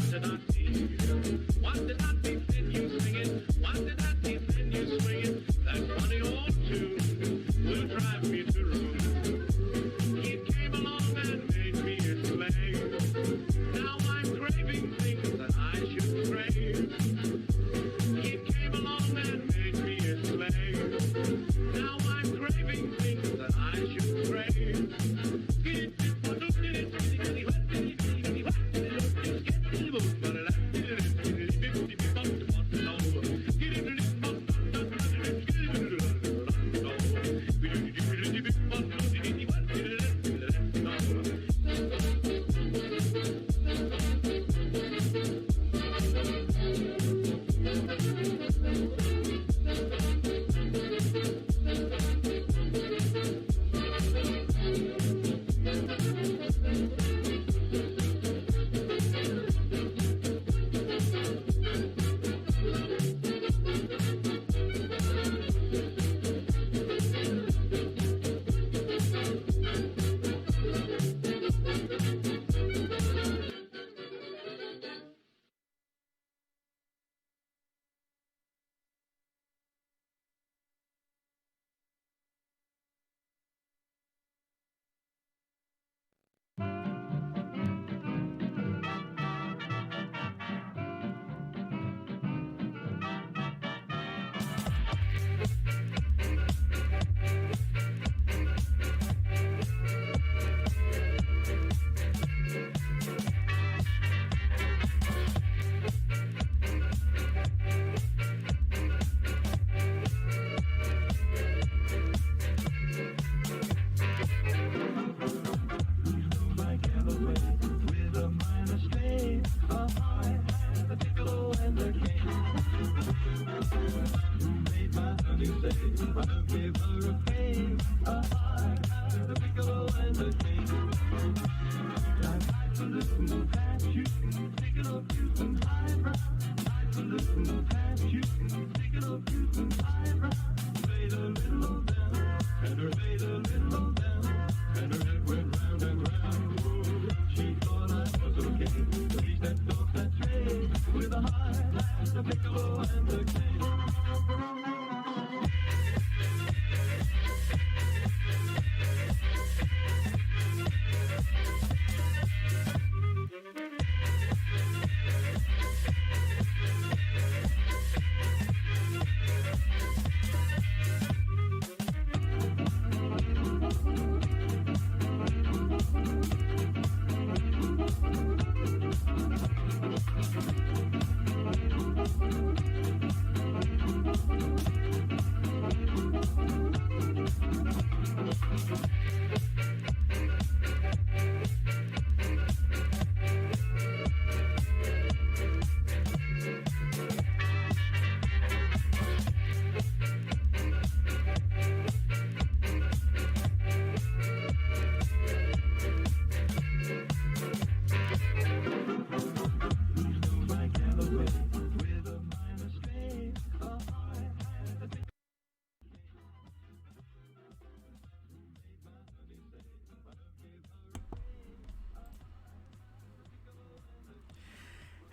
did I see? What did I see? Then you sing it. What did I see? Then you swing it. That funny old tune will drive me to ruin. It came along and made me a slave. Now I'm craving things that I should crave. It came along and made me a slave. Now I'm craving things that I should crave.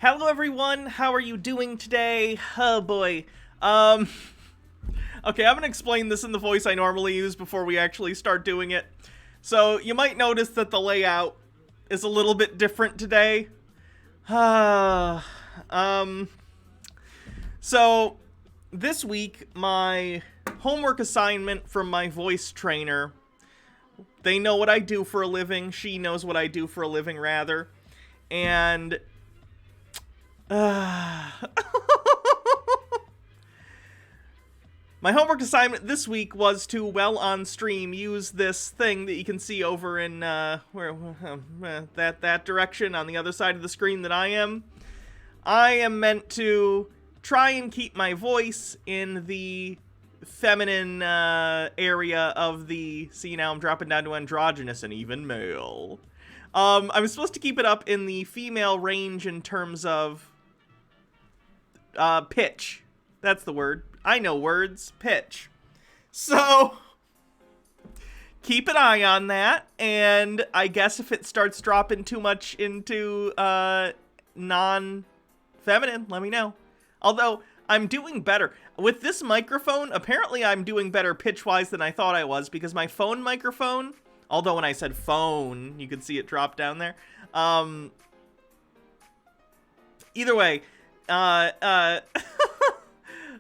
Hello everyone, how are you doing today? Oh boy. Okay, I'm gonna explain this in the voice I normally use before we actually start doing it. So, you might notice that the layout is a little bit different today. So, this week, my homework assignment from my voice trainer, they know what I do for a living, she knows what I do for a living, rather, and my homework assignment this week was to, while on stream, use this thing that you can see over in, that direction on the other side of the screen that I am. I am meant to try and keep my voice in the feminine, area of the, see now I'm dropping down to androgynous and even male. I'm supposed to keep it up in the female range in terms of pitch. That's the word. I know words. Pitch. So, keep an eye on that, and I guess if it starts dropping too much into, non-feminine, let me know. Although, I'm doing better. With this microphone, apparently I'm doing better pitch-wise than I thought I was, because my phone microphone, although when I said phone, you could see it drop down there. Either way, oh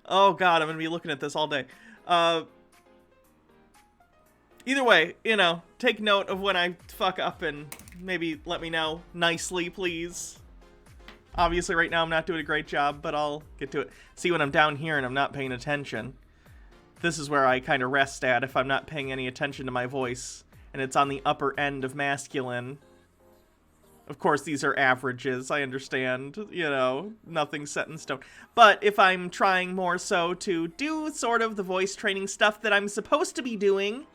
god, I'm gonna be looking at this all day. Either way, you know, take note of when I fuck up and maybe let me know nicely, please. Obviously, right now I'm not doing a great job, but I'll get to it. See, when I'm down here and I'm not paying attention, this is where I kind of rest at if I'm not paying any attention to my voice, and it's on the upper end of masculine. Of course, these are averages, I understand, you know, nothing's set in stone. But if I'm trying more so to do sort of the voice training stuff that I'm supposed to be doing,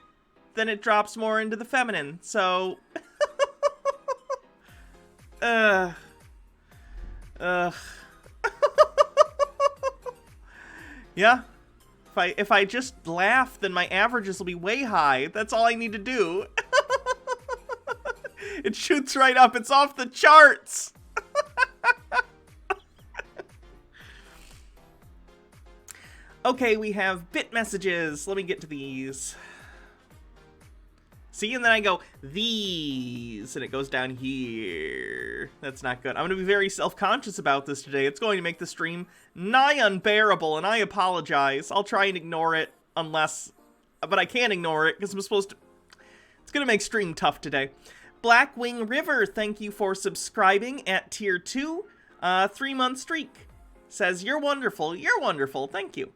then it drops more into the feminine, so... Yeah. If I just laugh, then my averages will be way high. That's all I need to do. It shoots right up. It's off the charts. Okay, we have bit messages. Let me get to these. See, and then I go, these, and it goes down here. That's not good. I'm going to be very self-conscious about this today. It's going to make the stream nigh unbearable, and I apologize. I'll try and ignore it unless... But I can't ignore it, because I'm supposed to... It's going to make stream tough today. Blackwing River, thank you for subscribing at Tier 2. 3-month streak. Says, you're wonderful. You're wonderful. Thank you.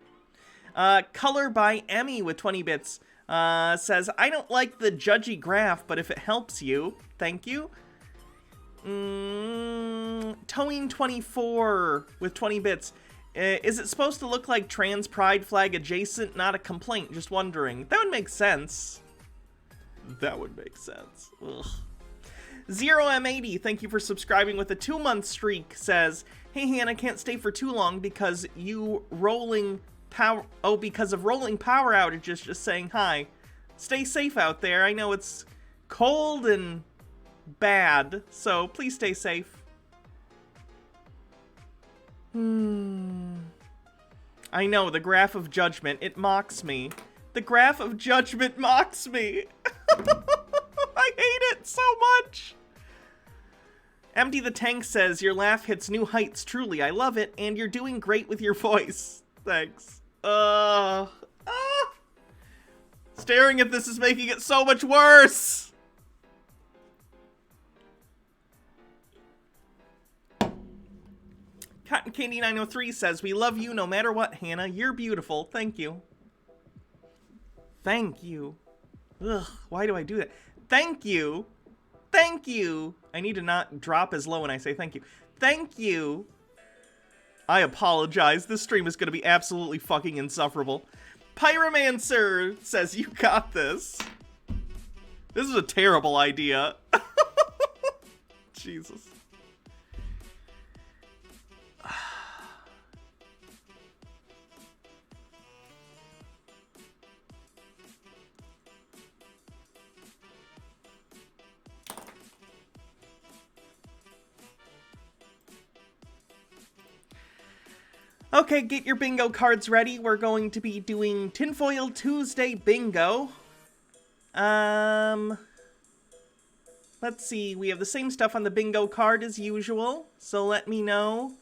Color by Emmy with 20 bits. Says, I don't like the judgy graph, but if it helps you, thank you. Towing24 with 20 bits. Is it supposed to look like trans pride flag adjacent? Not a complaint, just wondering. That would make sense. That would make sense. Ugh. 0M80, thank you for subscribing with a 2-month streak. Says, hey Hannah, can't stay for too long because because of rolling power outages, just saying hi. Stay safe out there. I know it's cold and bad, so please stay safe. I know, the graph of judgment, it mocks me. The graph of judgment mocks me. I hate it so much. Empty the Tank says, your laugh hits new heights, truly. I love it, and you're doing great with your voice. Thanks. Staring at this is making it so much worse. Cotton Candy 903 says, we love you no matter what, Hannah. You're beautiful. Thank you. Thank you. Ugh, why do I do that? Thank you. Thank you. I need to not drop as low when I say thank you. Thank you. I apologize. This stream is going to be absolutely fucking insufferable. Pyromancer says, you got this. This is a terrible idea. Jesus. Okay, get your bingo cards ready. We're going to be doing Tinfoil Tuesday bingo. Let's see. We have the same stuff on the bingo card as usual. So let me know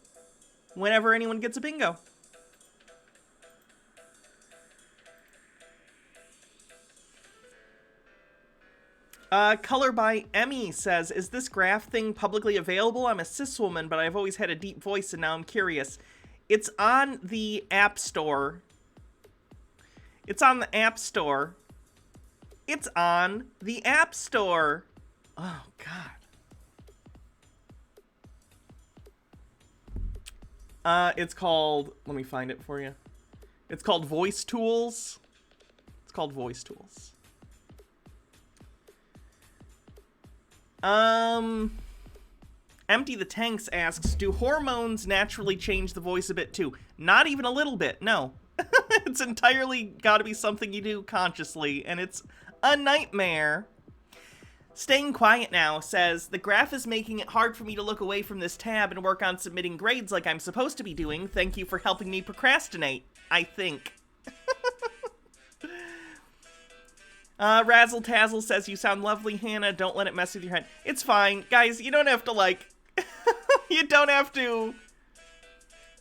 whenever anyone gets a bingo. Color by Emmy says, is this graph thing publicly available? I'm a cis woman, but I've always had a deep voice and now I'm curious. It's on the App Store. It's on the App Store. It's on the App Store. Oh, God. It's called... Let me find it for you. It's called Voice Tools. It's called Voice Tools. Empty the Tanks asks, do hormones naturally change the voice a bit too? Not even a little bit, no. It's entirely gotta be something you do consciously, and it's a nightmare. Staying Quiet Now says, the graph is making it hard for me to look away from this tab and work on submitting grades like I'm supposed to be doing. Thank you for helping me procrastinate, I think. Razzle Tazzle says, you sound lovely, Hannah. Don't let it mess with your head. It's fine. Guys, you don't have to, like... you don't have to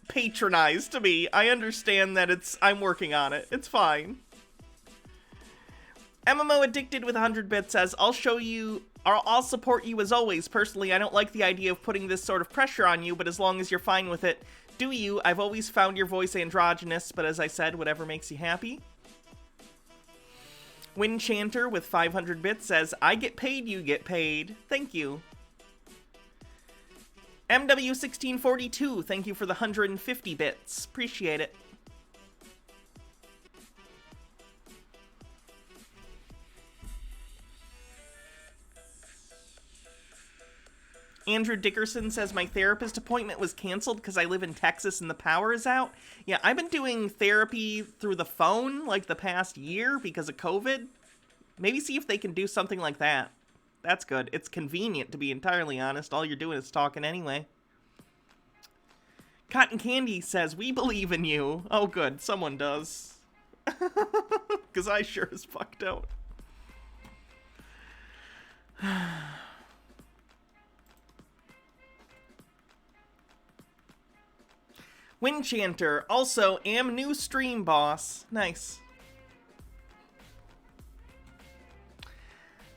patronize to me. I understand that I'm working on it. It's fine. MMO Addicted with 100 bits says, I'll support you as always. Personally, I don't like the idea of putting this sort of pressure on you, but as long as you're fine with it, do you. I've always found your voice androgynous, but as I said, whatever makes you happy. Winchanter with 500 bits says, I get paid, you get paid. Thank you. MW1642, thank you for the 150 bits. Appreciate it. Andrew Dickerson says, my therapist appointment was canceled because I live in Texas and the power is out. Yeah, I've been doing therapy through the phone like the past year because of COVID. Maybe see if they can do something like that. That's good. It's convenient, to be entirely honest. All you're doing is talking anyway. Cotton Candy says, we believe in you. Oh, good. Someone does. Because I sure as fuck don't. Winchanter, also am new stream boss. Nice.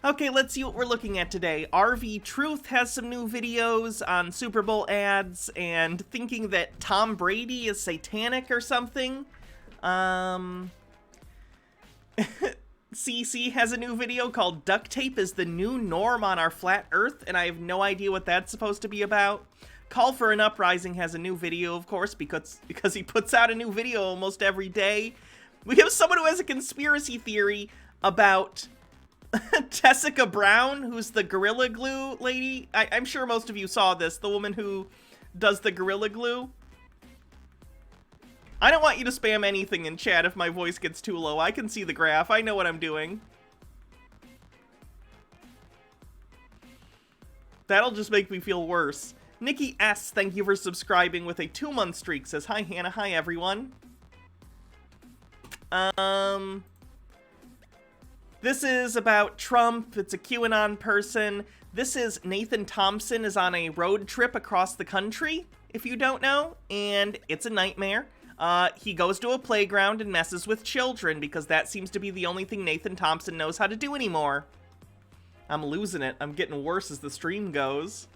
Okay, let's see what we're looking at today. RV Truth has some new videos on Super Bowl ads and thinking that Tom Brady is satanic or something. CC has a new video called Duct Tape is the New Norm on Our Flat Earth, and I have no idea what that's supposed to be about. Call for an Uprising has a new video, of course, because he puts out a new video almost every day. We have someone who has a conspiracy theory about Tessica Brown, who's the Gorilla Glue lady. I'm sure most of you saw this, the woman who does the Gorilla Glue. I don't want you to spam anything in chat if my voice gets too low. I can see the graph. I know what I'm doing. That'll just make me feel worse. Nikki S., thank you for subscribing with a 2-month streak. Says, hi, Hannah. Hi, everyone. This is about Trump. It's a QAnon person. This is Nathan Thompson is on a road trip across the country, if you don't know, and it's a nightmare. He goes to a playground and messes with children because that seems to be the only thing Nathan Thompson knows how to do anymore. I'm losing it. I'm getting worse as the stream goes.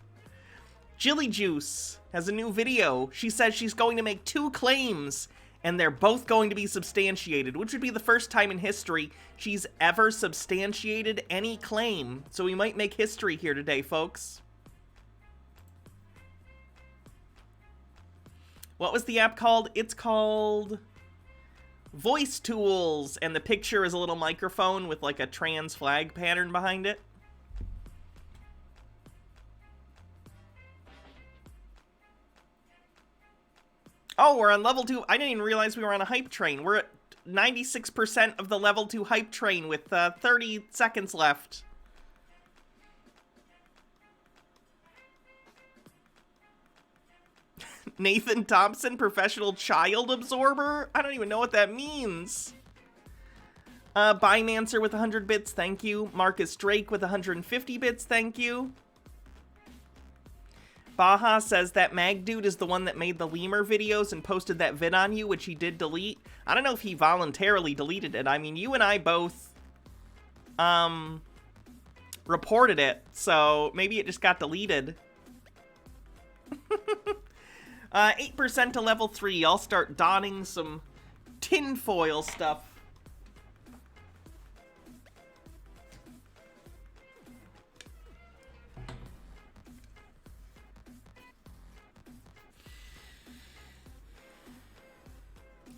Jilly Juice has a new video. She says she's going to make 2 claims, and they're both going to be substantiated, which would be the first time in history she's ever substantiated any claim. So we might make history here today, folks. What was the app called? It's called Voice Tools, and the picture is a little microphone with like a trans flag pattern behind it. Oh, we're on level 2. I didn't even realize we were on a hype train. We're at 96% of the level 2 hype train with 30 seconds left. Nathan Thompson, professional child absorber? I don't even know what that means. Bymancer with 100 bits, thank you. Marcus Drake with 150 bits, thank you. Baja says that Mag Dude is the one that made the lemur videos and posted that vid on you, which he did delete. I don't know if he voluntarily deleted it. I mean, you and I both, reported it, so maybe it just got deleted. 8% to level 3. I'll start donning some tinfoil stuff.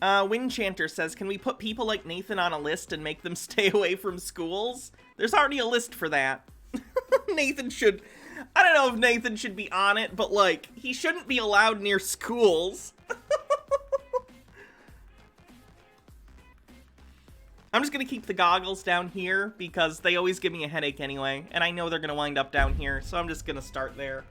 Winchanter says, can we put people like Nathan on a list and make them stay away from schools? There's already a list for that. Nathan should... I don't know if Nathan should be on it, but, like, he shouldn't be allowed near schools. I'm just going to keep the goggles down here because they always give me a headache anyway, and I know they're going to wind up down here, so I'm just going to start there.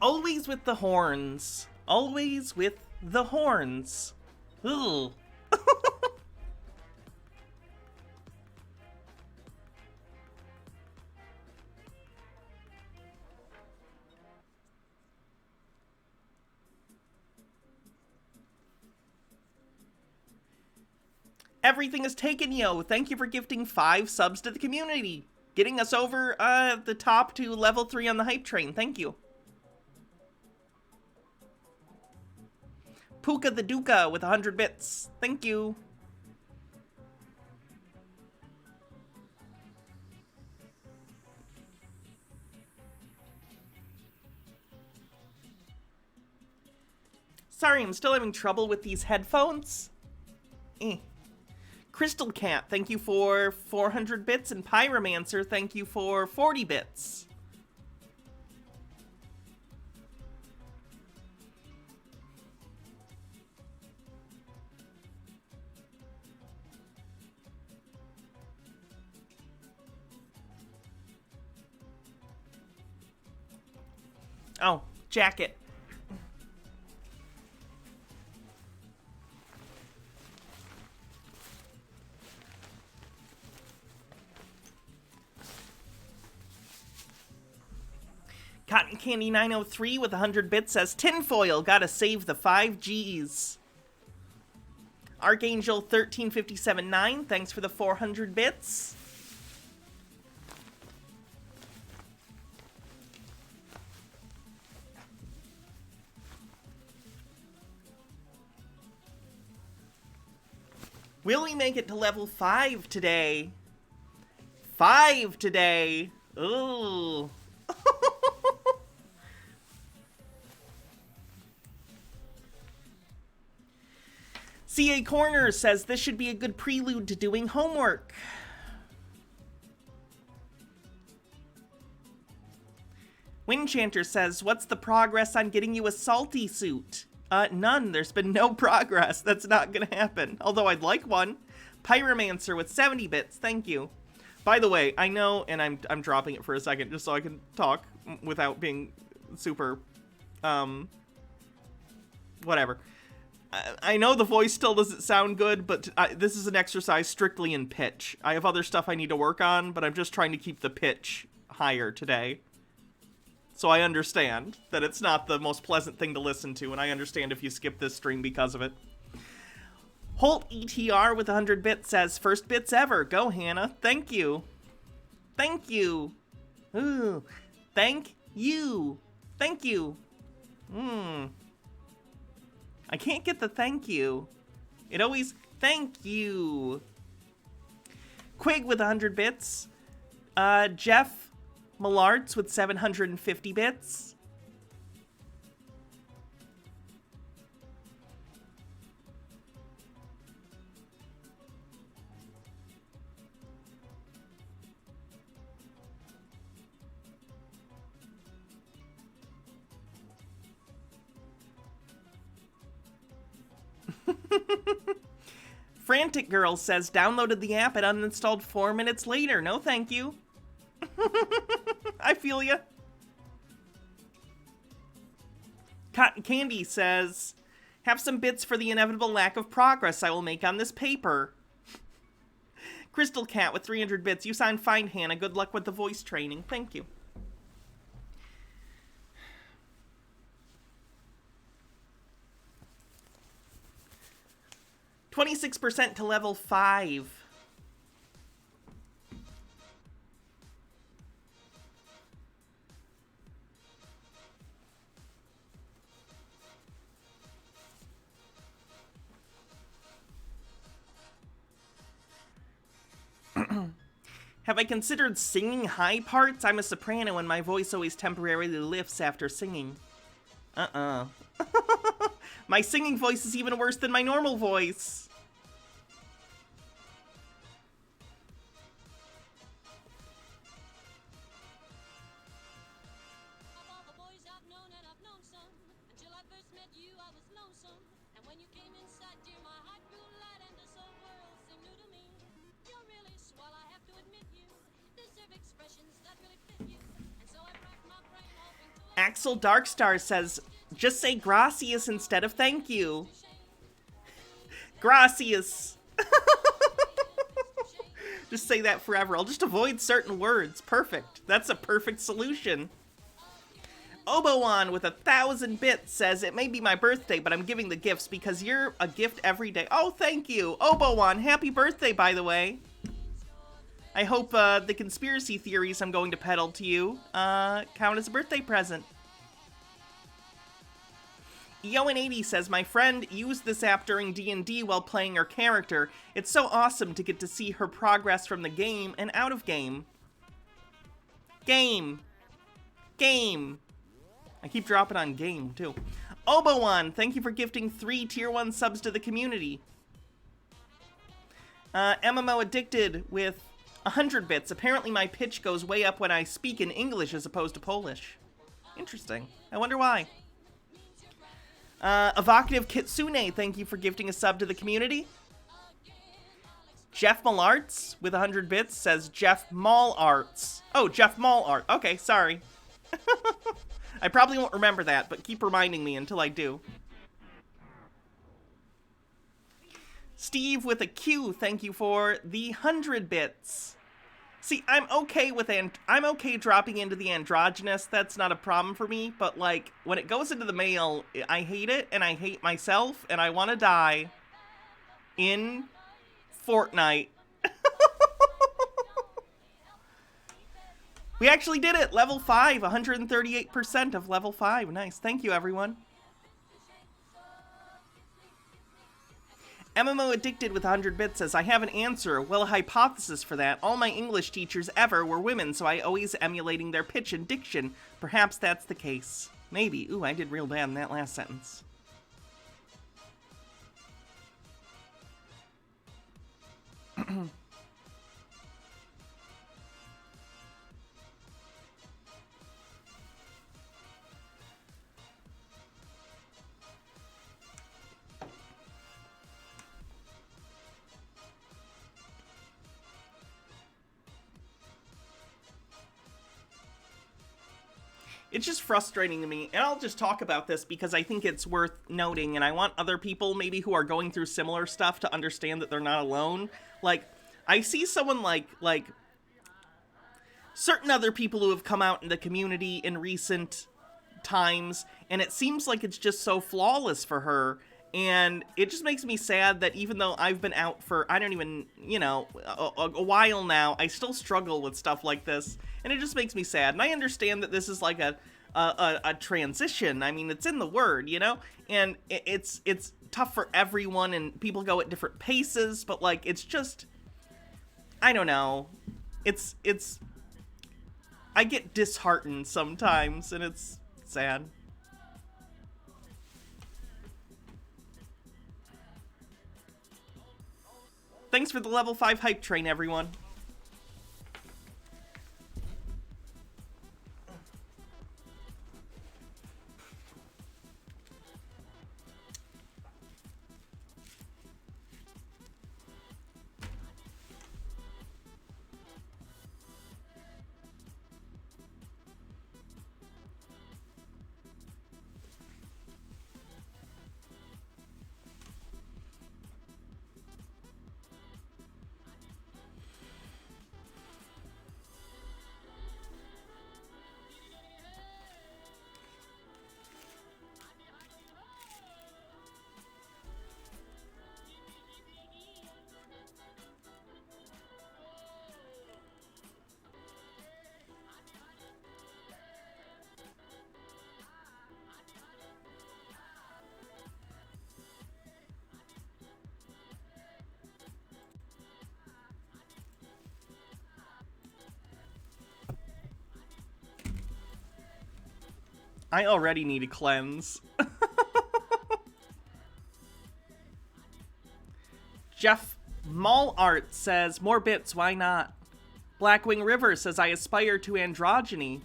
Always with the horns. Always with the horns. Ugh. Everything is taken, yo. Thank you for gifting 5 subs to the community. Getting us over the top to level 3 on the hype train. Thank you. Puka the Duka with 100 bits. Thank you. Sorry, I'm still having trouble with these headphones. Crystal Cat, thank you for 400 bits, and Pyromancer, thank you for 40 bits. Oh, jacket. Cotton Candy 903 with 100 bits says, Tinfoil, gotta save the 5Gs. Archangel 13579, thanks for the 400 bits. Will we make it to level 5 today? 5 today. Ooh. CA Corner says this should be a good prelude to doing homework. Windchanter says, what's the progress on getting you a salty suit? None. There's been no progress. That's not gonna happen. Although I'd like one. Pyromancer with 70 bits. Thank you. By the way, I know, and I'm dropping it for a second just so I can talk without being super, whatever. I know the voice still doesn't sound good, but this is an exercise strictly in pitch. I have other stuff I need to work on, but I'm just trying to keep the pitch higher today. So I understand that it's not the most pleasant thing to listen to, and I understand if you skip this stream because of it. Holt ETR with 100 bits says, first bits ever. Go, Hannah. Thank you. Thank you. Ooh. Thank you. Thank you. I can't get the thank you. It always, thank you. Quig with 100 bits. Jeff Mallarts with 750 bits. Frantic Girl says, downloaded the app and uninstalled 4 minutes later. No thank you. I feel ya. Cotton Candy says, have some bits for the inevitable lack of progress I will make on this paper. Crystal Cat with 300 bits. You sound fine, Hannah. Good luck with the voice training. Thank you. %26% to level 5. Have I considered singing high parts? I'm a soprano and my voice always temporarily lifts after singing. My singing voice is even worse than my normal voice. Axel Darkstar says, just say gracias instead of thank you. Gracias. Just say that forever. I'll just avoid certain words. Perfect. That's a perfect solution. Obowan with 1,000 bits says, it may be my birthday, but I'm giving the gifts because you're a gift every day. Oh, thank you. Obowan, happy birthday, by the way. I hope the conspiracy theories I'm going to peddle to you count as a birthday present. Yoan80 says, my friend used this app during D&D while playing her character. It's so awesome to get to see her progress from the game and out of game. Game. I keep dropping on game, too. Obowan, thank you for gifting 3 tier 1 subs to the community. MMO Addicted with 100 bits. Apparently my pitch goes way up when I speak in English as opposed to Polish. Interesting. I wonder why. Evocative Kitsune, thank you for gifting a sub to the community. Jeff Mallarts with 100 bits says Jeff Mallarts. Oh, Jeff Mallart. Okay, sorry. I probably won't remember that, but keep reminding me until I do. Steve with a Q, thank you for the 100 bits. See, I'm okay with I'm okay dropping into the androgynous. That's not a problem for me. But like when it goes into the male, I hate it, and I hate myself, and I want to die in Fortnite. We actually did it. Level 5, 138% of level 5. Nice. Thank you, everyone. MMO Addicted with 100 bits says, I have an answer. Well, a hypothesis for that. All my English teachers ever were women, so I always emulating their pitch and diction. Perhaps that's the case. Maybe. Ooh, I did real bad in that last sentence. It's just frustrating to me, and I'll just talk about this because I think it's worth noting, and I want other people maybe who are going through similar stuff to understand that they're not alone. Like, I see someone like certain other people who have come out in the community in recent times, and it seems like it's just so flawless for her, and it just makes me sad that even though I've been out for, I don't even, you know, a while now, I still struggle with stuff like this. And it just makes me sad. And I understand that this is like a transition. I mean, it's in the word, you know? And it's tough for everyone, and people go at different paces, but like, it's just, I don't know. It's I get disheartened sometimes, and it's sad. Thanks for the level 5 hype train, everyone. I already need a cleanse. Jeff Mallart says, more bits, why not? Blackwing River says, I aspire to androgyny.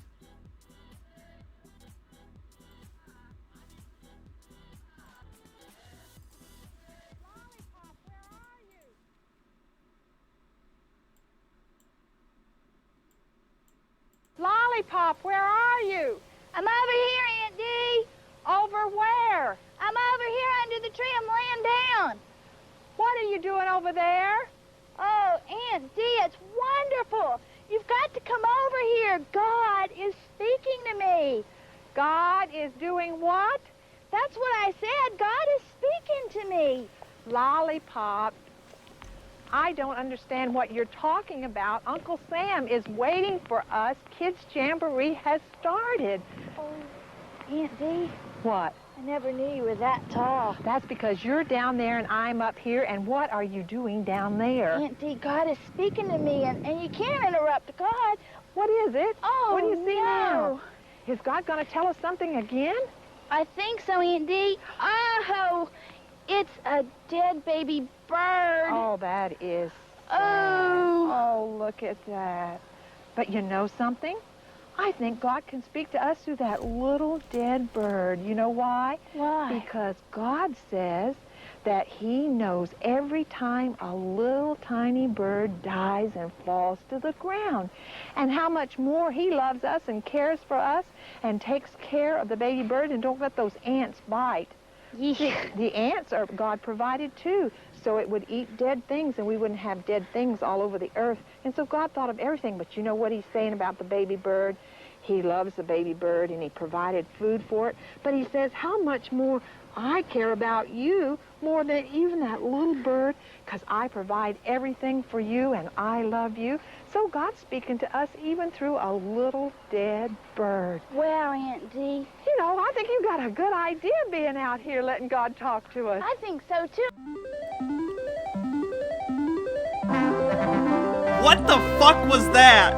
Lollipop, where are you? I'm over here, Aunt Dee. Over where? I'm over here under the tree. I'm laying down. What are you doing over there? Oh, Aunt Dee, it's wonderful. You've got to come over here. God is speaking to me. God is doing what? That's what I said. God is speaking to me. Lollipop, I don't understand what you're talking about. Uncle Sam is waiting for us. Kids Jamboree has started. Oh, Aunt Dee, What? I never knew you were that tall. That's because you're down there and I'm up here, and what are you doing down there? Aunt Dee, God is speaking to me, and you can't interrupt God. What is it? Oh, what do you see no. now? Is God going to tell us something again? I think so, Aunt Dee. Oh, it's a dead baby bird. Oh, that is sad. Oh. Oh, look at that. But you know something? I think God can speak to us through that little dead bird. You know why? Why? Because God says that he knows every time a little tiny bird dies and falls to the ground, and how much more he loves us and cares for us and takes care of the baby bird, and don't let those ants bite. See, the ants are God provided too, so it would eat dead things and we wouldn't have dead things all over the earth. And so God thought of everything. But you know what he's saying about the baby bird? He loves the baby bird and he provided food for it. But he says, how much more I care about you more than even that little bird, because I provide everything for you and I love you. So God's speaking to us even through a little dead bird. Well, Aunt Dee, You know, I think you've got a good idea being out here letting God talk to us. I think so too. What the fuck was that?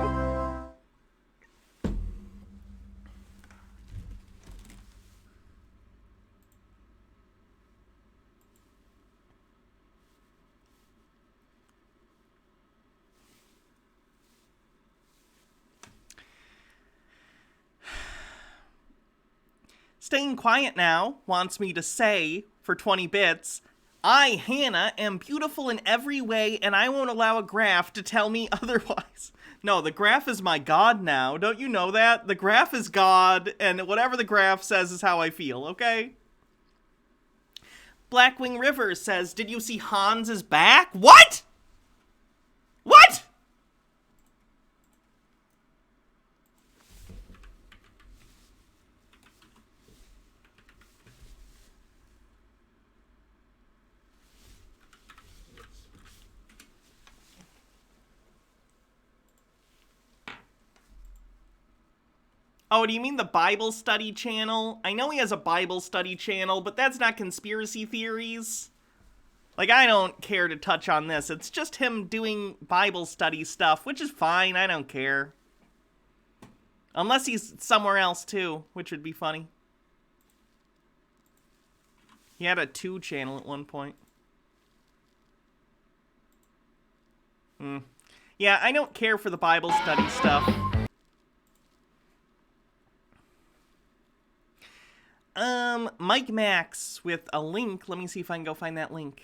Staying Quiet Now wants me to say, for 20 bits, I, Hannah, am beautiful in every way, and I won't allow a graph to tell me otherwise. No, the graph is my god now. Don't you know that? The graph is God, and whatever the graph says is how I feel, okay? Blackwing River says, did you see Hans is back? What? What? Oh, do you mean the Bible study channel? I know he has a Bible study channel, but that's not conspiracy theories. Like, I don't care to touch on this. It's just him doing Bible study stuff, which is fine. I don't care. Unless he's somewhere else, too, which would be funny. He had a 2 channel at one point. Yeah, I don't care for the Bible study stuff. Mike Max with a link. Let me see if I can go find that link.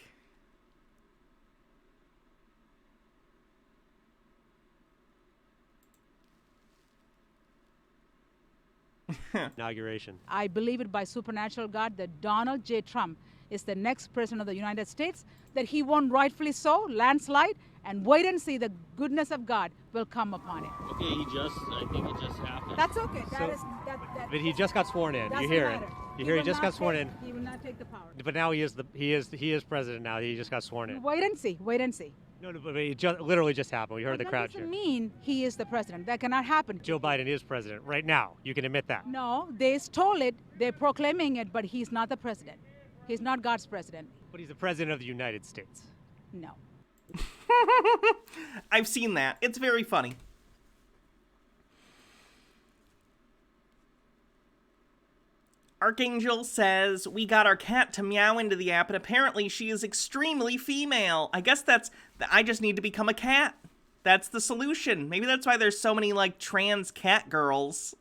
Inauguration. I believe it by supernatural God that Donald J. Trump is the next president of the United States, that he won rightfully so, landslide, and wait and see the goodness of God will come upon him. Okay, I think it just happened. That's okay. But he just got sworn in. You hear it. You hear he just got sworn in. He will not take the power. But now he is president now. He just got sworn in. Wait and see. Wait and see. No, but it literally just happened. We heard the crowd That cheer. doesn't mean he is the president. That cannot happen. Joe Biden is president right now. You can admit that. No, they stole it. They're proclaiming it, but he's not the president. He's not God's president. But he's the president of the United States. No. I've seen that. It's very funny. Archangel says, we got our cat to meow into the app, and apparently she is extremely female. I guess I just need to become a cat. That's the solution. Maybe that's why there's so many, like, trans cat girls.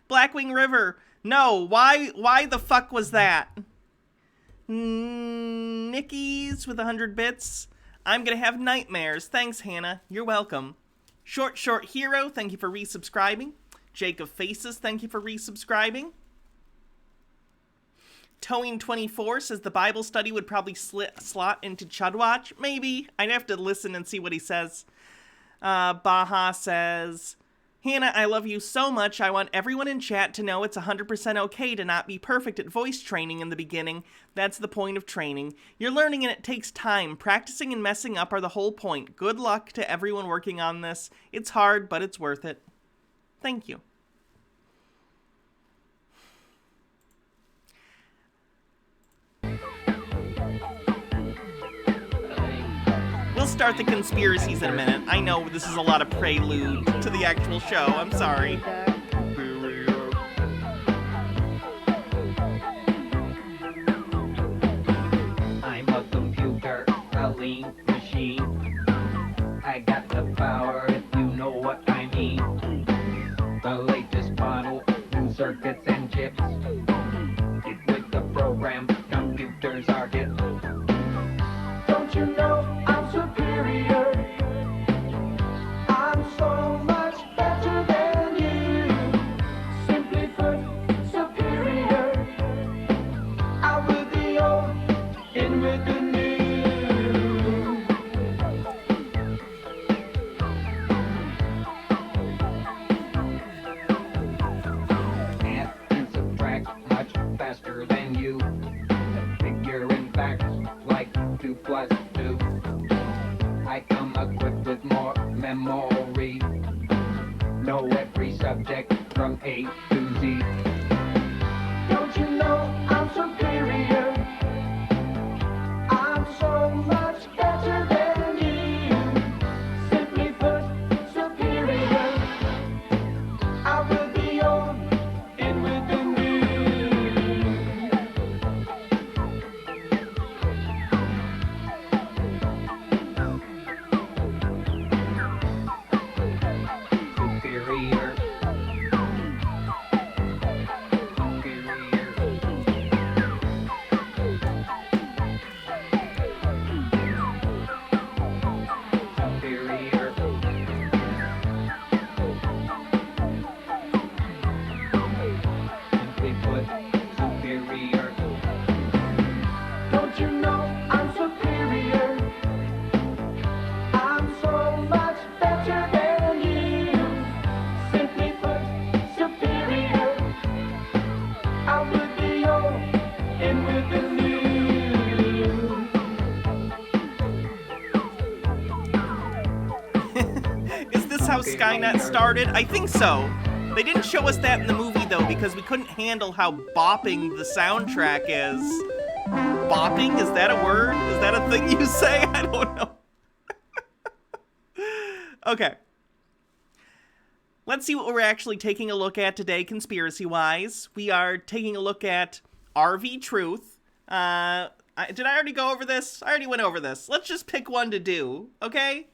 Blackwing River. No, why the fuck was that? Nikki's with 100 bits. I'm gonna have nightmares. Thanks, Hannah. You're welcome. Short Hero, thank you for resubscribing. Jacob Faces, thank you for resubscribing. Towing24 says the Bible study would probably slot into Chudwatch. Maybe. I'd have to listen and see what he says. Baha says, Hannah, I love you so much. I want everyone in chat to know it's 100% okay to not be perfect at voice training in the beginning. That's the point of training. You're learning and it takes time. Practicing and messing up are the whole point. Good luck to everyone working on this. It's hard, but it's worth it. Thank you. We'll start the conspiracies in a minute. I know this is a lot of prelude to the actual show. I'm sorry. I'm a computer, a lean machine. I got the power if you know what I mean. The latest model, new circuits and chips. Get with the program, computers are hip. Don't you know I'm superior? I'm so much better than you. Simply put, superior. I will be old in with the new. Add and subtract much faster than you. Figure in facts like 2 plus 2. I come equipped with more memory. Know every subject from A to Z. Don't you know I'm superior? I'm so much better than you. Simply put, superior. I will be on in with the new. Superior. Superior. Simply put, superior. Don't you know I'm superior? I'm so much better than you. Simply put, superior. I will be on in with the new. Is this how Skynet started? I think so. They didn't show us that in the movie, though, because we couldn't handle how bopping the soundtrack is. Bopping? Is that a word? Is that a thing you say? I don't know. Okay. Let's see what we're actually taking a look at today, conspiracy-wise. We are taking a look at RV Truth. Did I already go over this? I already went over this. Let's just pick one to do, okay?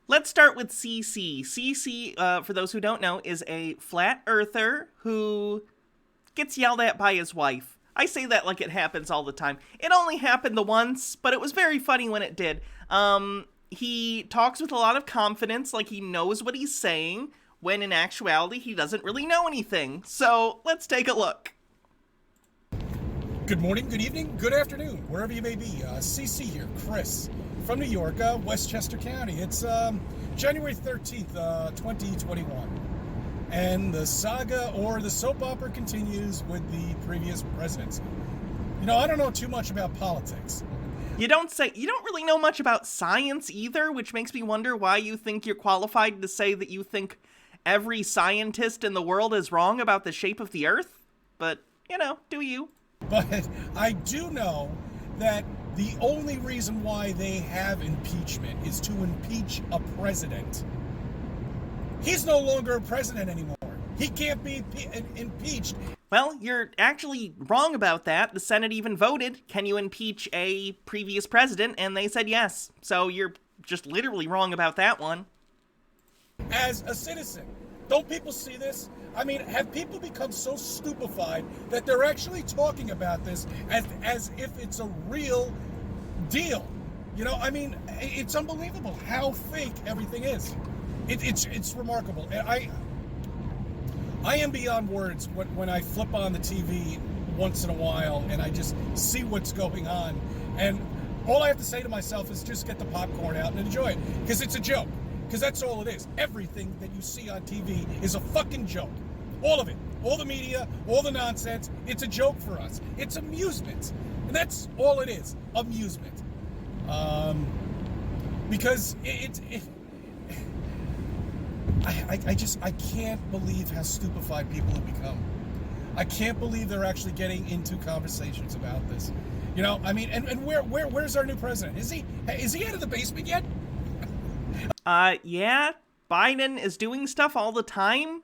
Let's start with CC. CC, for those who don't know, is a flat earther who gets yelled at by his wife. I say that like it happens all the time. It only happened the once, but it was very funny when it did. He talks with a lot of confidence, like he knows what he's saying, when in actuality he doesn't really know anything. So let's take a look. Good morning, good evening, good afternoon, wherever you may be. CC here, Chris, from New York, Westchester County. It's January 13th, 2021. And the saga or the soap opera continues with the previous presidency. You know, I don't know too much about politics. You don't really know much about science either, which makes me wonder why you think you're qualified to say that you think every scientist in the world is wrong about the shape of the Earth. But, you know, do you? But I do know that the only reason why they have impeachment is to impeach a president. He's no longer a president anymore. He can't be impeached. Well, you're actually wrong about that. The Senate even voted, can you impeach a previous president? And they said yes. So you're just literally wrong about that one. As a citizen, Don't people see this? I mean, have people become so stupefied that they're actually talking about this as if it's a real deal? You know, I mean, it's unbelievable how fake everything is. It's remarkable. I am beyond words when I flip on the TV once in a while and I just see what's going on. And all I have to say to myself is just get the popcorn out and enjoy it. Because it's a joke. Because that's all it is. Everything that you see on TV is a fucking joke. All of it. All the media, all the nonsense. It's a joke for us. It's amusement. And that's all it is. Amusement. Because I can't believe how stupefied people have become. I can't believe they're actually getting into conversations about this. You know, I mean, and where's our new president? Is he out of the basement yet? Yeah. Biden is doing stuff all the time.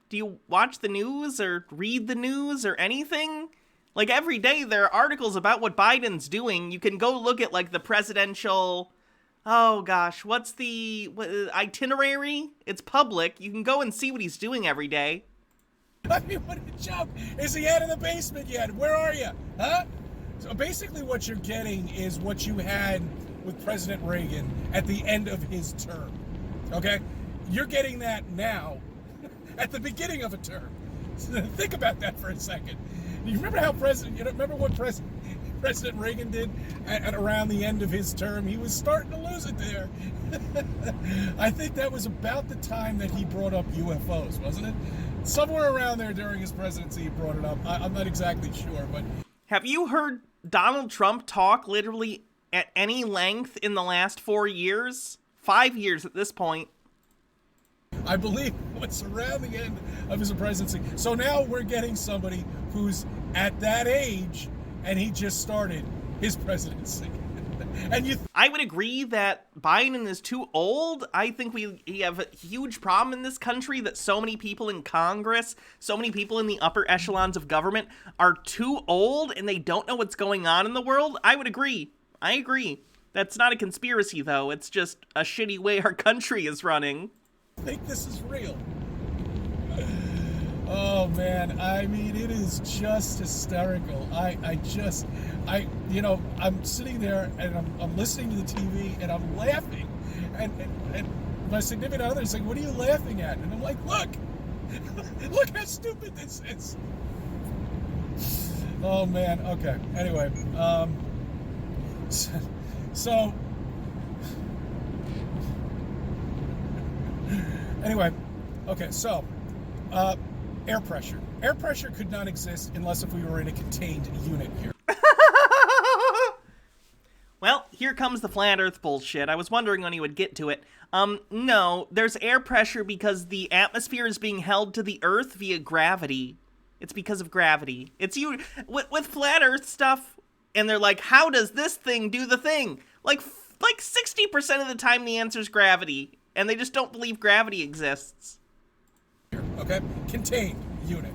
Do you watch the news or read the news or anything? Like, every day there are articles about what Biden's doing. You can go look at, like, the presidential... Oh, gosh, what's the itinerary? It's public. You can go and see what he's doing every day. I mean, what a joke. Is he out of the basement yet? Where are you? Huh? So basically what you're getting is what you had with President Reagan at the end of his term. Okay? You're getting that now at the beginning of a term. So think about that for a second. You remember how what President Reagan did at around the end of his term? He was starting to lose it there. I think that was about the time that he brought up UFOs, wasn't it? Somewhere around there during his presidency, he brought it up. I'm not exactly sure, but... Have you heard Donald Trump talk literally at any length in the last 4 years? 5 years at this point. I believe it's around the end of his presidency. So now we're getting somebody who's at that age, and he just started his presidency. And I would agree that Biden is too old. I think we have a huge problem in this country that so many people in Congress, so many people in the upper echelons of government are too old and they don't know what's going on in the world. I would agree. I agree. That's not a conspiracy, though. It's just a shitty way our country is running. I think this is real. Oh man, I mean, it is just hysterical. I'm sitting there and I'm listening to the TV and I'm laughing, and my significant other is like, "What are you laughing at?" And I'm like, "Look how stupid this is." Oh man. Okay. Anyway, so anyway, okay. So. Air pressure. Air pressure could not exist unless if we were in a contained unit here. Well, here comes the flat earth bullshit. I was wondering when he would get to it. No, there's air pressure because the atmosphere is being held to the earth via gravity. It's because of gravity. It's you with flat earth stuff, and they're like, how does this thing do the thing? Like 60% of the time the answer's gravity, and they just don't believe gravity exists. Okay? Contained unit.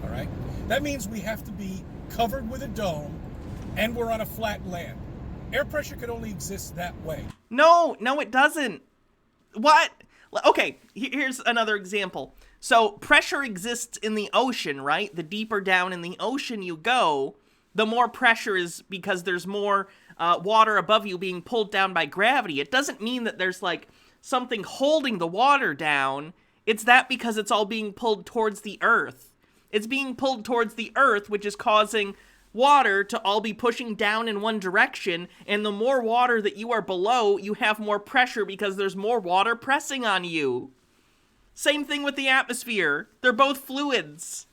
All right? That means we have to be covered with a dome and we're on a flat land. Air pressure could only exist that way. No, it doesn't. What? Okay, here's another example. So pressure exists in the ocean, right? The deeper down in the ocean you go, the more pressure is because there's more water above you being pulled down by gravity. It doesn't mean that there's like something holding the water down. It's that because it's all being pulled towards the earth. It's being pulled towards the earth, which is causing water to all be pushing down in one direction, and the more water that you are below, you have more pressure because there's more water pressing on you. Same thing with the atmosphere. They're both fluids.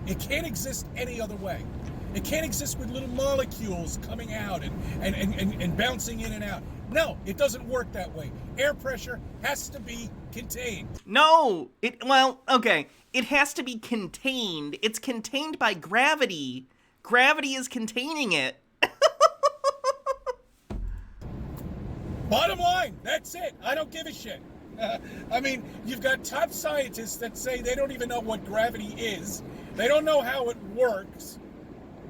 It can't exist any other way. It can't exist with little molecules coming out and bouncing in and out. No, it doesn't work that way. Air pressure has to be contained. No, okay. It has to be contained. It's contained by gravity. Gravity is containing it. Bottom line, that's it. I don't give a shit. I mean, you've got top scientists that say they don't even know what gravity is. They don't know how it works.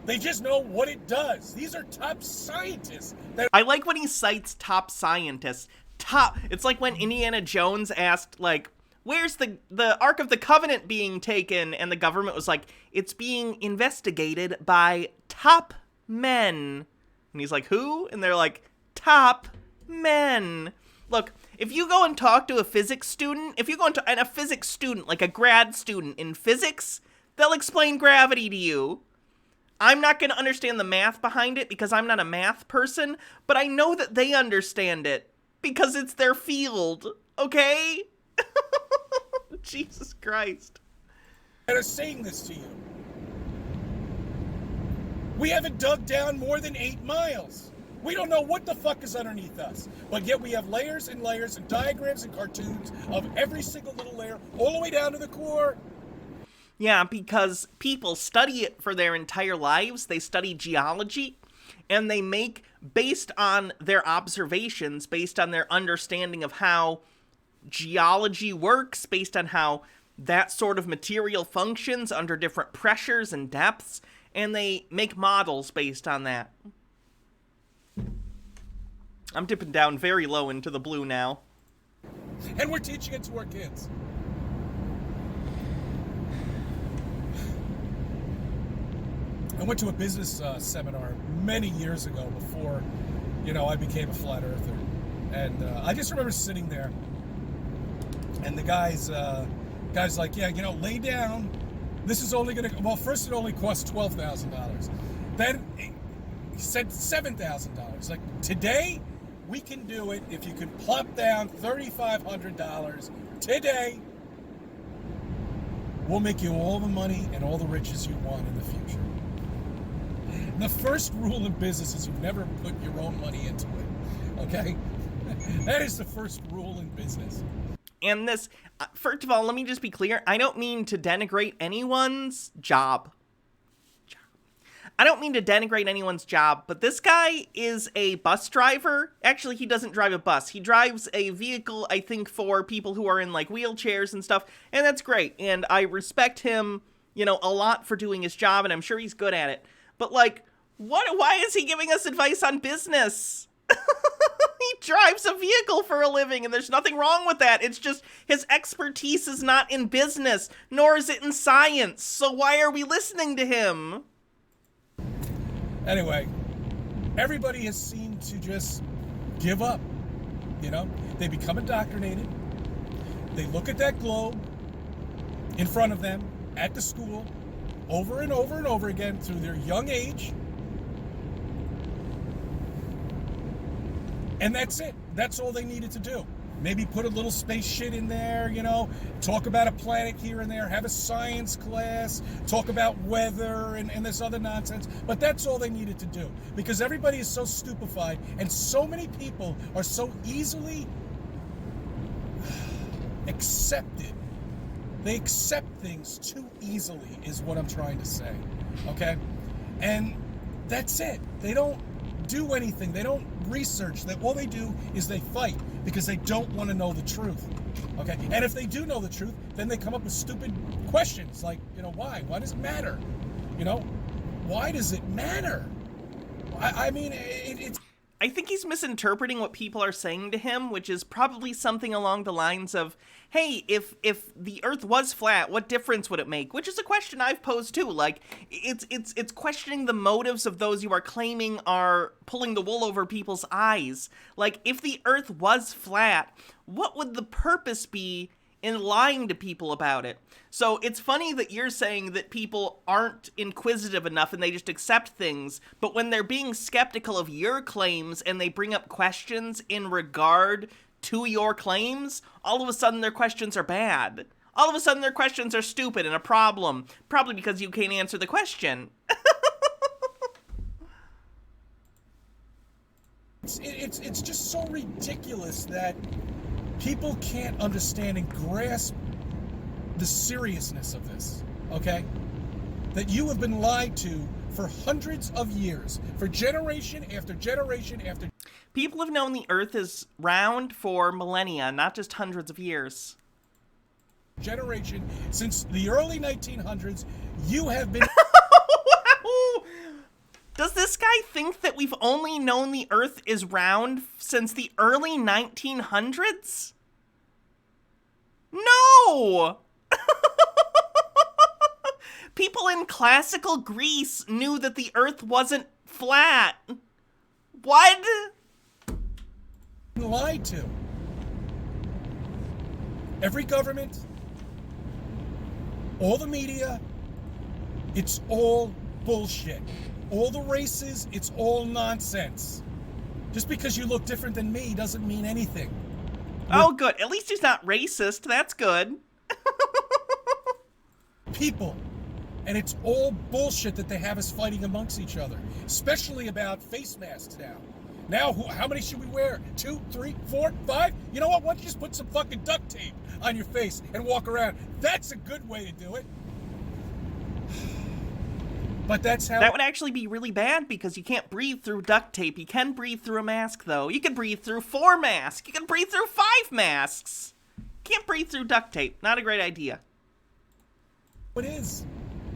They just know what it does. These are top scientists. I like when he cites top scientists. It's like when Indiana Jones asked, like, where's the Ark of the Covenant being taken? And the government was like, it's being investigated by top men. And he's like, who? And they're like, top men. Look, if you go and talk to a physics student, and a physics student, like a grad student in physics, they'll explain gravity to you. I'm not going to understand the math behind it because I'm not a math person, but I know that they understand it because it's their field, okay? Jesus Christ. That are saying this to you. We haven't dug down more than 8 miles. We don't know what the fuck is underneath us. But yet we have layers and layers and diagrams and cartoons of every single little layer all the way down to the core. Yeah, because people study it for their entire lives. They study geology, and they make, based on their observations, based on their understanding of how geology works, based on how that sort of material functions under different pressures and depths, and they make models based on that. I'm dipping down very low into the blue now. And we're teaching it to our kids. I went to a business seminar many years ago before, I became a flat earther. And I just remember sitting there, and the guy's like, yeah, lay down. This is only going to, well, first it only cost $12,000. Then he said $7,000. Like, today, we can do it if you can plop down $3,500 today. We'll make you all the money and all the riches you want in the future. The first rule in business is you never put your own money into it, okay? That is the first rule in business. And this, first of all, let me just be clear. I don't mean to denigrate anyone's job. I don't mean to denigrate anyone's job, but this guy is a bus driver. Actually, he doesn't drive a bus. He drives a vehicle, I think, for people who are in, like, wheelchairs and stuff, and that's great. And I respect him, a lot for doing his job, and I'm sure he's good at it. But, like, why is he giving us advice on business? He drives a vehicle for a living, and there's nothing wrong with that. It's just his expertise is not in business, nor is it in science. So why are we listening to him? Anyway, everybody has seemed to just give up. They become indoctrinated. They look at that globe in front of them at the school over and over and over again through their young age. And that's it. That's all they needed to do. Maybe put a little space shit in there, talk about a planet here and there, have a science class, talk about weather and this other nonsense. But that's all they needed to do. Because everybody is so stupefied and so many people are so easily accepted. They accept things too easily is what I'm trying to say. Okay? And that's it. They don't do anything. They don't research. That all they do is they fight because they don't want to know the truth. Okay? And if they do know the truth, then they come up with stupid questions like, why? Why does it matter? Why does it matter? I mean, it's... I think he's misinterpreting what people are saying to him, which is probably something along the lines of, hey, if the Earth was flat, what difference would it make? Which is a question I've posed too. Like, it's questioning the motives of those you are claiming are pulling the wool over people's eyes. Like, if the Earth was flat, what would the purpose be in lying to people about it? So it's funny that you're saying that people aren't inquisitive enough and they just accept things, but when they're being skeptical of your claims and they bring up questions in regard to your claims, all of a sudden their questions are bad. All of a sudden their questions are stupid and a problem, probably because you can't answer the question. It's just so ridiculous that people can't understand and grasp the seriousness of this, okay? That you have been lied to for hundreds of years, for generation after generation after... People have known the Earth is round for millennia, not just hundreds of years. Generation, since the early 1900s, you have been... Does this guy think that we've only known the Earth is round since the early 1900s? No! People in classical Greece knew that the Earth wasn't flat. What? Lied to. Every government, all the media, it's all bullshit. All the races, it's all nonsense. Just because you look different than me doesn't mean anything. Oh, good. At least he's not racist. That's good. People. And it's all bullshit that they have us fighting amongst each other. Especially about face masks now. Now, how many should we wear? 2, 3, 4, 5? You know what? Why don't you just put some fucking duct tape on your face and walk around? That's a good way to do it. But that's how... That would actually be really bad because you can't breathe through duct tape. You can breathe through a mask, though. You can breathe through 4 masks. You can breathe through 5 masks. Can't breathe through duct tape. Not a great idea. It is.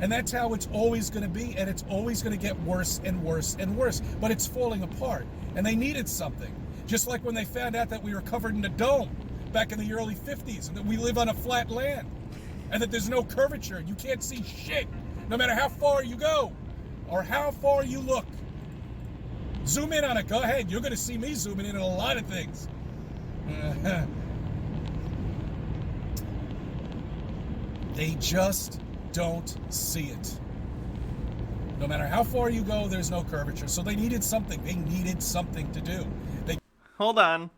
And that's how it's always going to be, and it's always going to get worse and worse and worse. But it's falling apart, and they needed something. Just like when they found out that we were covered in a dome back in the early 50s, and that we live on a flat land, and that there's no curvature, and you can't see shit, no matter how far you go, or how far you look. Zoom in on it, go ahead. You're going to see me zooming in on a lot of things. They just don't see it. No matter how far you go, there's no curvature. So they needed something. They needed something to do. Hold on.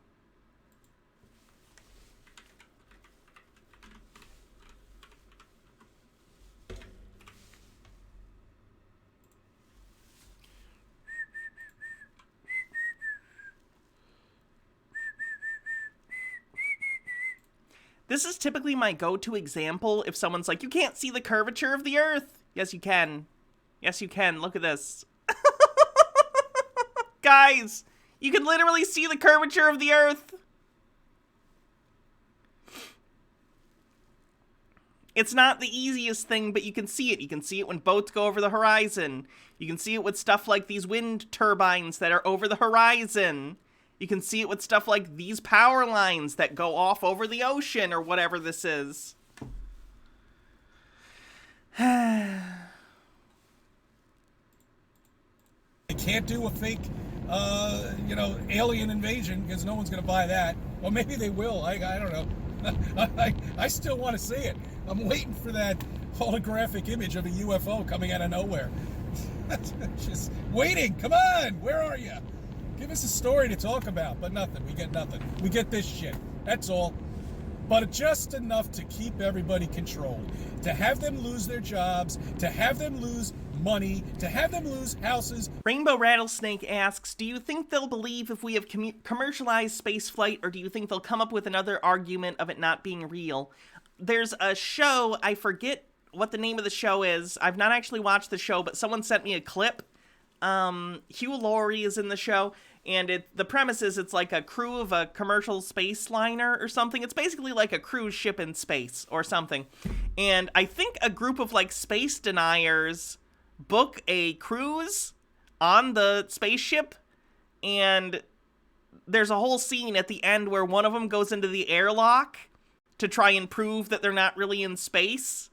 This is typically my go-to example if someone's like, you can't see the curvature of the Earth. Yes, you can. Yes, you can. Look at this. Guys, you can literally see the curvature of the Earth. It's not the easiest thing, but you can see it. You can see it when boats go over the horizon. You can see it with stuff like these wind turbines that are over the horizon. You can see it with stuff like these power lines that go off over the ocean or whatever this is. They can't do a fake, alien invasion because no one's going to buy that. Or maybe they will. I don't know. I still want to see it. I'm waiting for that holographic image of a UFO coming out of nowhere. Just waiting. Come on. Where are you? Give us a story to talk about, but nothing. We get nothing. We get this shit. That's all. But just enough to keep everybody controlled. To have them lose their jobs, to have them lose money, to have them lose houses. Rainbow Rattlesnake asks, do you think they'll believe if we have commercialized spaceflight, or do you think they'll come up with another argument of it not being real? There's a show, I forget what the name of the show is. I've not actually watched the show, but someone sent me a clip. Hugh Laurie is in the show, and the premise is it's like a crew of a commercial space liner or something. It's basically like a cruise ship in space or something. And I think a group of like space deniers book a cruise on the spaceship, and there's a whole scene at the end where one of them goes into the airlock to try and prove that they're not really in space.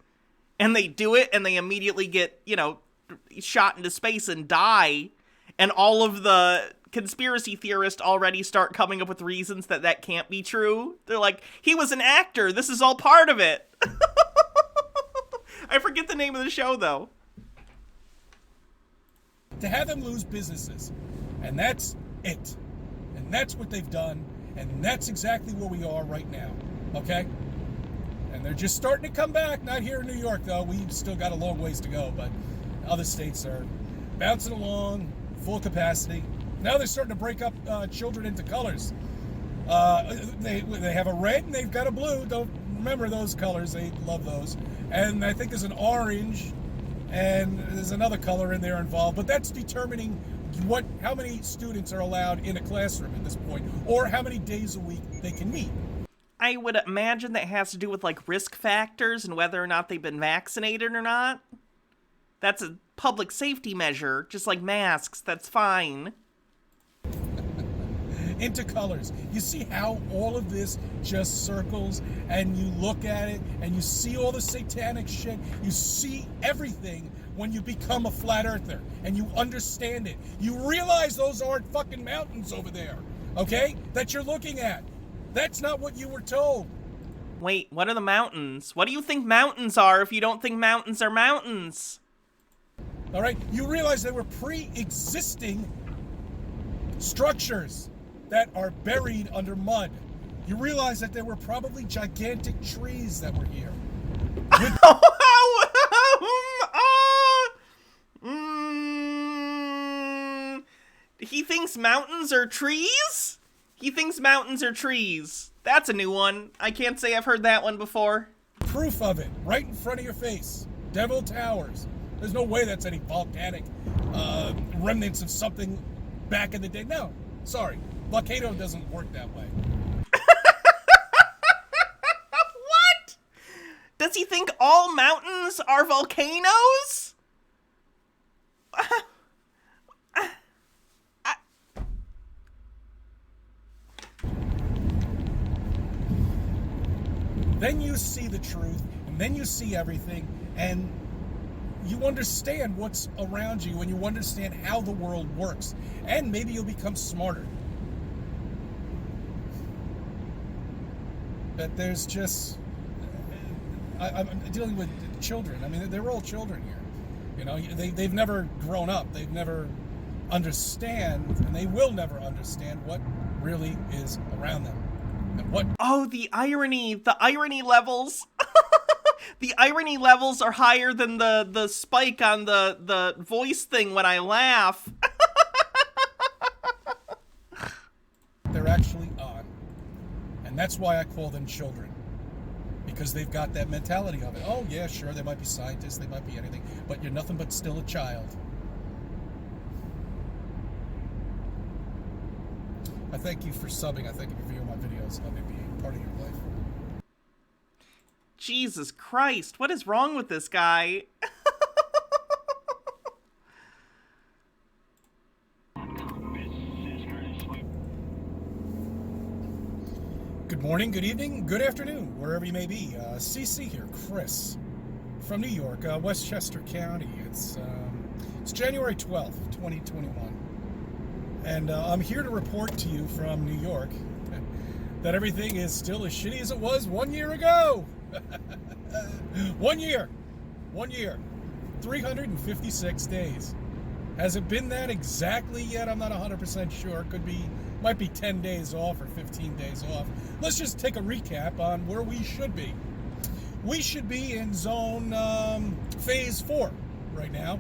And they do it, and they immediately get, shot into space and die. And all of the conspiracy theorists already start coming up with reasons that can't be true. They're like, he was an actor. This is all part of it. I forget the name of the show, though. To have them lose businesses. And that's it. And that's what they've done. And that's exactly where we are right now. Okay? And they're just starting to come back. Not here in New York, though. We've still got a long ways to go. But other states are bouncing along, full capacity. Now they're starting to break up children into colors. They have a red and they've got a blue. Don't remember those colors. They love those. And I think there's an orange and there's another color in there involved. But that's determining how many students are allowed in a classroom at this point, or how many days a week they can meet. I would imagine that has to do with like risk factors and whether or not they've been vaccinated or not. That's a public safety measure, just like masks. That's fine. into colors. You see how all of this just circles, and you look at it and you see all the satanic shit. You see everything when you become a flat earther and you understand it. You realize those aren't fucking mountains over there, okay? That you're looking at. That's not what you were told. Wait, what are the mountains? What do you think mountains are if you don't think mountains are mountains? All right? You realize they were pre-existing structures that are buried under mud. You realize that there were probably gigantic trees that were here. He thinks mountains are trees? He thinks mountains are trees. That's a new one. I can't say I've heard that one before. Proof of it, right in front of your face. Devil Towers. There's no way that's any volcanic remnants of something back in the day. No, sorry. Volcano doesn't work that way. What? Does he think all mountains are volcanoes? Then you see the truth, and then you see everything, and you understand what's around you, and you understand how the world works, and maybe you'll become smarter. But there's just... I'm dealing with children. I mean, they're all children here. You know, they've never grown up. They've never understand, and they will never understand what really is around them. And what... Oh, the irony levels. The irony levels are higher than the spike on the voice thing when I laugh. They're actually on. And that's why I call them children. Because they've got that mentality of it. Oh, yeah, sure, they might be scientists, they might be anything, but you're nothing but still a child. I thank you for subbing. I thank you for viewing my videos. Let me be part of your life. Jesus Christ, what is wrong with this guy? Good morning, good evening, good afternoon, wherever you may be. CC here, Chris, from New York, Westchester County. It's January 12th, 2021. And I'm here to report to you from New York that everything is still as shitty as it was 1 year ago. 1 year. 1 year. 356 days. Has it been that exactly yet? I'm not 100% sure. Might be 10 days off or 15 days off. Let's just take a recap on where we should be. We should be in zone phase 4 right now.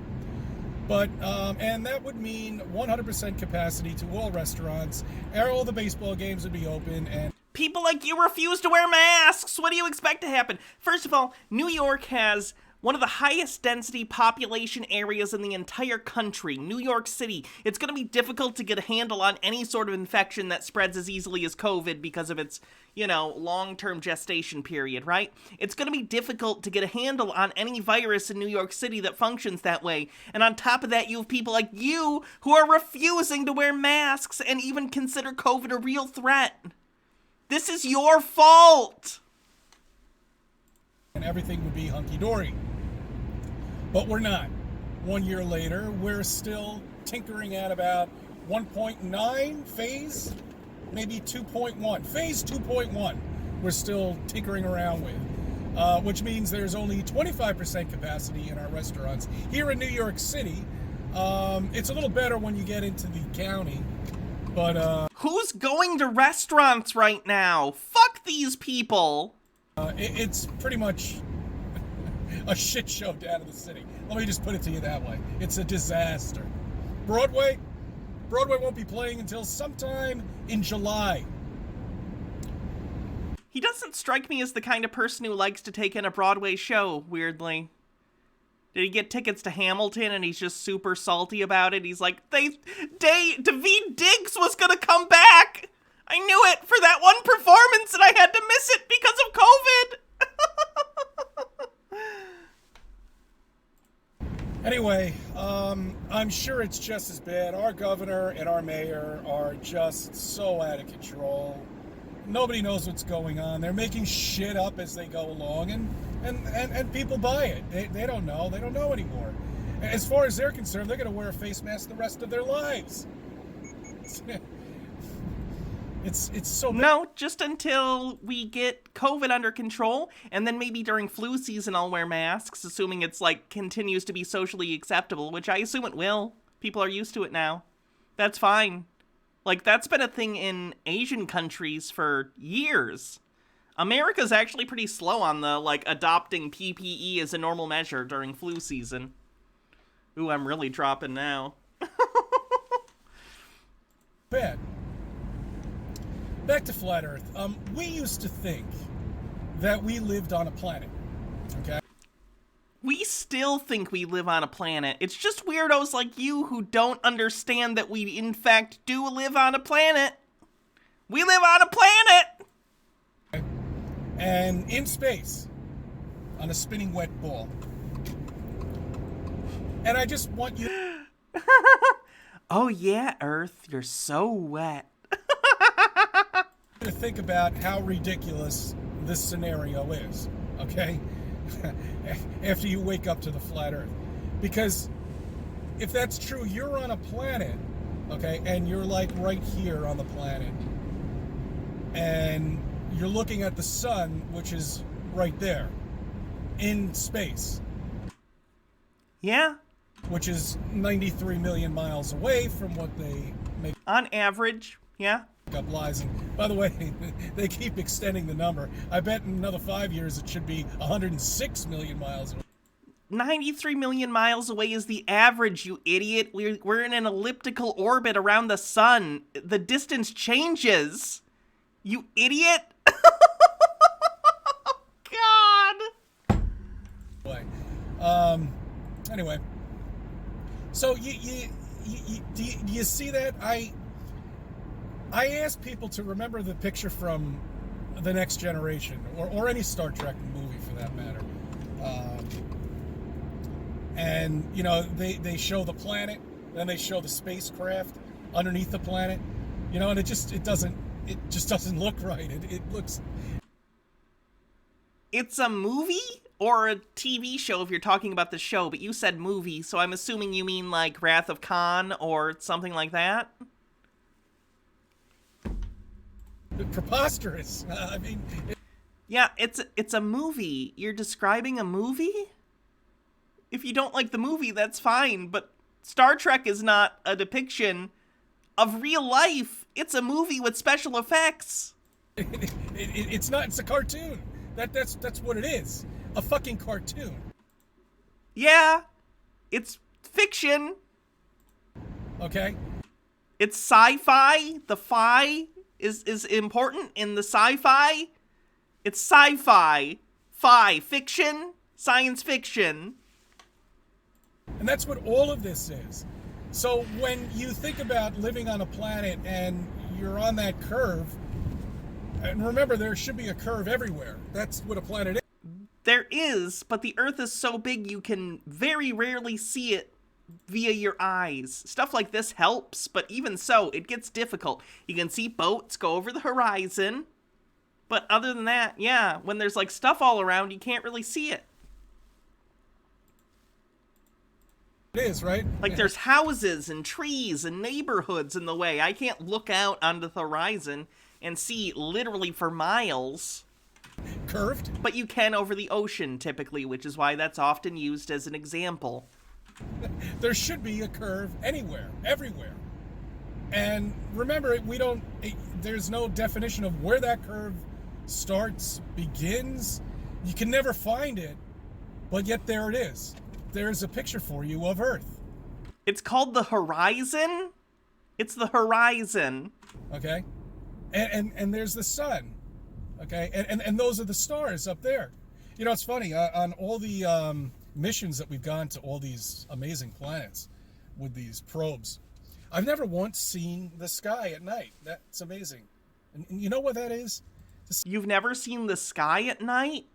But, and that would mean 100% capacity to all restaurants. All the baseball games would be open, and People like you refuse to wear masks. What do you expect to happen? First of all, New York has one of the highest density population areas in the entire country, New York City. It's going to be difficult to get a handle on any sort of infection that spreads as easily as COVID because of its, long-term gestation period, right? It's going to be difficult to get a handle on any virus in New York City that functions that way. And on top of that, you have people like you who are refusing to wear masks and even consider COVID a real threat. This is your fault! and everything would be hunky-dory. But we're not. 1 year later, we're still tinkering at about 1.9 phase, maybe 2.1. Phase 2.1, we're still tinkering around with, which means there's only 25% capacity in our restaurants. Here in New York City, it's a little better when you get into the county, but... Who's going to restaurants right now? Fuck these people! It's pretty much a shit show down in the city. Let me just put it to you that way. It's a disaster. Broadway won't be playing until sometime in July. He doesn't strike me as the kind of person who likes to take in a Broadway show, weirdly. Did he get tickets to Hamilton and he's just super salty about it? He's like, David Diggs was gonna come back! I knew it for that one performance and I had to miss it because of COVID! Anyway, I'm sure it's just as bad. Our governor and our mayor are just so out of control. Nobody knows what's going on. They're making shit up as they go along, and people buy it. They don't know. They don't know anymore. As far as they're concerned, they're going to wear a face mask the rest of their lives. It's so bad. No, just until we get COVID under control, and then maybe during flu season I'll wear masks, assuming it's like continues to be socially acceptable, which I assume it will. People are used to it now. That's fine. Like, that's been a thing in Asian countries for years. America's actually pretty slow on the, like, adopting PPE as a normal measure during flu season. Ooh, I'm really dropping now. Bad. Back to Flat Earth. We used to think that we lived on a planet, okay? We still think we live on a planet. It's just weirdos like you who don't understand that we, in fact, do live on a planet. We live on a planet! And in space, on a spinning wet ball. And I just want you Oh yeah, Earth, you're so wet. to think about how ridiculous this scenario is, okay? After you wake up to the flat Earth. Because if that's true, you're on a planet, okay, and you're like right here on the planet, and you're looking at the sun, which is right there in space. Yeah. Which is 93 million miles away from what they make On average, yeah. up lies. And by the way, they keep extending the number. I bet in another 5 years it should be 106 million miles away. 93 million miles away is the average, you idiot. We're in an elliptical orbit around the sun. The distance changes. You idiot. God. Anyway. So do you see that? I ask people to remember the picture from The Next Generation, or any Star Trek movie for that matter. And you know, they show the planet, then they show the spacecraft underneath the planet, you know, and it just doesn't look right. It looks. It's a movie or a TV show if you're talking about the show, but you said movie, so I'm assuming you mean like Wrath of Khan or something like that? Preposterous. I mean... Yeah, it's a movie. You're describing a movie? If you don't like the movie, that's fine, but Star Trek is not a depiction of real life. It's a movie with special effects. It's not. It's a cartoon. That's what it is. A fucking cartoon. Yeah, it's fiction. Okay. It's sci-fi. The phi is important in the sci-fi. It's sci-fi. Fiction. Science fiction. And that's what all of this is. So when you think about living on a planet and you're on that curve, and remember, there should be a curve everywhere. That's what a planet is. There is, but the Earth is so big you can very rarely see it via your eyes. Stuff like this helps, but even so, it gets difficult. You can see boats go over the horizon, but other than that, yeah, when there's like stuff all around, you can't really see it. It is, right? Like there's houses and trees and neighborhoods in the way. I can't look out onto the horizon and see literally for miles. Curved? But you can over the ocean, typically, which is why that's often used as an example. There should be a curve anywhere, everywhere. And remember, there's no definition of where that curve starts, begins. You can never find it, but yet there it is. There's a picture for you of Earth. It's called the horizon? It's the horizon. Okay? And there's the sun. Okay? And those are the stars up there. You know, it's funny, on all the missions that we've gone to all these amazing planets with these probes, I've never once seen the sky at night. That's amazing. And you know what that is? You've never seen the sky at night?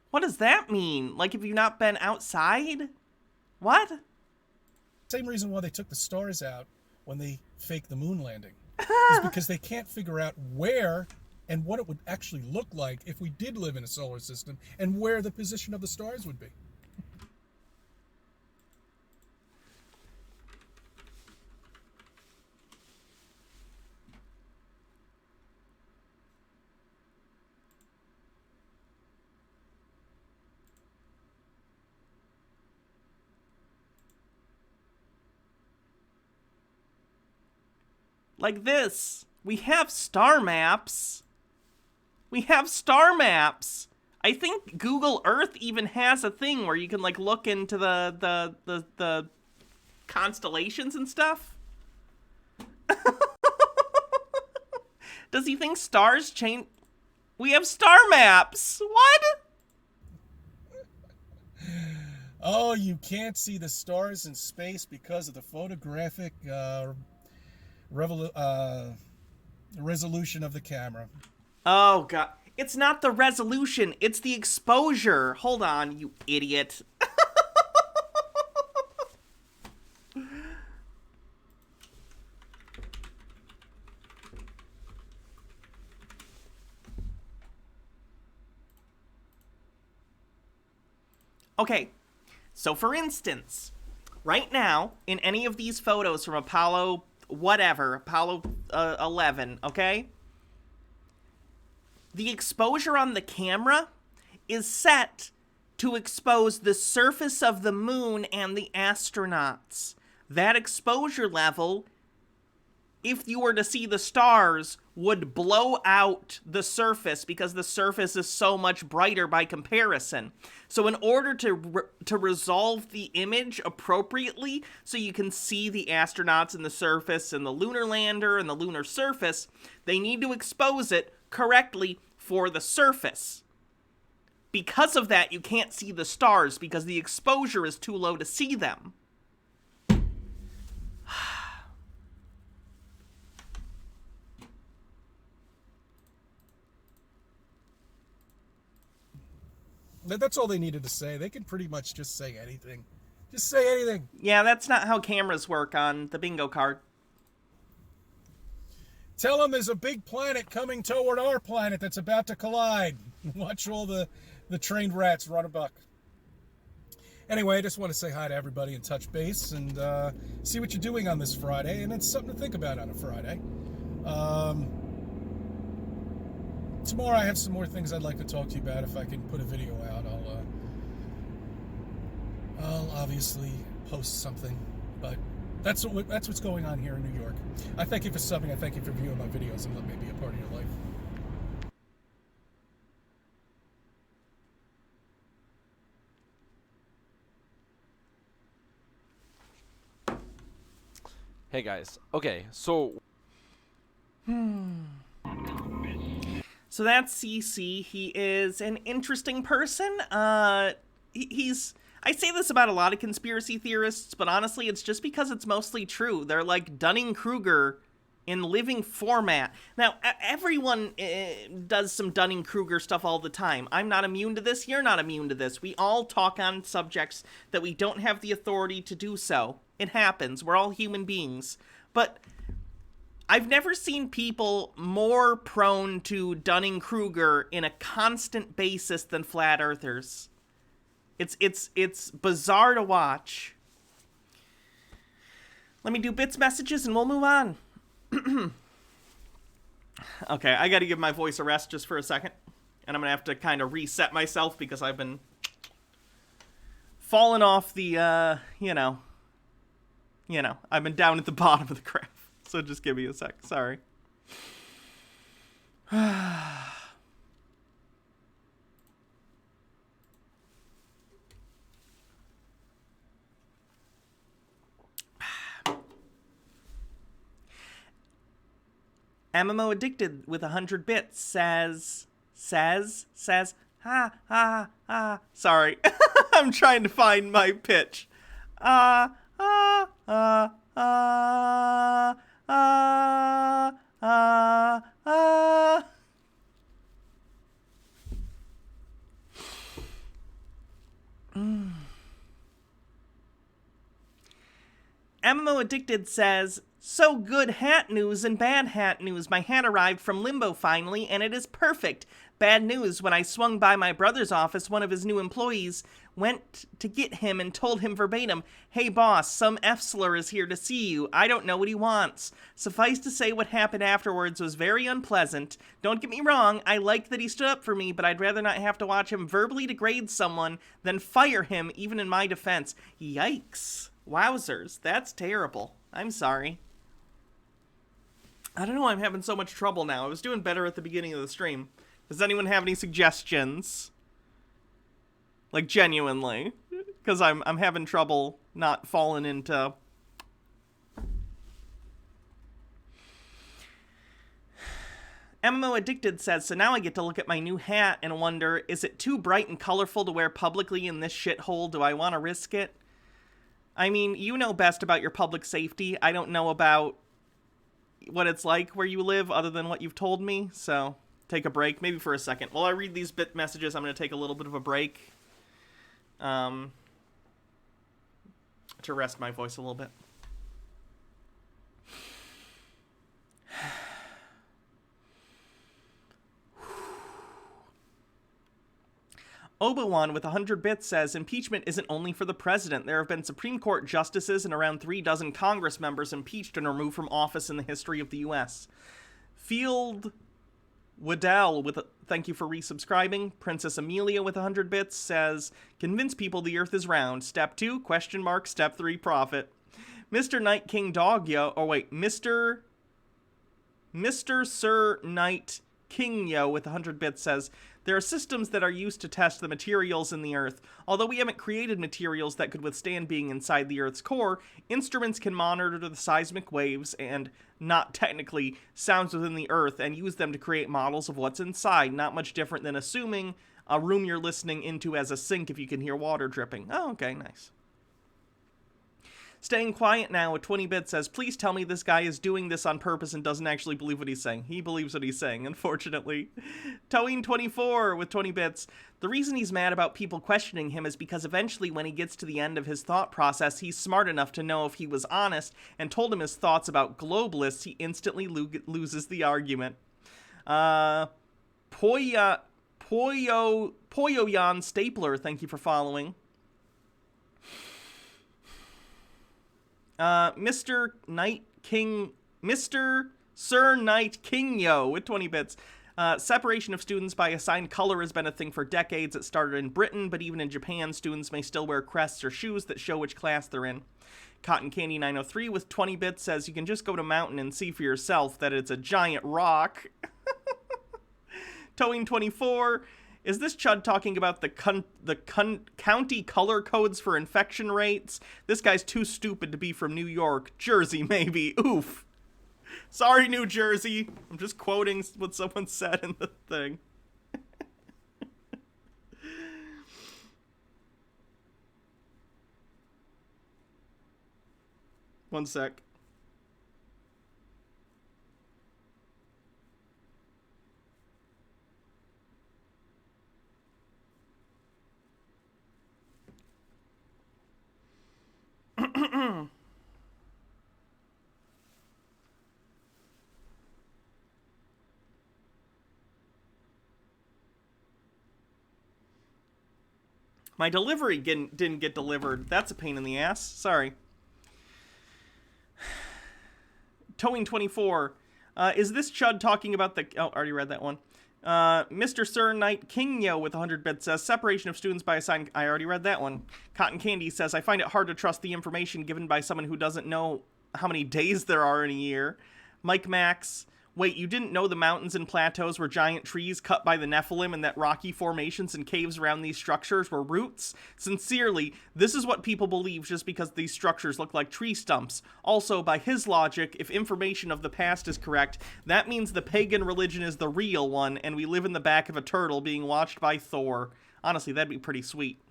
What does that mean? Like, have you not been outside? What? Same reason why they took the stars out when they faked the moon landing. Is because they can't figure out where and what it would actually look like if we did live in a solar system and where the position of the stars would be. Like this. We have star maps. We have star maps. I think Google Earth even has a thing where you can like look into the constellations and stuff. Does he think stars change? We have star maps. What? Oh, you can't see the stars in space because of the photographic resolution of the camera. Oh, God. It's not the resolution. It's the exposure. Hold on, you idiot. Okay, so for instance, right now, in any of these photos from Apollo 11, okay? The exposure on the camera is set to expose the surface of the moon and the astronauts. That exposure level, if you were to see the stars, would blow out the surface because the surface is so much brighter by comparison. So in order to resolve the image appropriately so you can see the astronauts and the surface and the lunar lander and the lunar surface, they need to expose it correctly for the surface. Because of that, you can't see the stars because the exposure is too low to see them. That's all they needed to say. They can pretty much just say anything. Just say anything. Yeah, that's not how cameras work on the bingo card. Tell them there's a big planet coming toward our planet that's about to collide. Watch all the trained rats run amok. Anyway, I just want to say hi to everybody and touch base and see what you're doing on this Friday. And it's something to think about on a Friday. Tomorrow I have some more things I'd like to talk to you about. If I can put a video out, I'll obviously post something. But that's what's going on here in New York. I thank you for subbing. I thank you for viewing my videos and let me be a part of your life. Hey guys. Okay, so So that's CC. He is an interesting person. He's... I say this about a lot of conspiracy theorists, but honestly, it's just because it's mostly true. They're like Dunning-Kruger in living format. Now, everyone does some Dunning-Kruger stuff all the time. I'm not immune to this. You're not immune to this. We all talk on subjects that we don't have the authority to do so. It happens. We're all human beings. But I've never seen people more prone to Dunning-Kruger in a constant basis than flat earthers. It's bizarre to watch. Let me do bits messages and we'll move on. Okay, I gotta give my voice a rest just for a second. And I'm gonna have to kind of reset myself because I've been falling off the, I've been down at the bottom of the graph. So just give me a sec. Sorry. MMO Addicted with 100 bits says, sorry. I'm trying to find my pitch. MMO Addicted says, so good hat news and bad hat news. My hat arrived from Limbo finally, and it is perfect. Bad news, when I swung by my brother's office, one of his new employees went to get him and told him verbatim, hey boss, some F-slur is here to see you. I don't know what he wants. Suffice to say, what happened afterwards was very unpleasant. Don't get me wrong, I like that he stood up for me, but I'd rather not have to watch him verbally degrade someone than fire him, even in my defense. Yikes. Wowzers, that's terrible. I'm sorry. I don't know why I'm having so much trouble now. I was doing better at the beginning of the stream. Does anyone have any suggestions? Like, genuinely. Because I'm having trouble not falling into... MMO Addicted says, so now I get to look at my new hat and wonder, is it too bright and colorful to wear publicly in this shithole? Do I want to risk it? I mean, you know best about your public safety. I don't know about what it's like where you live other than what you've told me, so take a break, maybe for a second. While I read these bit messages, I'm going to take a little bit of a break to rest my voice a little bit. Obi-Wan with 100 bits says, impeachment isn't only for the president. There have been Supreme Court justices and around 3 dozen Congress members impeached and removed from office in the history of the U.S. Field Waddell with thank you for resubscribing. Princess Amelia with 100 bits says, convince people the earth is round. Step 2, question mark. Step 3, profit. Mr. Night King Dogyo, oh wait, Mr. Sir Knight Kingyo with 100 bits says, there are systems that are used to test the materials in the Earth. Although we haven't created materials that could withstand being inside the Earth's core, instruments can monitor the seismic waves and, not technically, sounds within the Earth and use them to create models of what's inside. Not much different than assuming a room you're listening into as a sink if you can hear water dripping. Oh, okay, nice. Staying quiet now with 20 bits says, please tell me this guy is doing this on purpose and doesn't actually believe what he's saying. He believes what he's saying, unfortunately. Towing24 with 20 bits. The reason he's mad about people questioning him is because eventually when he gets to the end of his thought process, he's smart enough to know if he was honest and told him his thoughts about globalists, he instantly loses the argument. Poyoyan Stapler, thank you for following. Mr. Sir Knight Kingyo with 20 bits. Separation of students by assigned color has been a thing for decades. It started in Britain, but even in Japan, students may still wear crests or shoes that show which class they're in. Cotton Candy 903 with 20 bits says, you can just go to Mountain and see for yourself that it's a giant rock. Towing 24. Is this Chud talking about the county color codes for infection rates? This guy's too stupid to be from New York. Jersey, maybe. Oof. Sorry, New Jersey. I'm just quoting what someone said in the thing. One sec. My delivery didn't get delivered. That's a pain in the ass. Sorry. Towing 24. Is this Chud talking about the... Oh, already read that one. Mr. Sir Knight Kingyo with 100 bits says, separation of students by assigned... I already read that one. Cotton Candy says, I find it hard to trust the information given by someone who doesn't know how many days there are in a year. Mike Max... Wait, you didn't know the mountains and plateaus were giant trees cut by the Nephilim and that rocky formations and caves around these structures were roots? Sincerely, this is what people believe just because these structures look like tree stumps. Also, by his logic, if information of the past is correct, that means the pagan religion is the real one and we live in the back of a turtle being watched by Thor. Honestly, that'd be pretty sweet.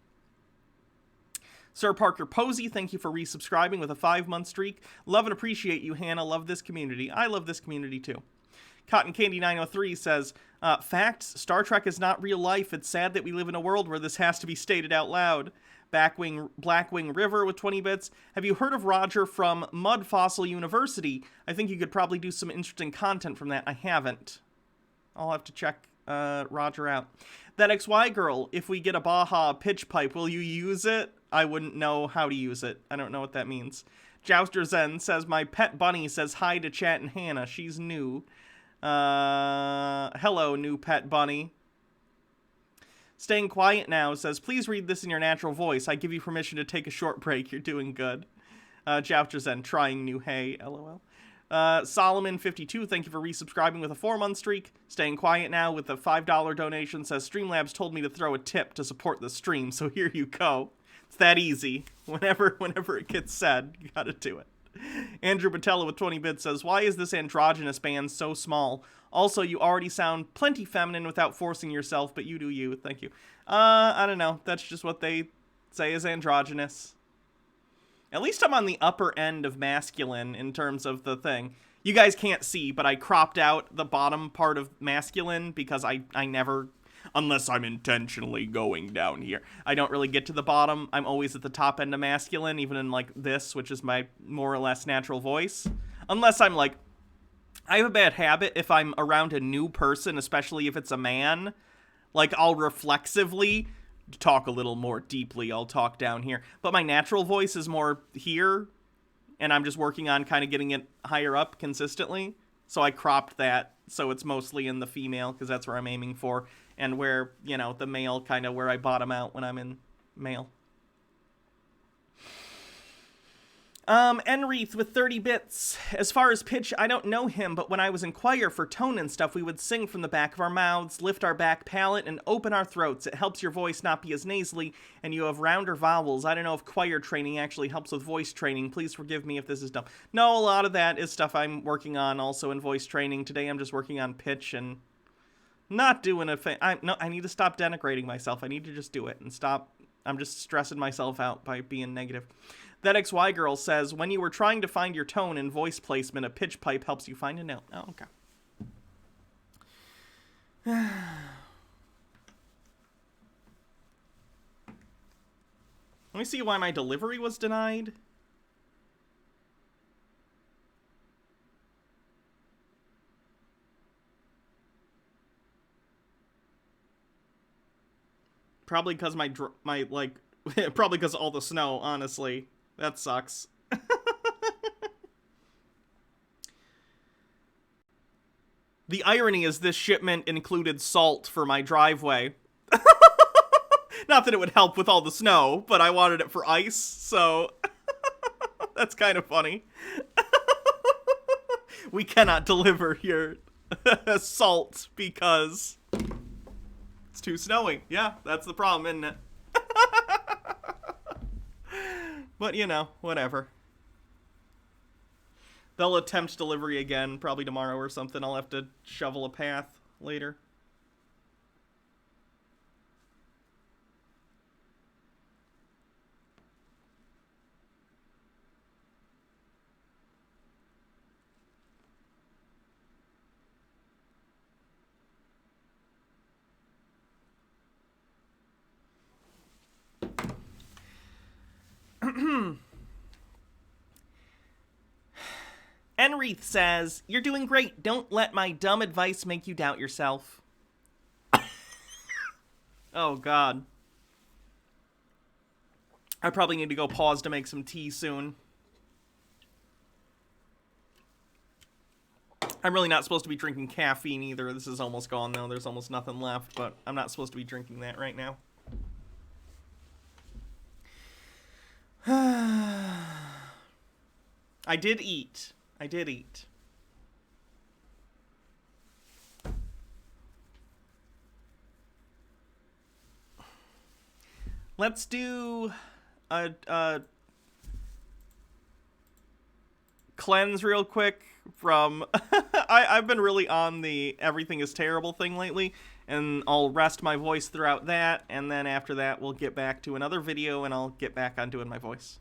Sir Parker Posey, thank you for resubscribing with a 5-month streak. Love and appreciate you, Hannah. Love this community. I love this community, too. Cotton Candy 903 says, facts, Star Trek is not real life. It's sad that we live in a world where this has to be stated out loud. Blackwing River with 20 bits. Have you heard of Roger from Mud Fossil University? I think you could probably do some interesting content from that. I haven't. I'll have to check Roger out. That XY girl, if we get a Baja pitch pipe, will you use it? I wouldn't know how to use it. I don't know what that means. Jouster Zen says, my pet bunny says hi to Chat and Hannah. She's new. Hello, new pet bunny. Staying quiet now says, please read this in your natural voice. I give you permission to take a short break. You're doing good. Jouster Zen, trying new hay. LOL. Solomon52, thank you for resubscribing with a 4-month streak. Staying quiet now with a $5 donation says, Streamlabs told me to throw a tip to support the stream, so here you go. It's that easy. Whenever it gets said, you gotta do it. Andrew Batella with 20 bits says, why is this androgynous band so small? Also, you already sound plenty feminine without forcing yourself, but you do you. Thank you. I don't know. That's just what they say is androgynous. At least I'm on the upper end of masculine in terms of the thing. You guys can't see, but I cropped out the bottom part of masculine because I never, unless I'm intentionally going down here, I don't really get to the bottom. I'm always at the top end of masculine, even in like this, which is my more or less natural voice. Unless I'm like, I have a bad habit if I'm around a new person, especially if it's a man, like I'll reflexively talk a little more deeply. I'll talk down here, but my natural voice is more here, and I'm just working on kind of getting it higher up consistently. So I cropped that so it's mostly in the female because that's where I'm aiming for, and where, you know, the male kind of where I bottom out when I'm in male. Enreath with 30 bits. As far as pitch, I don't know him, but when I was in choir for tone and stuff, we would sing from the back of our mouths, lift our back palate, and open our throats. It helps your voice not be as nasally, and you have rounder vowels. I don't know if choir training actually helps with voice training. Please forgive me if this is dumb. No, a lot of that is stuff I'm working on also in voice training. Today I'm just working on pitch and not doing a thing. I need to stop denigrating myself. I need to just do it and stop. I'm just stressing myself out by being negative. That XY girl says, when you were trying to find your tone and voice placement, a pitch pipe helps you find a note. Oh, okay. Let me see why my delivery was denied. Probably because probably because all the snow, honestly. That sucks. The irony is this shipment included salt for my driveway. Not that it would help with all the snow, but I wanted it for ice, so that's kind of funny. We cannot deliver your salt because it's too snowy. Yeah, that's the problem, isn't it? But, you know, whatever. They'll attempt delivery again, probably tomorrow or something. I'll have to shovel a path later. Enreath says, you're doing great. Don't let my dumb advice make you doubt yourself. Oh, God. I probably need to go pause to make some tea soon. I'm really not supposed to be drinking caffeine either. This is almost gone, though. There's almost nothing left, but I'm not supposed to be drinking that right now. I did eat. Let's do a cleanse real quick from... I've been really on the everything is terrible thing lately, and I'll rest my voice throughout that, and then after that we'll get back to another video, and I'll get back on doing my voice.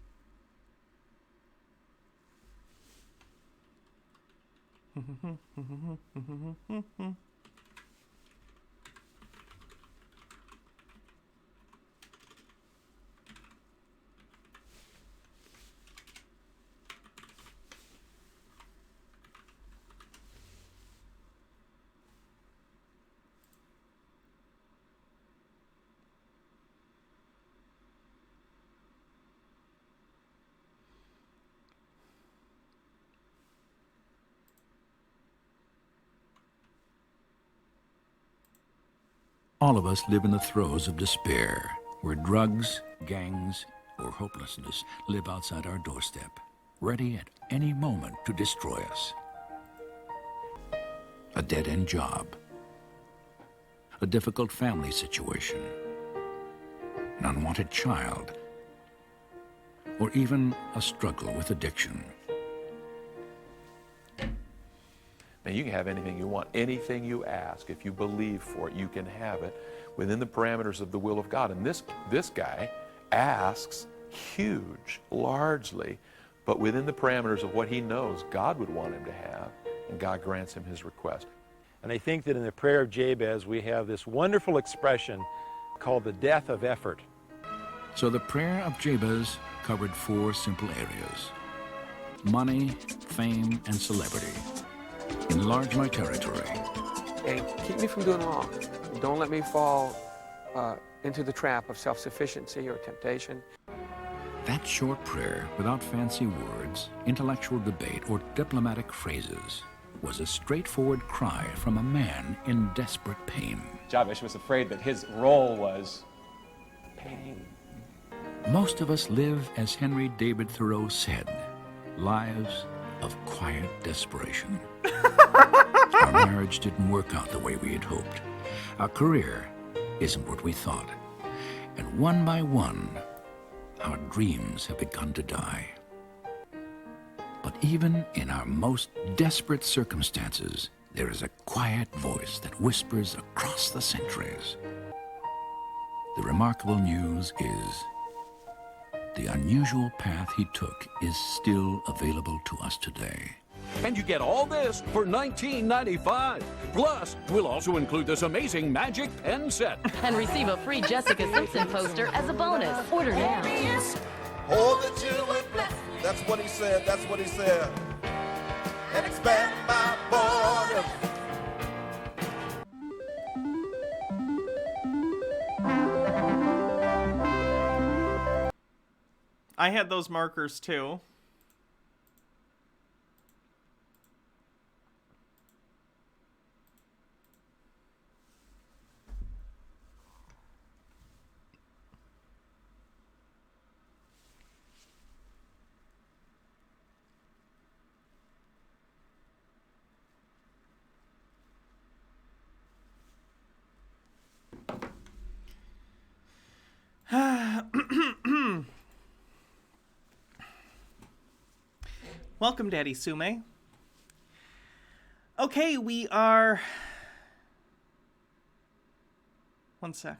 All of us live in the throes of despair, where drugs, gangs, or hopelessness live outside our doorstep, ready at any moment to destroy us. A dead-end job, a difficult family situation, an unwanted child, or even a struggle with addiction. Now, you can have anything you want, anything you ask. If you believe for it, you can have it within the parameters of the will of God. And this guy asks huge, largely, but within the parameters of what he knows God would want him to have, and God grants him his request. And I think that in the prayer of Jabez, we have this wonderful expression called the death of effort. So the prayer of Jabez covered 4 simple areas: money, fame, and celebrity. Enlarge my territory. And keep me from doing wrong. Don't let me fall into the trap of self-sufficiency or temptation. That short prayer, without fancy words, intellectual debate, or diplomatic phrases, was a straightforward cry from a man in desperate pain. Jabez was afraid that his role was pain. Most of us live, as Henry David Thoreau said, lives of quiet desperation. Our marriage didn't work out the way we had hoped. Our career isn't what we thought. And one by one, our dreams have begun to die. But even in our most desperate circumstances, there is a quiet voice that whispers across the centuries. The remarkable news is the unusual path he took is still available to us today. And you get all this for $19.95. Plus, we'll also include this amazing magic pen set. And receive a free Jessica Simpson poster as a bonus. Order now. Hold the children, that's what he said, that's what he said. And expand my borders. I had those markers too. Welcome, Daddy Sume. Okay, we are... One sec.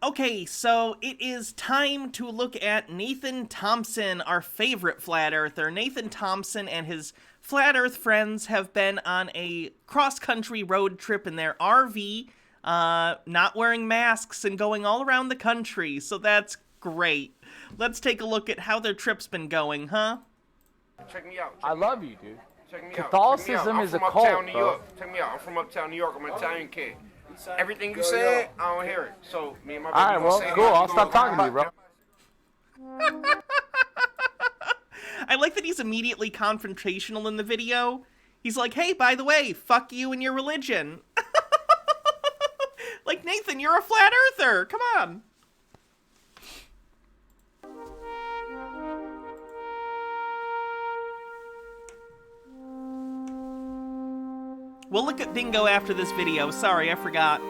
Okay, so it is time to look at Nathan Thompson, our favorite flat earther. Nathan Thompson and his flat earth friends have been on a cross-country road trip in their RV, not wearing masks and going all around the country, so that's great. Let's take a look at how their trip's been going, huh? Check me out. I love you, dude. Check me Catholicism out. is a I'm from cult, uptown New bro. York. Check me out. I'm from uptown New York. I'm an Italian kid. Everything you said, I don't hear it. So me and my baby All right, well, gonna say, cool. hey, I'll you stop gonna- talking to you, bro. I like that he's immediately confrontational in the video. He's like, hey, by the way, fuck you and your religion. Like, Nathan, you're a flat earther. Come on. We'll look at bingo after this video. Sorry, I forgot.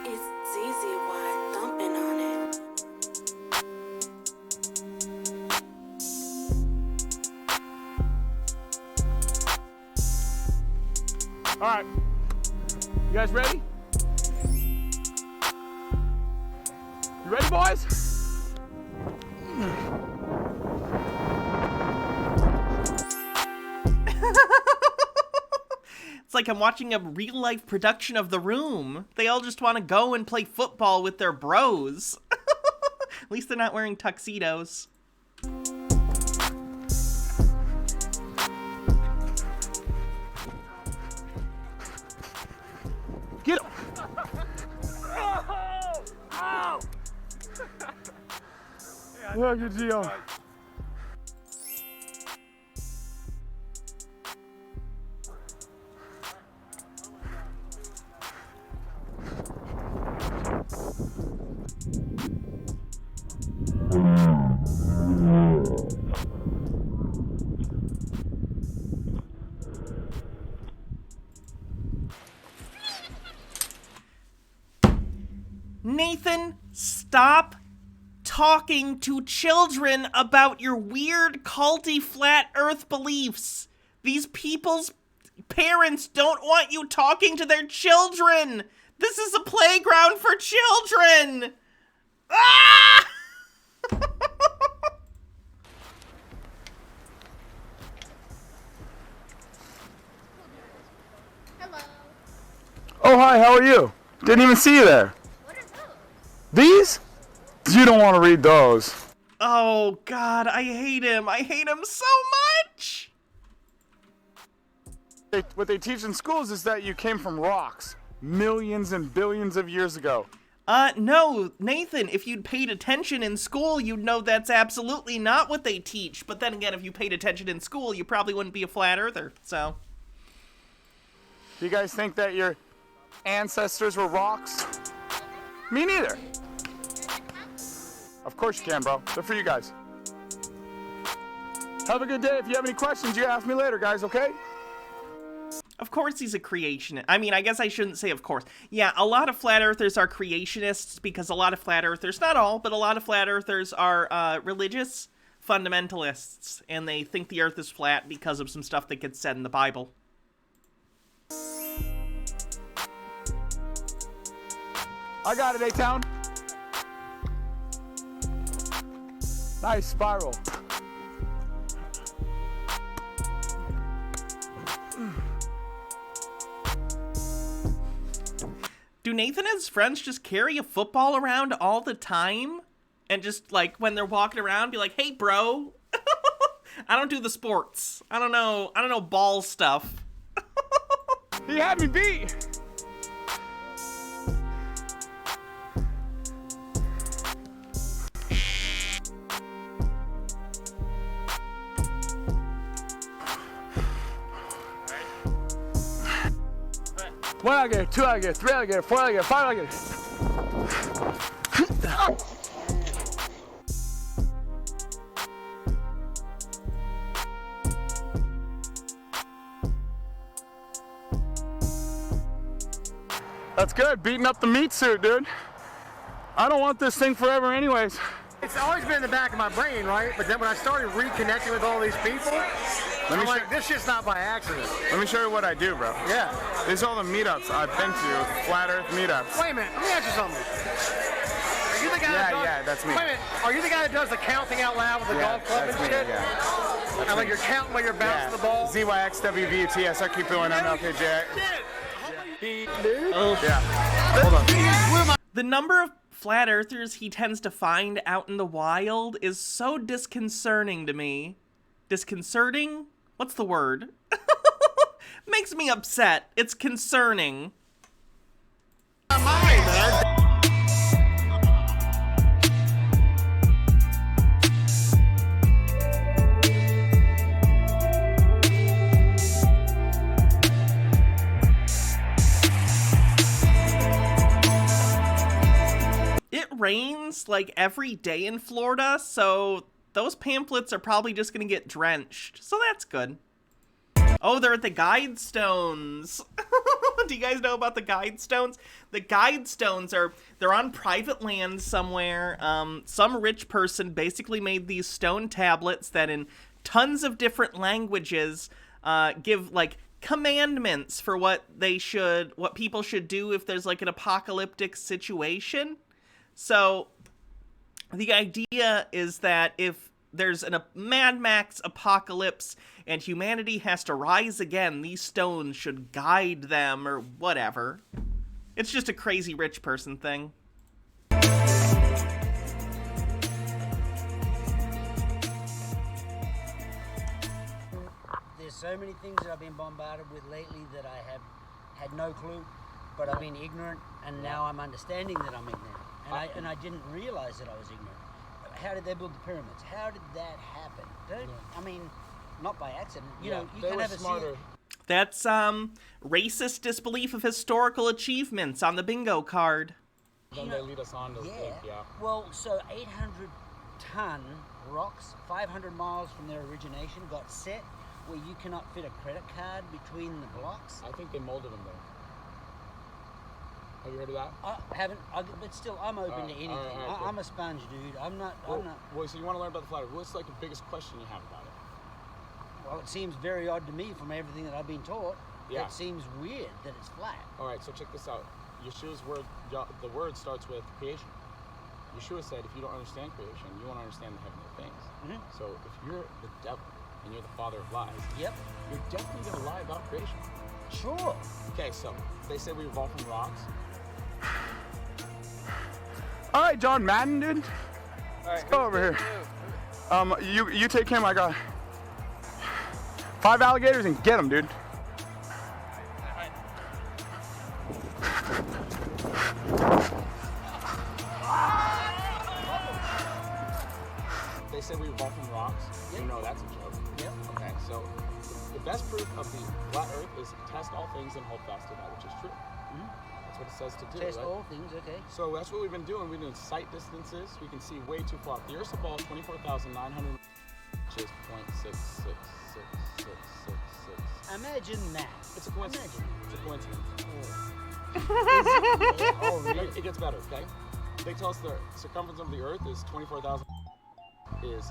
It's easy while thumping on it. All right. You guys ready? You ready, boys? It's like I'm watching a real-life production of The Room. They all just want to go and play football with their bros. At least they're not wearing tuxedos. Get him! Ow! Look at Gio. Nathan, stop talking to children about your weird, culty, flat earth beliefs. These people's parents don't want you talking to their children. This is a playground for children. Ah! Oh, hi, how are you? Didn't even see you there. What are those? These? You don't want to read those. Oh, God, I hate him. I hate him so much. What they teach in schools is that you came from rocks millions and billions of years ago. No, Nathan, if you'd paid attention in school, you'd know that's absolutely not what they teach. But then again, if you paid attention in school, you probably wouldn't be a flat earther, so. Do you guys think that your ancestors were rocks? Me neither. Of course you can, bro. They're for you guys. Have a good day. If you have any questions, you ask me later, guys, okay? Of course he's a creationist. I mean, I guess I shouldn't say of course. Yeah, a lot of flat earthers are creationists because a lot of flat earthers, not all, but a lot of flat earthers are religious fundamentalists, and they think the earth is flat because of some stuff that gets said in the Bible. I got it, A-Town. Nice spiral. Do Nathan and his friends just carry a football around all the time? And just, like, when they're walking around, be like, hey, bro, I don't do the sports. I don't know ball stuff. He had me beat. One alligator, two alligator, three alligator, four alligator, five alligator. That's good, beating up the meat suit, dude. I don't want this thing forever anyways. It's always been in the back of my brain, right? But then when I started reconnecting with all these people, I'm like, this shit's not by accident. Let me show you what I do, bro. Yeah. These are all the meetups I've been to, flat earth meetups. Wait a minute, let me ask you something. Are you the guy that does, yeah, that's me. Wait a minute, are you the guy that does the counting out loud with the golf club and shit? Yeah. And like you're counting while you're bouncing the ball? ZYXWVUTS, I keep going MLKJ. Oh. Yeah. Hold on. The number of flat earthers he tends to find out in the wild is so disconcerting to me. Disconcerting? What's the word? Makes me upset. It's concerning. It rains like every day in Florida, so those pamphlets are probably just gonna get drenched. So that's good. Oh, they're at the guide stones. Do you guys know about the guide stones? The guide stones they're on private land somewhere. Some rich person basically made these stone tablets that in tons of different languages give like commandments for what people should do if there's like an apocalyptic situation. So the idea is that if there's a Mad Max apocalypse and humanity has to rise again, these stones should guide them or whatever. It's just a crazy rich person thing. There's so many things that I've been bombarded with lately that I have had no clue, but I've been ignorant, and now I'm understanding that I'm ignorant. And I didn't realize that I was ignorant. How did they build the pyramids? How did that happen? I mean, not by accident. You know, you can never see it. That's racist disbelief of historical achievements on the bingo card. Then they lead us on to yeah. Well, so 800 ton rocks 500 miles from their origination got set where you cannot fit a credit card between the blocks. I think they molded them though. Have you heard of that? I haven't, but still, I'm open to anything. Okay. I'm a sponge, dude. I'm not. Well, so you want to learn about the flat Earth? What's like the biggest question you have about it? Well, it seems very odd to me from everything that I've been taught. Yeah. It seems weird that it's flat. All right, so check this out. Yeshua's word, the word starts with creation. Yeshua said, if you don't understand creation, you won't understand the heavenly things. So if you're the devil and you're the father of lies, yep, you're definitely gonna lie about creation. Sure. Okay, so they say we evolved from rocks. All right, John Madden, dude. Let's go over here. You take him. I got 5 alligators and get them, dude. They say we evolved from rocks. You know that's a joke. Yep. Okay, so the best proof of the flat Earth is to test all things and hold fast to that which is true. That's what it says to do, Test right? all things, okay. So that's what we've been doing. We've been doing sight distances. We can see way too far. The Earth's about 24,900, which is 0.6666666. Imagine that. It's a coincidence. It's a coincidence. Oh, really? It gets better, okay? They tell us the circumference of the Earth is 24,000, is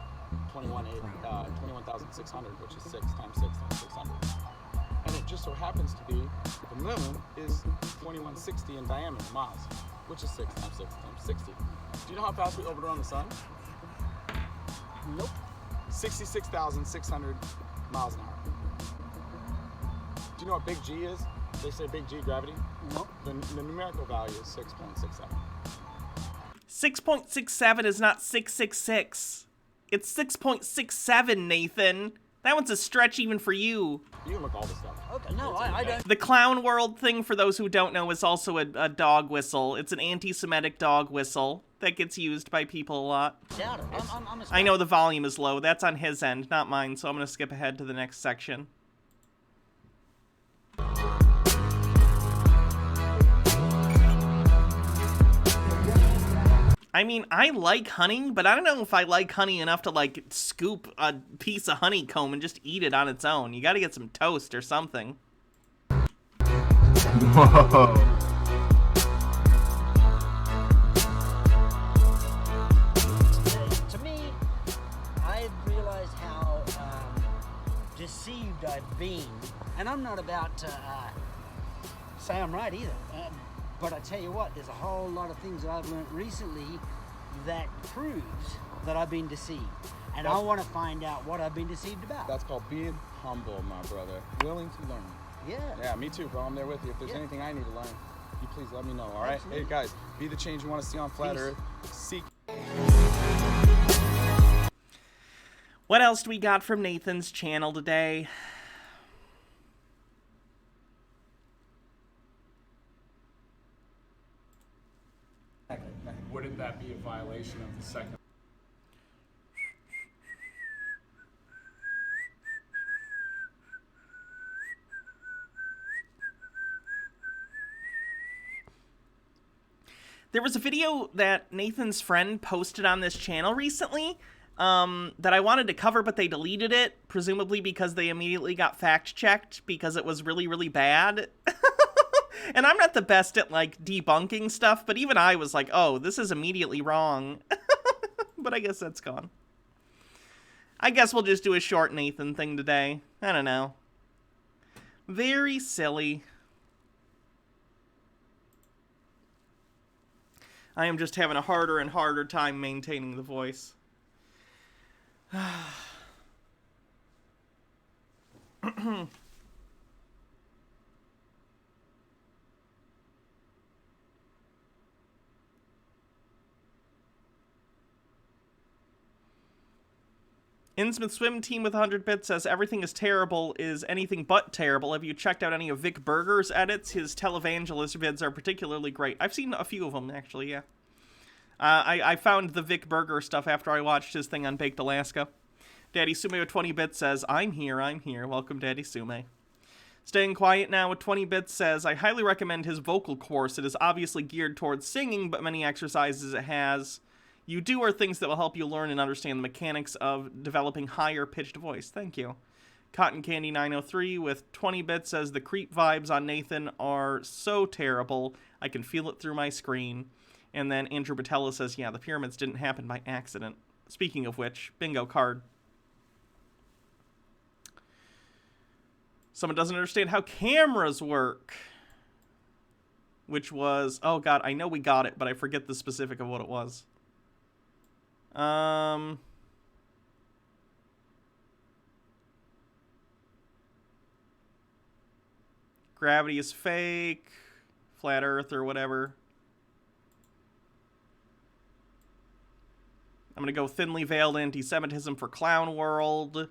21,600, which is 6 times 6 times 600. And it just so happens to be the moon is 2160 in diameter, miles, which is 6 times 6 times 60. Do you know how fast we orbit around the sun? Nope. 66,600 miles an hour. Do you know what big G is? They say big G, gravity? Nope. The numerical value is 6.67. 6.67 is not 666. It's 6.67, Nathan. That one's a stretch even for you. You can look all this stuff. Okay, no, I don't. The clown world thing, for those who don't know, is also a dog whistle. It's an anti-Semitic dog whistle that gets used by people a lot. Doubt it. I'm a I know the volume is low. That's on his end, not mine, so I'm going to skip ahead to the next section. I mean, I like honey, but I don't know if I like honey enough to, like, scoop a piece of honeycomb and just eat it on its own. You gotta get some toast or something. Whoa. To me, I've realized how deceived I've been, and I'm not about to say I'm right either. But I tell you what, there's a whole lot of things that I've learned recently that proves that I've been deceived. And I want to find out what I've been deceived about. That's called being humble, my brother. Willing to learn. Yeah. Yeah, me too, bro. I'm there with you. If there's anything I need to learn, you please let me know, all right? Absolutely. Hey, guys, be the change you want to see on Flat Earth. Seek. What else do we got from Nathan's channel today? Wouldn't that be a violation of the second? There was a video that Nathan's friend posted on this channel recently that I wanted to cover, but they deleted it, presumably because they immediately got fact-checked because it was really, really bad. And I'm not the best at, like, debunking stuff, but even I was like, oh, this is immediately wrong. But I guess that's gone. I guess we'll just do a short Nathan thing today. I don't know. Very silly. I am just having a harder and harder time maintaining the voice. Innsmouth Swim Team with 100 bits says, everything is terrible is anything but terrible. Have you checked out any of Vic Berger's edits? His televangelist vids are particularly great. I've seen a few of them, actually, yeah. I found the Vic Berger stuff after I watched his thing on Baked Alaska. Daddy Sume with 20 bits says, I'm here. Welcome, Daddy Sume. Staying Quiet Now with 20 bits says, I highly recommend his vocal course. It is obviously geared towards singing, but many exercises it has you do are things that will help you learn and understand the mechanics of developing higher pitched voice. Thank you. Cotton Candy 903 with 20 bits says the creep vibes on Nathan are so terrible. I can feel it through my screen. And then Andrew Batella says, yeah, the pyramids didn't happen by accident. Speaking of which, bingo card. Someone doesn't understand how cameras work. Which was, oh god, I know we got it, but I forget the specific of what it was. Gravity is fake. Flat Earth or whatever. I'm gonna go thinly veiled anti-Semitism for Clown World.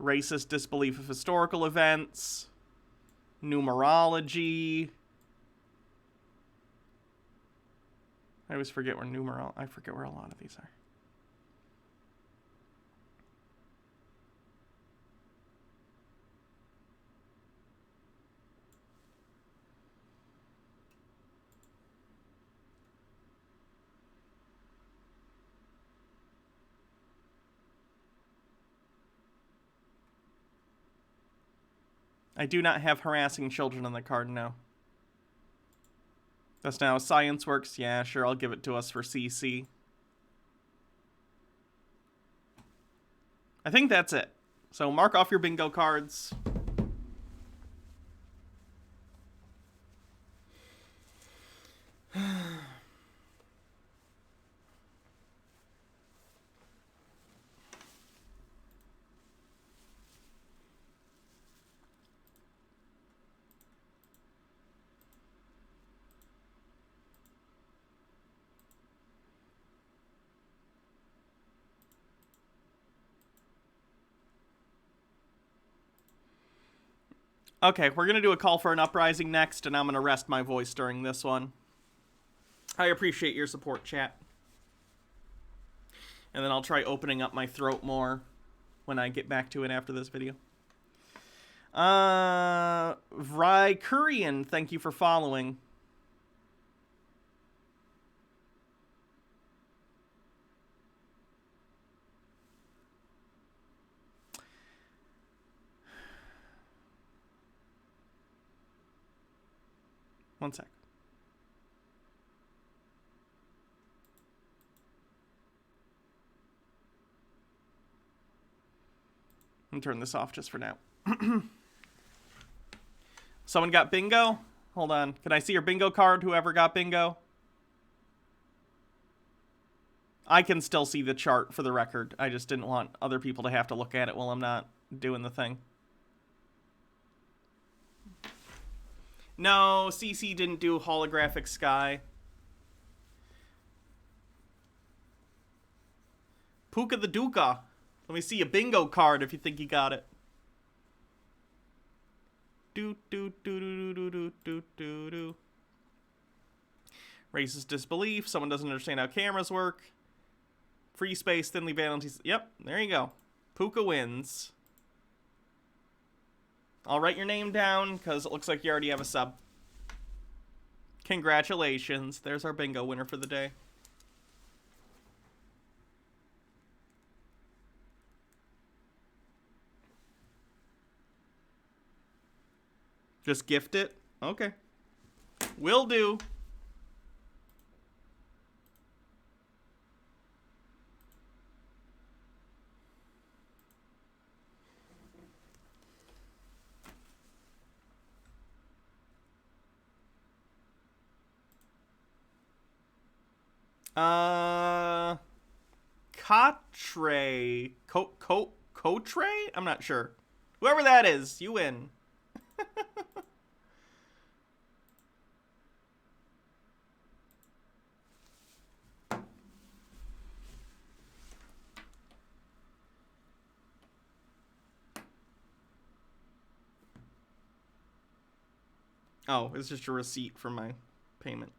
Racist disbelief of historical events. Numerology. I always forget where I forget where a lot of these are. I do not have harassing children on the card, no. That's not how science works. Yeah, sure, I'll give it to us for CC. I think that's it. So mark off your bingo cards. Okay, we're going to do a call for an uprising next, and I'm going to rest my voice during this one. I appreciate your support, chat. And then I'll try opening up my throat more when I get back to it after this video. Vrykurian, thank you for following. One sec. I'm gonna turn this off just for now. Someone got bingo? Hold on. Can I see your bingo card, whoever got bingo? I can still see the chart for the record. I just didn't want other people to have to look at it while I'm not doing the thing. No, CC didn't do holographic sky. Puka the Duka. Let me see a bingo card if you think you got it. Do do do do do do do do do. Racist disbelief. Someone doesn't understand how cameras work. Free space, thinly veiled. Yep, there you go. Puka wins. I'll write your name down, because it looks like you already have a sub. Congratulations. There's our bingo winner for the day. Just gift it? Okay. Will do. Cotre. Cotre? I'm not sure. Whoever that is, you win. Oh, it's just a receipt for my payment.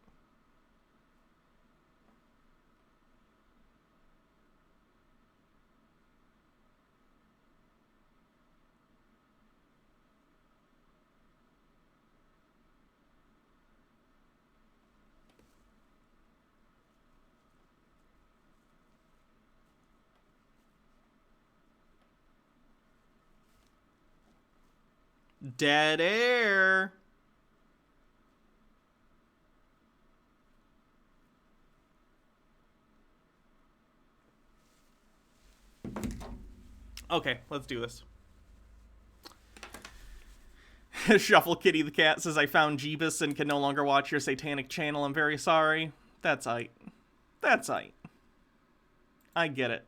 Dead air. Okay, let's do this. Shuffle Kitty the cat says, I found Jeebus and can no longer watch your satanic channel. I'm very sorry. That's aight. That's aight. I get it.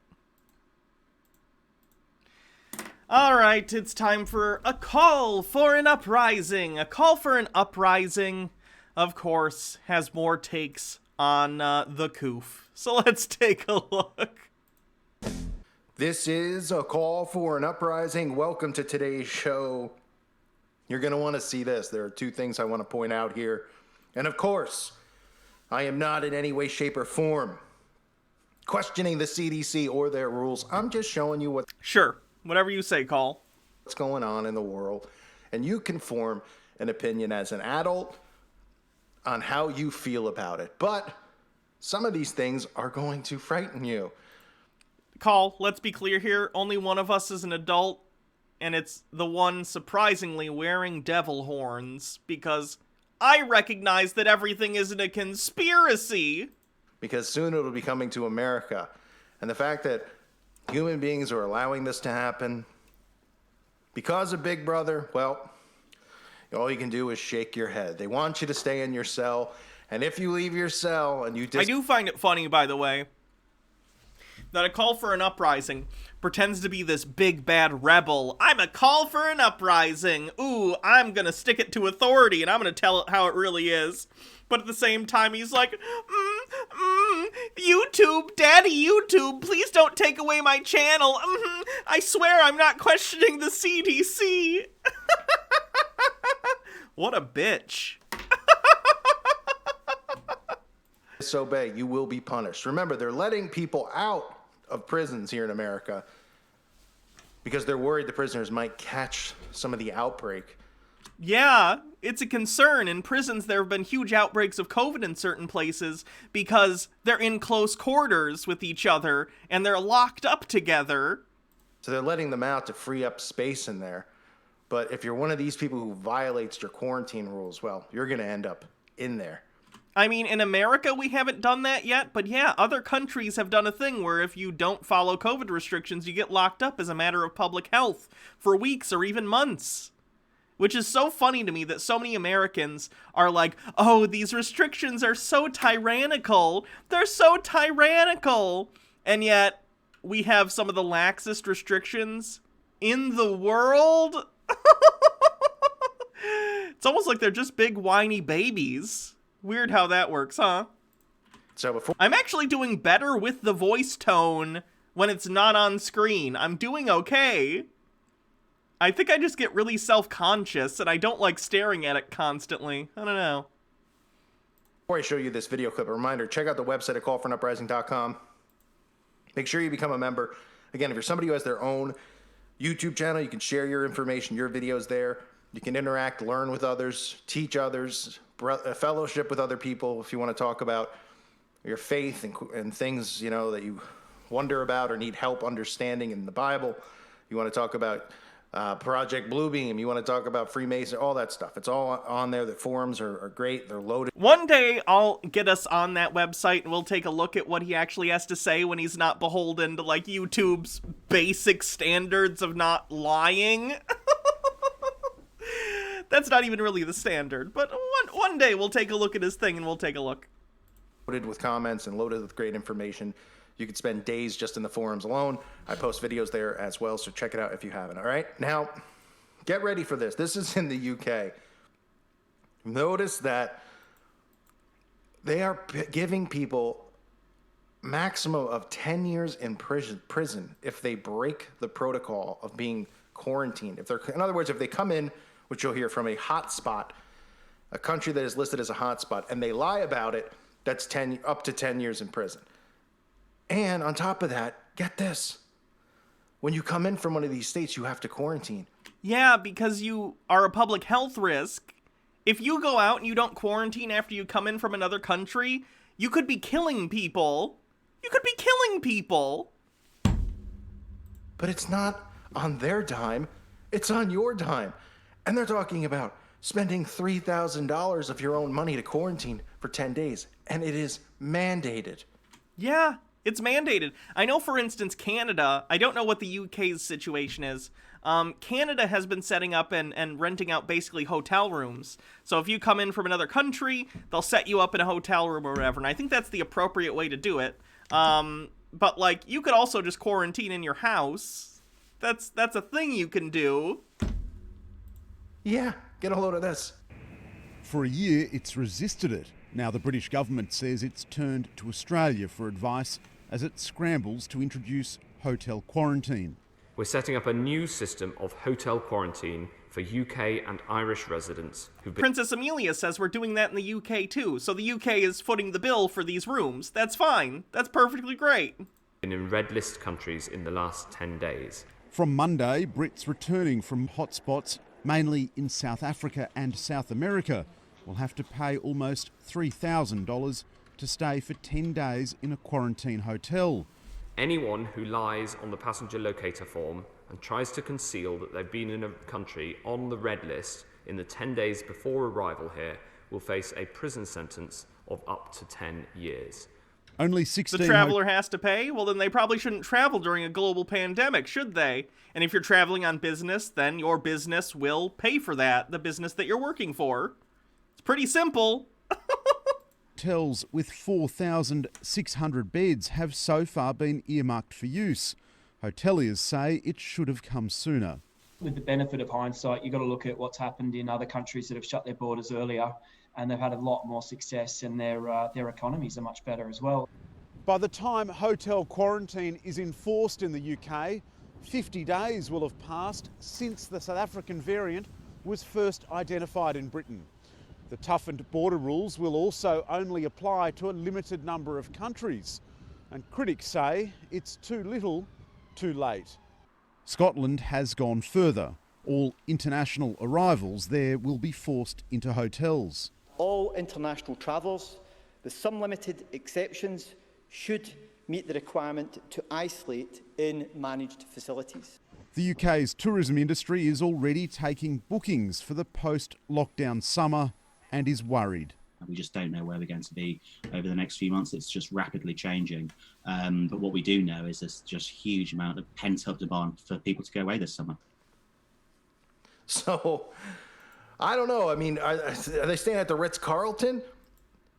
Alright, it's time for a call for an uprising. A call for an uprising, of course, has more takes on the coof. So let's take a look. This is a call for an uprising. Welcome to today's show. You're going to want to see this. There are two things I want to point out here. And of course, I am not in any way, shape, or form questioning the CDC or their rules. I'm just showing you what... Sure. Whatever you say, Call. What's going on in the world. And you can form an opinion as an adult on how you feel about it. But some of these things are going to frighten you. Call, let's be clear here. Only one of us is an adult, and it's the one surprisingly wearing devil horns, because I recognize that everything isn't a conspiracy. Because soon it'll be coming to America. And the fact that human beings are allowing this to happen because of Big Brother, well, all you can do is shake your head. They want you to stay in your cell, and if you leave your cell and you... I do find it funny, by the way, that a call for an uprising pretends to be this big bad rebel. I'm a call for an uprising. Ooh, I'm gonna stick it to authority and I'm gonna tell it how it really is. But at the same time, he's like, YouTube, Daddy YouTube, please don't take away my channel. I swear I'm not questioning the CDC. What a bitch. Disobey, you will be punished. Remember, they're letting people out of prisons here in America because they're worried the prisoners might catch some of the outbreak. Yeah, it's a concern. In prisons, there have been huge outbreaks of COVID in certain places because they're in close quarters with each other and they're locked up together. So they're letting them out to free up space in there. But if you're one of these people who violates your quarantine rules, well, you're going to end up in there. I mean, in America, we haven't done that yet, but yeah, other countries have done a thing where if you don't follow COVID restrictions, you get locked up as a matter of public health for weeks or even months. Which is so funny to me that so many Americans are like, oh, these restrictions are so tyrannical. They're so tyrannical. And yet, we have some of the laxest restrictions in the world. It's almost like they're just big whiny babies. Weird how that works, huh? So I'm actually doing better with the voice tone when it's not on screen. I'm doing okay. I think I just get really self-conscious and I don't like staring at it constantly. I don't know. Before I show you this video clip, a reminder, check out the website at callforanuprising.com. Make sure you become a member. Again, if you're somebody who has their own YouTube channel, you can share your information, your videos there. You can interact, learn with others, teach others, fellowship with other people if you want to talk about your faith and things, you know, that you wonder about or need help understanding in the Bible. You want to talk about Project Bluebeam. You want to talk about Freemason, all that stuff. It's all on there. The forums are great. They're loaded. One day I'll get us on that website and we'll take a look at what he actually has to say when he's not beholden to like YouTube's basic standards of not lying. That's not even really the standard, but one day we'll take a look at his thing and we'll take a look. Loaded with comments and loaded with great information. You could spend days just in the forums alone. I post videos there as well, so check it out if you haven't, all right? Now, get ready for this. This is in the UK. Notice that they are giving people maximum of 10 years in prison if they break the protocol of being quarantined. In other words, if they come in, which you'll hear from a hot spot, a country that is listed as a hot spot, and they lie about it, that's up to 10 years in prison. And on top of that, get this. When you come in from one of these states, you have to quarantine. Yeah, because you are a public health risk. If you go out and you don't quarantine after you come in from another country, you could be killing people. You could be killing people. But it's not on their dime. It's on your dime. And they're talking about spending $3,000 of your own money to quarantine for 10 days. And it is mandated. Yeah, it's mandated. I know, for instance, Canada, I don't know what the UK's situation is. Canada has been setting up and renting out basically hotel rooms. So if you come in from another country, they'll set you up in a hotel room or whatever. And I think that's the appropriate way to do it. But, like, you could also just quarantine in your house. That's a thing you can do. Yeah, get a load of this. For a year, it's resisted it. Now the British government says it's turned to Australia for advice as it scrambles to introduce hotel quarantine. We're setting up a new system of hotel quarantine for UK and Irish residents who've been... Princess Amelia says we're doing that in the UK too, so the UK is footing the bill for these rooms. That's fine. That's perfectly great. ...been in red list countries in the last 10 days. From Monday, Brits returning from hotspots, mainly in South Africa and South America, will have to pay almost $3,000 to stay for 10 days in a quarantine hotel. Anyone who lies on the passenger locator form and tries to conceal that they've been in a country on the red list in the 10 days before arrival here will face a prison sentence of up to 10 years. Only 16... The traveler has to pay? Well, then they probably shouldn't travel during a global pandemic, should they? And if you're traveling on business, then your business will pay for that, the business that you're working for. It's pretty simple. Hotels with 4,600 beds have so far been earmarked for use. Hoteliers say it should have come sooner. With the benefit of hindsight, you've got to look at what's happened in other countries that have shut their borders earlier, and they've had a lot more success, and their economies are much better as well. By the time hotel quarantine is enforced in the UK, 50 days will have passed since the South African variant was first identified in Britain. The toughened border rules will also only apply to a limited number of countries, and critics say it's too little, too late. Scotland has gone further. All international arrivals there will be forced into hotels. All international travellers, with some limited exceptions, should meet the requirement to isolate in managed facilities. The UK's tourism industry is already taking bookings for the post-lockdown summer and is worried. We just don't know where we're going to be over the next few months. It's just rapidly changing. But what we do know is there's just a huge amount of pent-up demand for people to go away this summer. So, I don't know. I mean, are they staying at the Ritz-Carlton?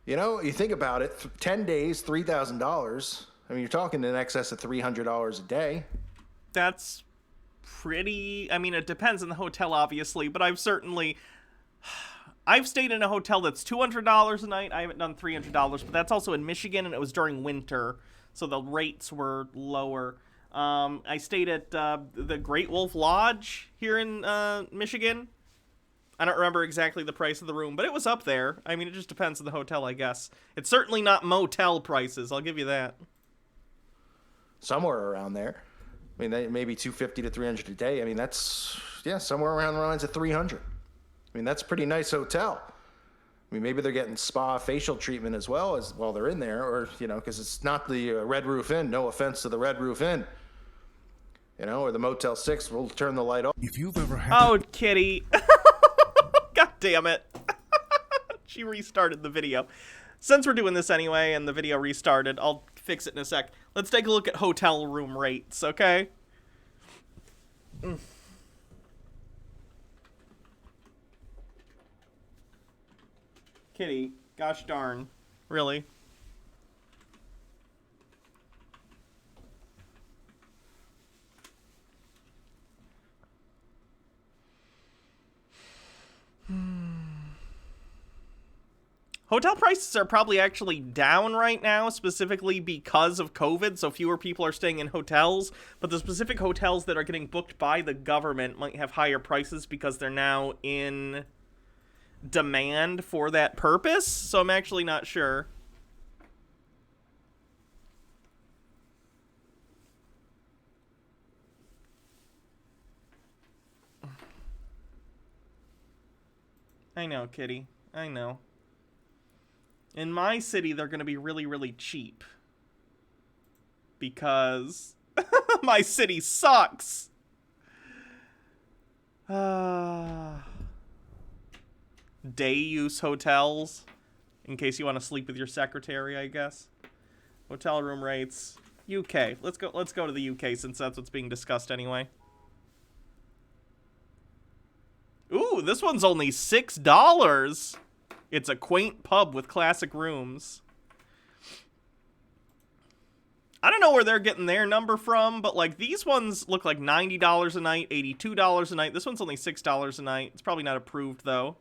You know, you think about it, 10 days, $3,000. I mean, you're talking in excess of $300 a day. That's pretty... I mean, it depends on the hotel, obviously, but I've stayed in a hotel that's $200 a night. I haven't done $300, but that's also in Michigan, and it was during winter, so the rates were lower. I stayed at the Great Wolf Lodge here in Michigan. I don't remember exactly the price of the room, but it was up there. I mean, it just depends on the hotel, I guess. It's certainly not motel prices, I'll give you that. Somewhere around there. I mean, maybe $250 to $300 a day. I mean, that's, yeah, somewhere around the lines of $300. I mean, that's a pretty nice hotel. I mean, maybe they're getting spa facial treatment as well as while they're in there, or, you know, because it's not the Red Roof Inn. No offense to the Red Roof Inn. You know, or the Motel 6, we'll turn the light off. If you've ever had... Oh, Kitty. God damn it. She restarted the video. Since we're doing this anyway and the video restarted, I'll fix it in a sec. Let's take a look at hotel room rates, okay? Kitty, gosh darn. Really? Hotel prices are probably actually down right now, specifically because of COVID, so fewer people are staying in hotels, but the specific hotels that are getting booked by the government might have higher prices because they're now in demand for that purpose, so I'm actually not sure. I know, Kitty. I know. In my city, they're going to be really, really cheap. Because my city sucks. day use hotels, in case you want to sleep with your secretary, I guess. Hotel room rates, UK. Let's go to the UK since that's what's being discussed anyway. Ooh, this one's only $6. It's a quaint pub with classic rooms. I don't know where they're getting their number from, but like these ones look like $90 a night, $82 a night. This one's only $6 a night. It's probably not approved though.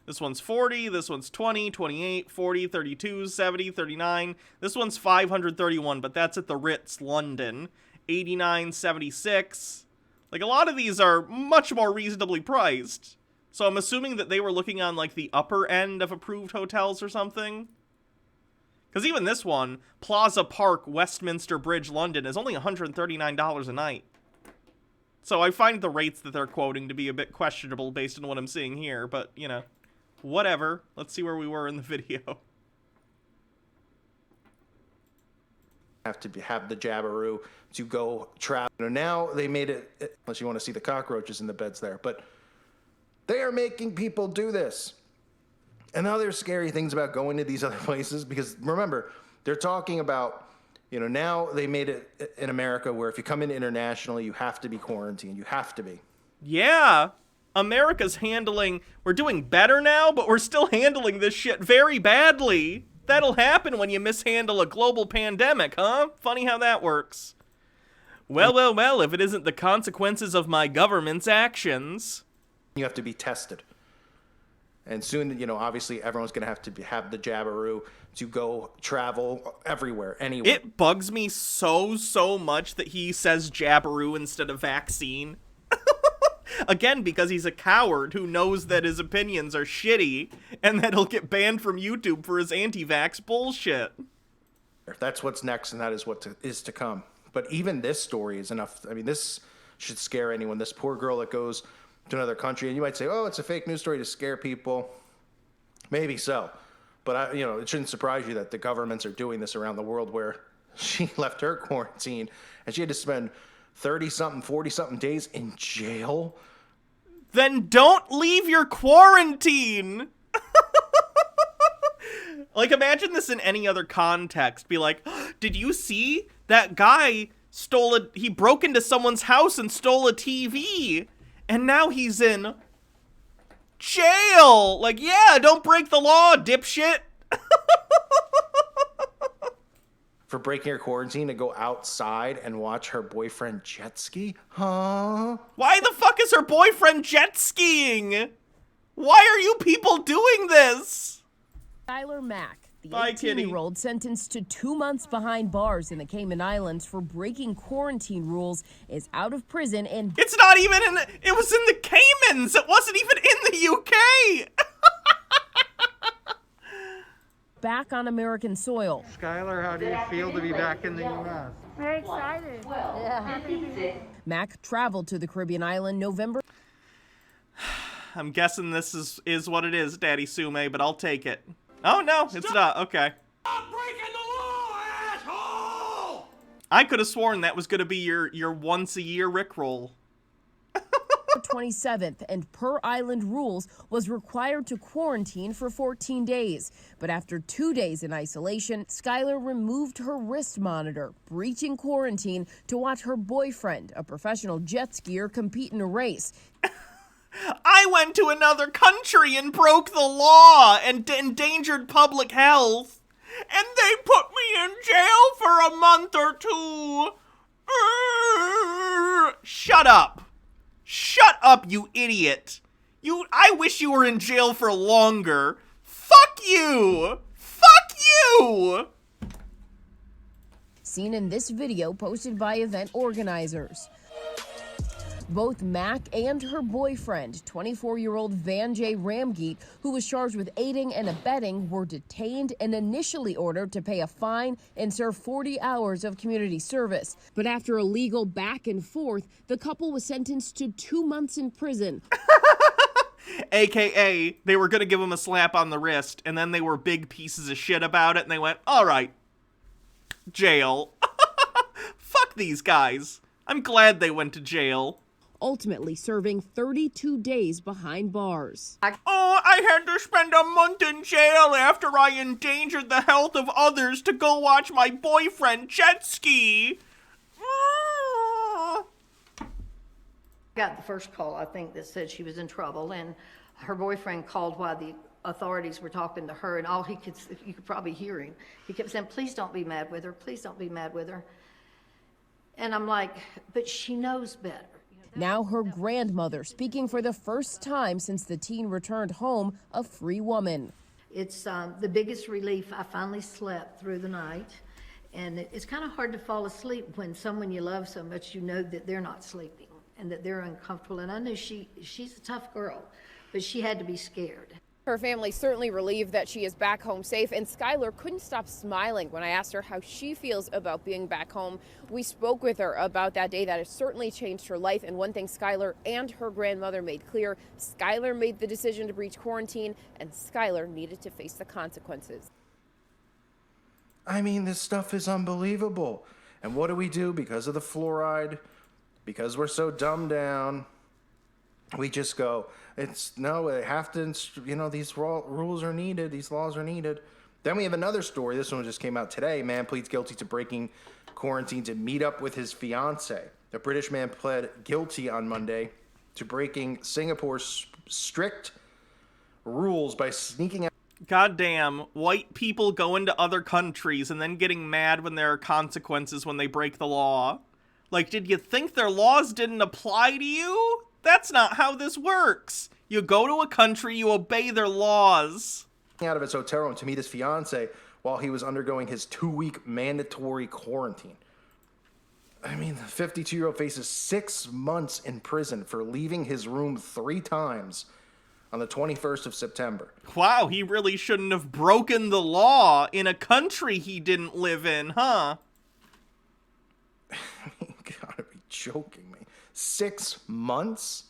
This one's $40, this one's $20, $28, $40, $32, $70, $39. This one's $531, but that's at the Ritz, London. $89, $76. Like, a lot of these are much more reasonably priced. So I'm assuming that they were looking on, like, the upper end of approved hotels or something. Because even this one, Plaza Park, Westminster Bridge, London, is only $139 a night. So I find the rates that they're quoting to be a bit questionable based on what I'm seeing here, but, you know, whatever. Let's see where we were in the video. Have to have the jabberoo to go travel. Now they made it, unless you want to see the cockroaches in the beds there, but they are making people do this. And now there's scary things about going to these other places because remember, they're talking about, you know, now they made it in America where if you come in internationally, you have to be quarantined. You have to be. Yeah. America's handling, we're doing better now, but we're still handling this shit very badly. That'll happen when you mishandle a global pandemic, huh? Funny how that works. Well, if it isn't the consequences of my government's actions. You have to be tested. And soon, you know, obviously everyone's going to have the jabberoo to go travel everywhere, anywhere. It bugs me so much that he says jabberoo instead of vaccine. Again, because he's a coward who knows that his opinions are shitty and that he'll get banned from YouTube for his anti-vax bullshit. That's what's next, and that is what is to come. But even this story is enough. I mean, this should scare anyone. This poor girl that goes to another country, and you might say, oh, it's a fake news story to scare people. Maybe so. But, you know, it shouldn't surprise you that the governments are doing this around the world where she left her quarantine and she had to spend 30-something, 40-something days in jail. Then don't leave your quarantine. Like, imagine this in any other context. Be like, did you see that guy he broke into someone's house and stole a TV, and now he's in jail. Like, yeah, don't break the law, dipshit. For breaking her quarantine to go outside and watch her boyfriend jet ski? Huh? Why the fuck is her boyfriend jet skiing? Why are you people doing this? Skylar Mack, the Bye, 18-year-old sentenced to 2 months behind bars in the Cayman Islands for breaking quarantine rules, is out of prison and... It's not even it was in the Caymans! It wasn't even in the UK! back on American soil. Skylar, how do you feel to be back in the U.S.? Very excited. Yeah. Mack traveled to the Caribbean island November. I'm guessing this is what it is, Daddy Sume, but I'll take it. Oh, no, it's not. Okay. Stop breaking the law, asshole! I could have sworn that was going to be your once-a-year Rickroll. 27th, and per island rules, was required to quarantine for 14 days. But after 2 days in isolation, Skylar removed her wrist monitor, breaching quarantine to watch her boyfriend, a professional jet skier, compete in a race. I went to another country and broke the law and endangered public health, and they put me in jail for a month or two. Shut up. Shut up, you idiot. I wish you were in jail for longer. Fuck you. Fuck you. Seen in this video posted by event organizers. Both Mack and her boyfriend, 24-year-old Vanjay Ramgeet, who was charged with aiding and abetting, were detained and initially ordered to pay a fine and serve 40 hours of community service. But after a legal back and forth, the couple was sentenced to 2 months in prison. AKA, they were going to give him a slap on the wrist, and then they were big pieces of shit about it, and they went, all right, jail. Fuck these guys. I'm glad they went to jail. ultimately serving 32 days behind bars. I had to spend a month in jail after I endangered the health of others to go watch my boyfriend jet ski. Got the first call, I think, that said she was in trouble, and her boyfriend called while the authorities were talking to her, and all you could probably hear him. He kept saying, please don't be mad with her, please don't be mad with her. And I'm like, but she knows better. Now her grandmother speaking for the first time since the teen returned home, a free woman. It's the biggest relief. I finally slept through the night, and it's kind of hard to fall asleep when someone you love so much, you know that they're not sleeping and that they're uncomfortable. And I knew she's a tough girl, but she had to be scared. Her family certainly relieved that she is back home safe, and Skylar couldn't stop smiling when I asked her how she feels about being back home. We spoke with her about that day that has certainly changed her life, and one thing Skylar and her grandmother made clear, Skylar made the decision to breach quarantine, and Skylar needed to face the consequences. I mean, this stuff is unbelievable. And what do we do because of the fluoride? Because we're so dumbed down, we just go, they have to, these rules are needed, these laws are needed. Then we have another story. This one just came out today. Man pleads guilty to breaking quarantine to meet up with his fiance. A British man pled guilty on Monday to breaking Singapore's strict rules by sneaking out. Goddamn, white people go into other countries and then getting mad when there are consequences when they break the law. Like, did you think their laws didn't apply to you? That's not how this works. You go to a country, you obey their laws. Out of his hotel room to meet his fiance while he was undergoing his 2-week mandatory quarantine. I mean, the 52-year-old faces 6 months in prison for leaving his room 3 times on the 21st of September. Wow, he really shouldn't have broken the law in a country he didn't live in, huh? You gotta be joking me. 6 months?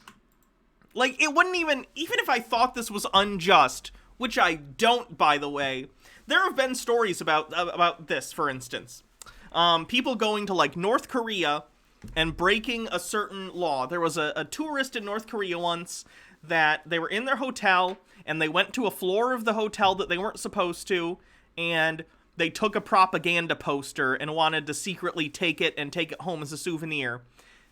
Like, it wouldn't even if I thought this was unjust, which I don't, by the way, there have been stories about this, for instance. People going to, like, North Korea and breaking a certain law. There was a tourist in North Korea once that they were in their hotel, and they went to a floor of the hotel that they weren't supposed to, and they took a propaganda poster and wanted to secretly take it and take it home as a souvenir.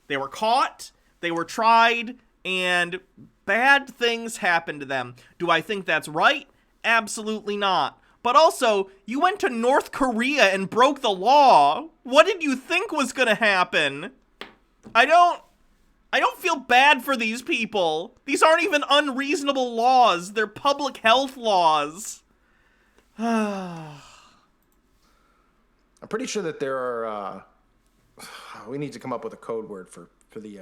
They were caught, they were tried, and bad things happened to them. Do I think that's right? Absolutely not. But also, you went to North Korea and broke the law. What did you think was gonna happen? I don't feel bad for these people. These aren't even unreasonable laws. They're public health laws. I'm pretty sure that there are, we need to come up with a code word for the,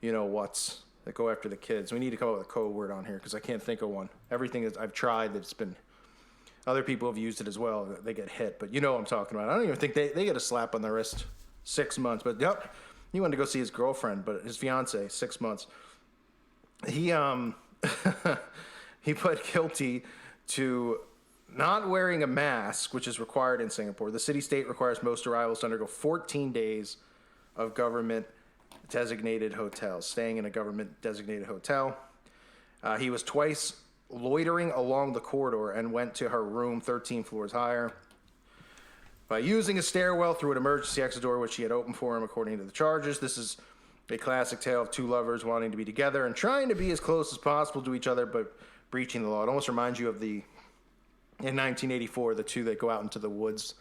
what's that go after the kids. We need to come up with a code word on here because I can't think of one. Everything is I've tried that's been, other people have used it as well. They get hit, but you know what I'm talking about. I don't even think they get a slap on the wrist. 6 months, but yep. He wanted to go see his girlfriend, but his fiance, 6 months. He he pled guilty to not wearing a mask, which is required in Singapore. The city-state requires most arrivals to undergo 14 days of government-designated hotels, staying in a government-designated hotel. He was twice loitering along the corridor and went to her room 13 floors higher by using a stairwell through an emergency exit door, which she had opened for him, according to the charges. This is a classic tale of two lovers wanting to be together and trying to be as close as possible to each other, but breaching the law. It almost reminds you of in 1984, the two that go out into the woods.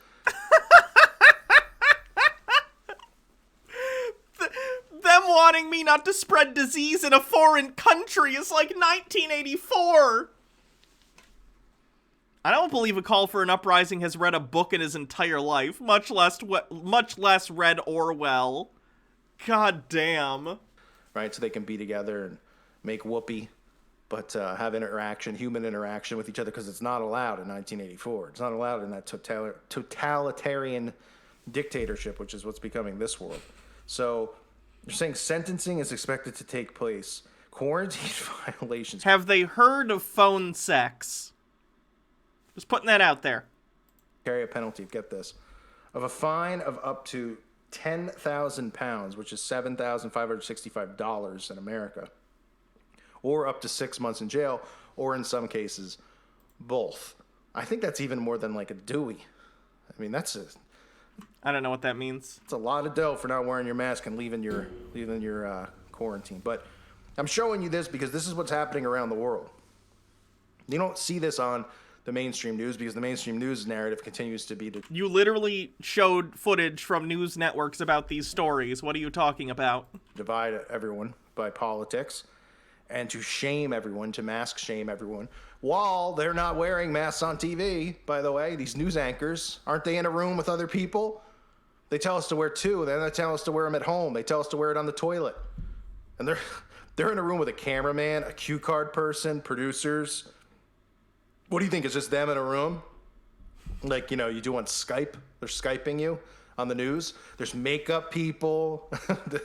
Them wanting me not to spread disease in a foreign country is like 1984. I don't believe a call for an uprising has read a book in his entire life, much less read Orwell. God damn. Right, so they can be together and make whoopee, but have human interaction with each other, because it's not allowed in 1984. It's not allowed in that totalitarian dictatorship, which is what's becoming this world. So they're saying sentencing is expected to take place. Quarantine violations. Have they heard of phone sex? Just putting that out there. Carry a penalty, get this, of a fine of up to £10,000, which is $7,565 in America, or up to 6 months in jail, or in some cases, both. I think that's even more than like a Dewey. I mean, I don't know what that means. It's a lot of dough for not wearing your mask and leaving your quarantine. But I'm showing you this because this is what's happening around the world. You don't see this on the mainstream news because the mainstream news narrative continues to be You literally showed footage from news networks about these stories. What are you talking about? Divide everyone by politics and to shame everyone, to mask shame everyone, while they're not wearing masks on TV, by the way. These news anchors, aren't they in a room with other people? They tell us to wear two, then they tell us to wear them at home. They tell us to wear it on the toilet. And they're in a room with a cameraman, a cue card person, producers. What do you think? It's just them in a room? Like, you do on Skype. They're Skyping you on the news. There's makeup people.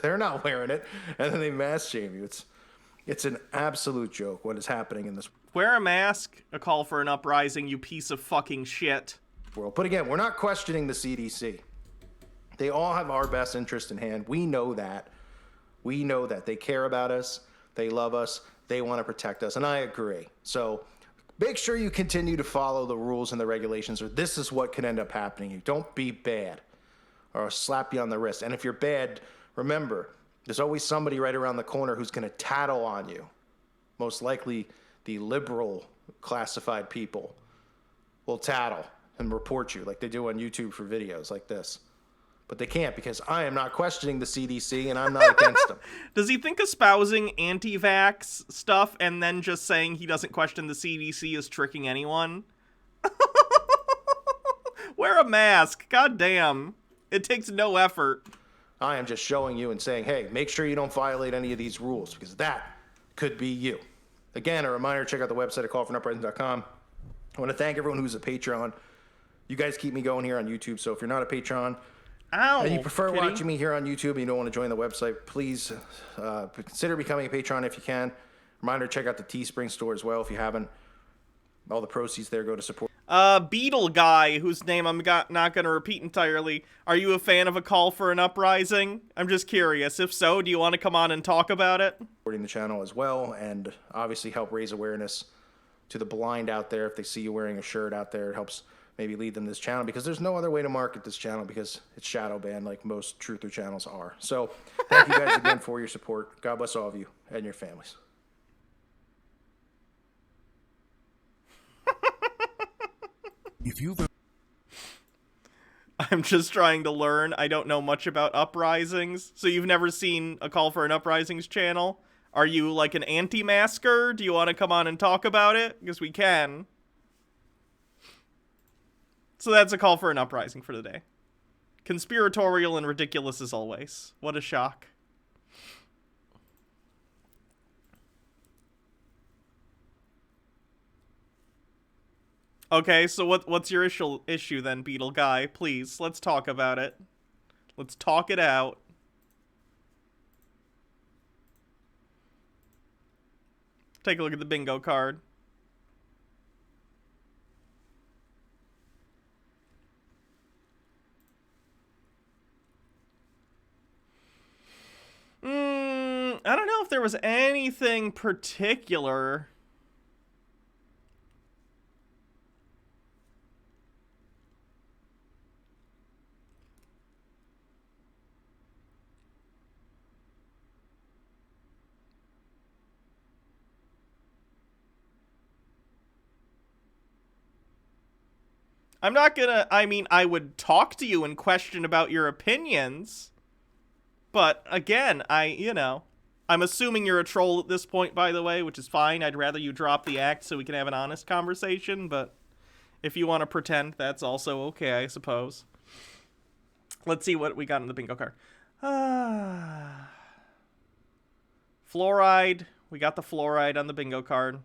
They're not wearing it. And then they mask shame you. It's an absolute joke what is happening in this Wear a mask, a call for an uprising, you piece of fucking shit. world. But again, we're not questioning the CDC. They all have our best interest in hand. We know that. We know that. They care about us. They love us. They want to protect us. And I agree. So make sure you continue to follow the rules and the regulations, or this is what can end up happening. You don't be bad, or I'll slap you on the wrist. And if you're bad, remember, there's always somebody right around the corner who's going to tattle on you. Most likely the liberal classified people will tattle and report you like they do on YouTube for videos like this. But they can't because I am not questioning the CDC and I'm not against them. Does he think espousing anti-vax stuff and then just saying he doesn't question the CDC is tricking anyone? Wear a mask. God damn. It takes no effort. I am just showing you and saying, hey, make sure you don't violate any of these rules because that could be you. Again, a reminder, check out the website at callfornuprising.com. I want to thank everyone who's a Patreon. You guys keep me going here on YouTube, so if you're not a Patreon, and you prefer watching me here on YouTube and you don't want to join the website, please consider becoming a Patreon if you can. Reminder, check out the Teespring store as well if you haven't. All the proceeds there go to support. Beetle Guy, whose name I'm not going to repeat entirely. Are you a fan of a call for an uprising? I'm just curious. If so, do you want to come on and talk about it? Supporting the channel as well, and obviously help raise awareness to the blind out there. If they see you wearing a shirt out there, it helps maybe lead them to this channel, because there's no other way to market this channel because it's shadow banned like most truther channels are. So thank you guys again for your support. God bless all of you and your families. I'm just trying to learn. I don't know much about uprisings. So you've never seen a call for an uprisings channel? Are you like an anti-masker? Do you want to come on and talk about it? Because we can. So that's a call for an uprising for today. Conspiratorial and ridiculous as always. What a shock. Okay, so what's your issue then, Beetle Guy? Please, let's talk about it. Let's talk it out. Take a look at the bingo card. I don't know if there was anything particular. I'm not gonna, I would talk to you and question about your opinions. But again, I'm assuming you're a troll at this point, by the way, which is fine. I'd rather you drop the act so we can have an honest conversation, but if you want to pretend, that's also okay, I suppose. Let's see what we got in the bingo card. Fluoride. We got the fluoride on the bingo card.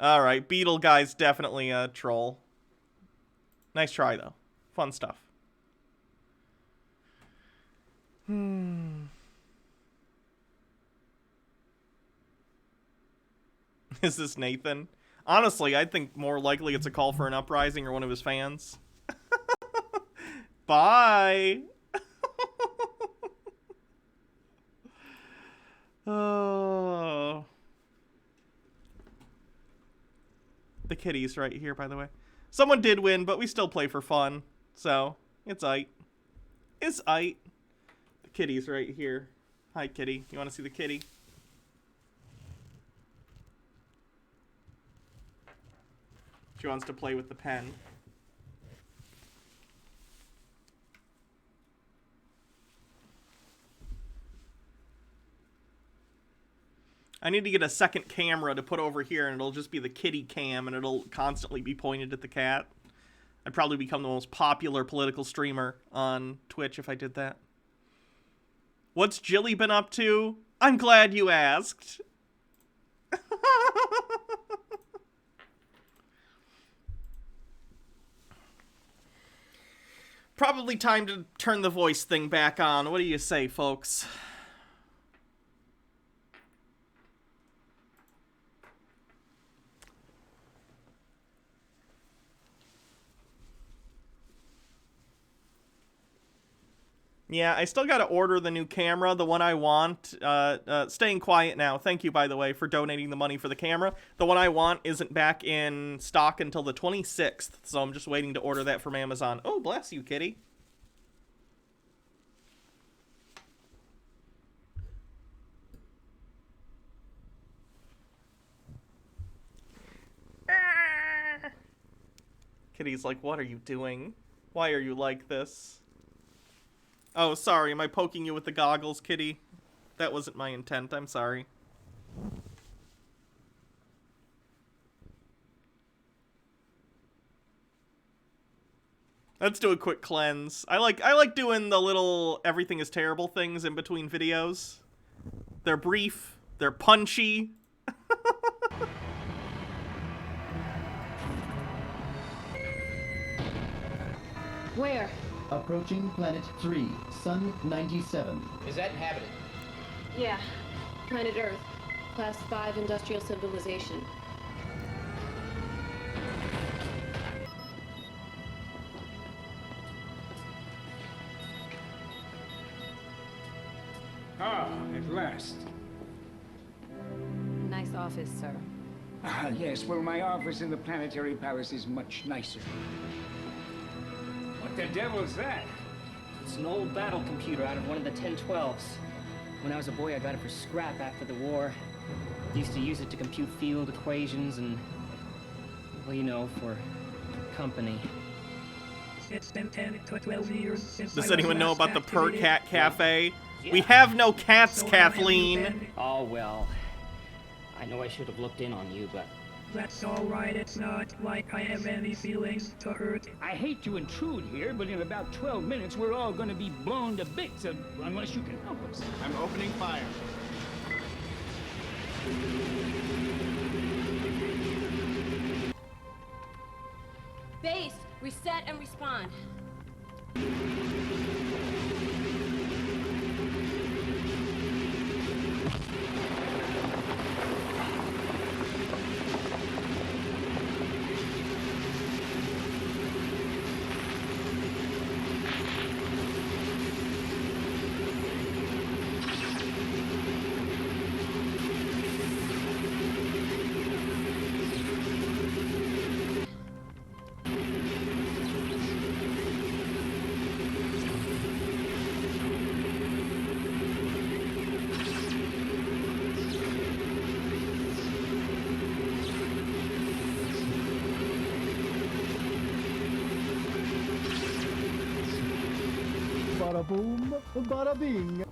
Alright, Beetle Guy's definitely a troll. Nice try, though. Fun stuff. Is this Nathan? Honestly, I think more likely it's a call for an uprising or one of his fans. Bye! Oh. The kitty's right here, by the way. Someone did win, but we still play for fun. So, it's aight. It's aight. The kitty's right here. Hi, kitty. You want to see the kitty? She wants to play with the pen. I need to get a second camera to put over here, and it'll just be the kitty cam, and it'll constantly be pointed at the cat. I'd probably become the most popular political streamer on Twitch if I did that. What's Jilly been up to? I'm glad you asked. Probably time to turn the voice thing back on. What do you say, folks? Yeah, I still gotta order the new camera, the one I want. Staying quiet now. Thank you, by the way, for donating the money for the camera. The one I want isn't back in stock until the 26th, so I'm just waiting to order that from Amazon. Oh, bless you, kitty. Kitty's like, what are you doing? Why are you like this? Oh, sorry, am I poking you with the goggles, kitty? That wasn't my intent, I'm sorry. Let's do a quick cleanse. I like doing the little everything is terrible things in between videos. They're brief, they're punchy. Where? Approaching Planet 3, Sun 97. Is that inhabited? Yeah. Planet Earth. Class 5 industrial civilization. Ah, at last. Nice office, sir. Ah, yes. Well, my office in the Planetary Palace is much nicer. What the devil's that? It's an old battle computer out of one of the 1012s. When I was a boy, I got it for scrap after the war. Used to use it to compute field equations and, well, you know, for company. It's been 10 to 12 years since Does anyone know about the Per Cat Cafe? Yeah. We have no cats, so Kathleen. Oh, well. I know I should have looked in on you, but... That's all right. It's not like I have any feelings to hurt. I hate to intrude here, but in about 12 minutes, we're all going to be blown to bits, unless you can help us. I'm opening fire. Base, reset and respond. Bada boom, bada bing.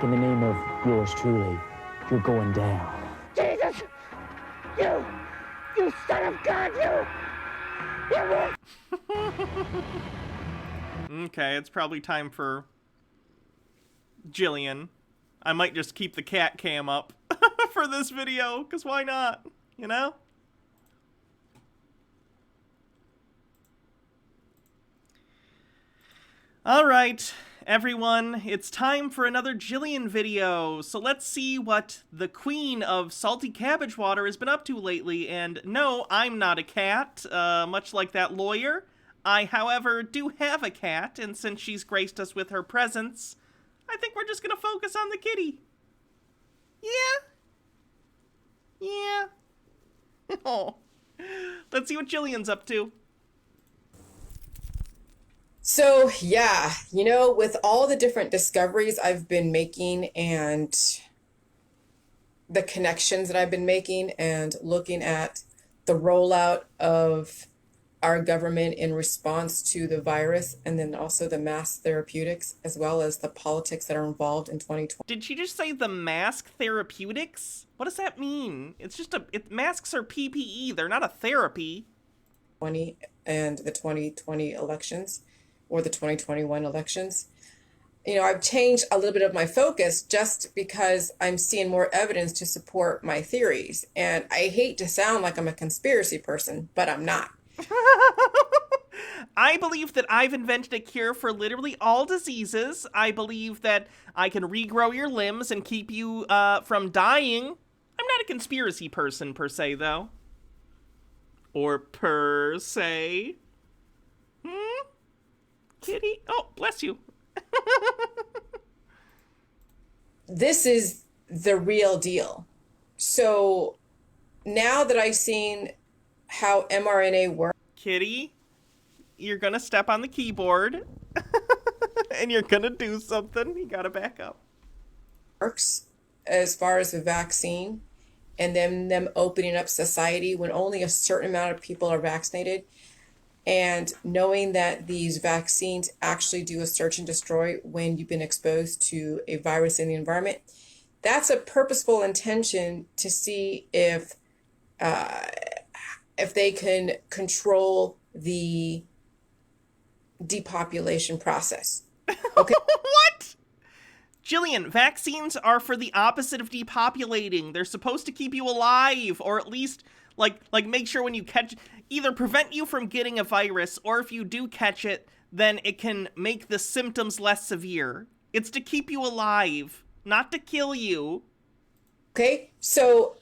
In the name of yours truly, you're going down. Jesus! You son of God, you! Okay, it's probably time for Jillian. I might just keep the cat cam up for this video, because why not, you know? Alright, everyone, it's time for another Jillian video, so let's see what the queen of salty cabbage water has been up to lately, and no, I'm not a cat, much like that lawyer. I, however, do have a cat, and since she's graced us with her presence, I think we're just gonna focus on the kitty. Yeah. Oh. Let's see what Jillian's up to. So, yeah, you know, with all the different discoveries I've been making and the connections that I've been making and looking at the rollout of our government in response to the virus and then also the mass therapeutics as well as the politics that are involved in 2020. Did she just say the mask therapeutics? What does that mean? It's just masks are PPE. They're not a therapy. And the 2020 elections or the 2021 elections. You know, I've changed a little bit of my focus just because I'm seeing more evidence to support my theories. And I hate to sound like I'm a conspiracy person, but I'm not. I believe that I've invented a cure for literally all diseases. I believe that I can regrow your limbs and keep you from dying. I'm not a conspiracy person per se, though. Or per se. Kitty? Oh, bless you. This is the real deal. So now that I've seen how mRNA works. Kitty, you're gonna step on the keyboard and you're gonna do something. You gotta back up. Works as far as the vaccine and then them opening up society when only a certain amount of people are vaccinated. And knowing that these vaccines actually do a search and destroy when you've been exposed to a virus in the environment, that's a purposeful intention to see if they can control the depopulation process. Okay. What? Jillian, vaccines are for the opposite of depopulating. They're supposed to keep you alive, or at least like make sure when you catch, either prevent you from getting a virus, or if you do catch it, then it can make the symptoms less severe. It's to keep you alive, not to kill you. Okay, so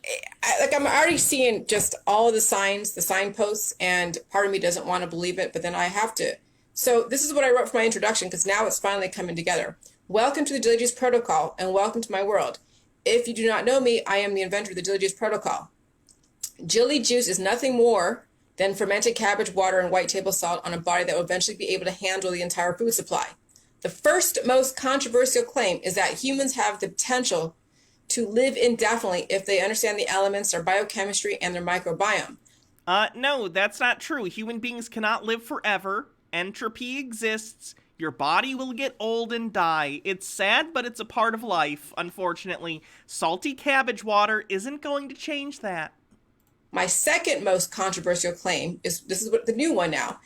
I'm already seeing just all of the signs, the signposts, and part of me doesn't want to believe it, but then I have to. So this is what I wrote for my introduction, because now it's finally coming together. Welcome to the Dilly Juice Protocol, and welcome to my world. If you do not know me, I am the inventor of the Dilly Juice Protocol. Dilly Juice is nothing more than fermented cabbage water and white table salt on a body that will eventually be able to handle the entire food supply. The first most controversial claim is that humans have the potential to live indefinitely if they understand the elements, their biochemistry, and their microbiome. No, that's not true. Human beings cannot live forever. Entropy exists. Your body will get old and die. It's sad, but it's a part of life, unfortunately. Salty cabbage water isn't going to change that. My second most controversial claim is, this is what the new one now,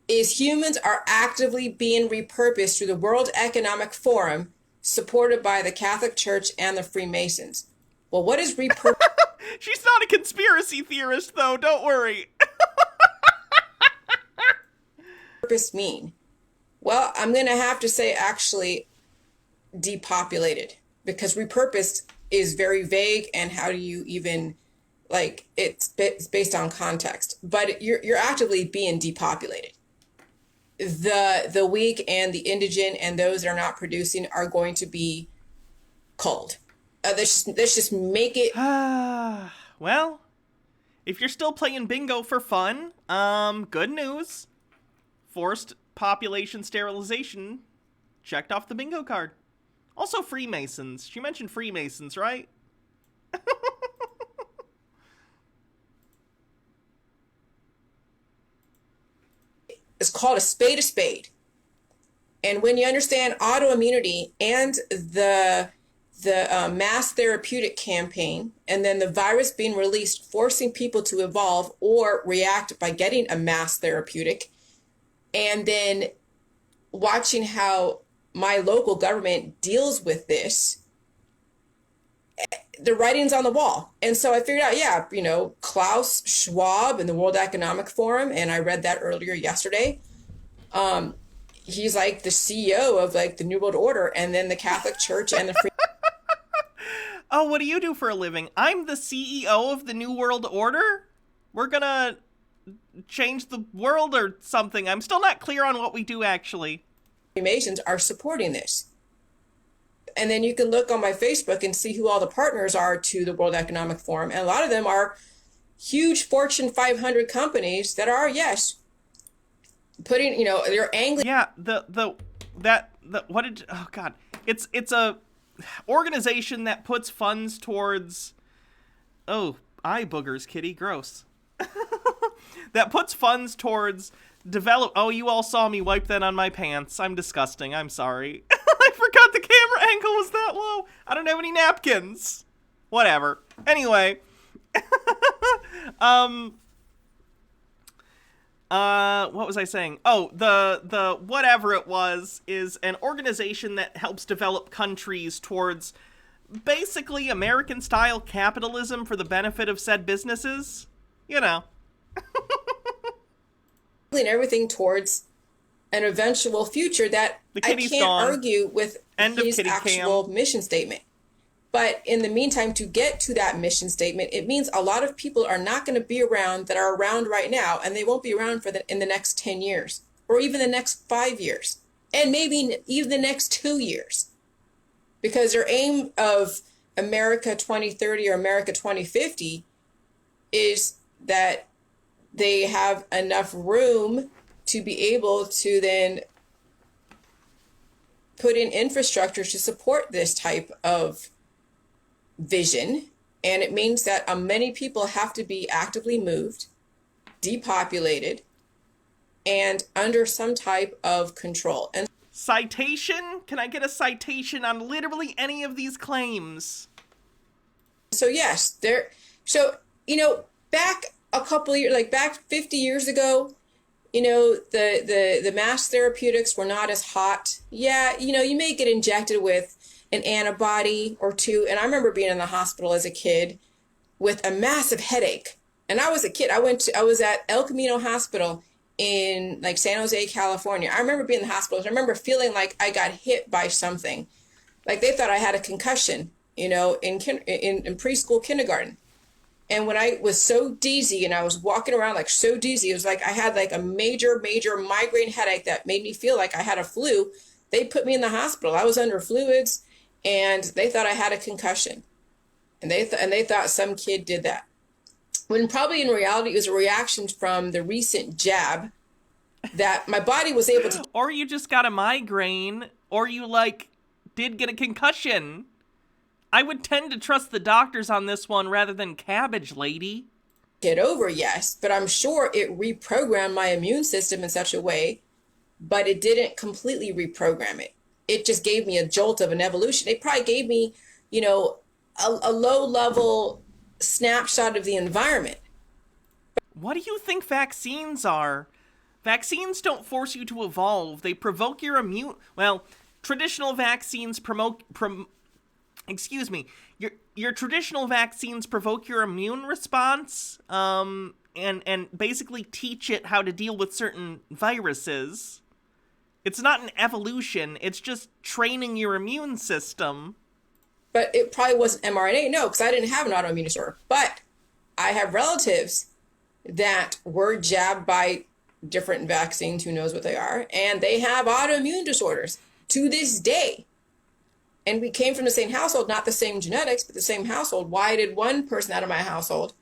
is humans are actively being repurposed through the World Economic Forum, supported by the Catholic Church and the Freemasons. Well, what is repurpose? She's not a conspiracy theorist, though. Don't worry. Repurposed mean? Well, I'm going to have to say actually depopulated, because repurposed is very vague, and how do you even, like, it's based on context, but you're actively being depopulated. The weak and the indigent and those that are not producing are going to be culled. Let's just make it. Well, if you're still playing bingo for fun, good news. Forced population sterilization checked off the bingo card. Also Freemasons. She mentioned Freemasons, right? It's called a spade. And when you understand autoimmunity and the mass therapeutic campaign, and then the virus being released, forcing people to evolve or react by getting a mass therapeutic, and then watching how my local government deals with this, the writing's on the wall. And so I figured out, yeah, you know, Klaus Schwab and the World Economic Forum, and I read that earlier yesterday. He's like the CEO of like the New World Order, and then the Catholic Church and the free. Oh, what do you do for a living? I'm the CEO of the New World Order? We're gonna change the world or something. I'm still not clear on what we do, actually. Freemasons are supporting this. And then you can look on my Facebook and see who all the partners are to the World Economic Forum. And a lot of them are huge Fortune 500 companies that are, yes, putting, you know, they're angling. Yeah, oh God. It's a organization that puts funds towards, oh, eye boogers, kitty, gross. That puts funds towards oh, you all saw me wipe that on my pants. I'm disgusting. I'm sorry. I forgot the camera angle was that low. I don't have any napkins. Whatever. Anyway. What was I saying? Oh, the whatever it was is an organization that helps develop countries towards basically American-style capitalism for the benefit of said businesses. You know. Everything towards an eventual future that I can't argue with his actual mission statement. But in the meantime, to get to that mission statement, it means a lot of people are not going to be around that are around right now, and they won't be around in the next 10 years, or even the next 5 years, and maybe even the next 2 years. Because their aim of America 2030 or America 2050 is that they have enough room to be able to then put in infrastructure to support this type of vision. And it means that many people have to be actively moved, depopulated, and under some type of control. And citation? Can I get a citation on literally any of these claims? So yes, so, you know, back a couple of years, like back 50 years ago, you know, the mass therapeutics were not as hot. Yeah, you know, you may get injected with an antibody or two. And I remember being in the hospital as a kid with a massive headache. And I was a kid. I was at El Camino Hospital in like San Jose, California. I remember being in the hospital. I remember feeling like I got hit by something. Like they thought I had a concussion, you know, in preschool, kindergarten. And when I was so dizzy and I was walking around like so dizzy, it was like I had like a major migraine headache that made me feel like I had a flu. They put me in the hospital. I was under fluids and they thought I had a concussion. And they thought some kid did that. When probably in reality it was a reaction from the recent jab that my body was able to. Or you just got a migraine, or you like did get a concussion. I would tend to trust the doctors on this one rather than Cabbage Lady. Get over, yes, but I'm sure it reprogrammed my immune system in such a way, but it didn't completely reprogram it. It just gave me a jolt of an evolution. It probably gave me, you know, a low-level snapshot of the environment. What do you think vaccines are? Vaccines don't force you to evolve. They provoke your immune... Well, traditional vaccines your traditional vaccines provoke your immune response, and basically teach it how to deal with certain viruses. It's not an evolution, it's just training your immune system. But it probably wasn't mRNA, no, because I didn't have an autoimmune disorder. But I have relatives that were jabbed by different vaccines, who knows what they are, and they have autoimmune disorders to this day. And we came from the same household, not the same genetics, but the same household. Why did one person out of my household,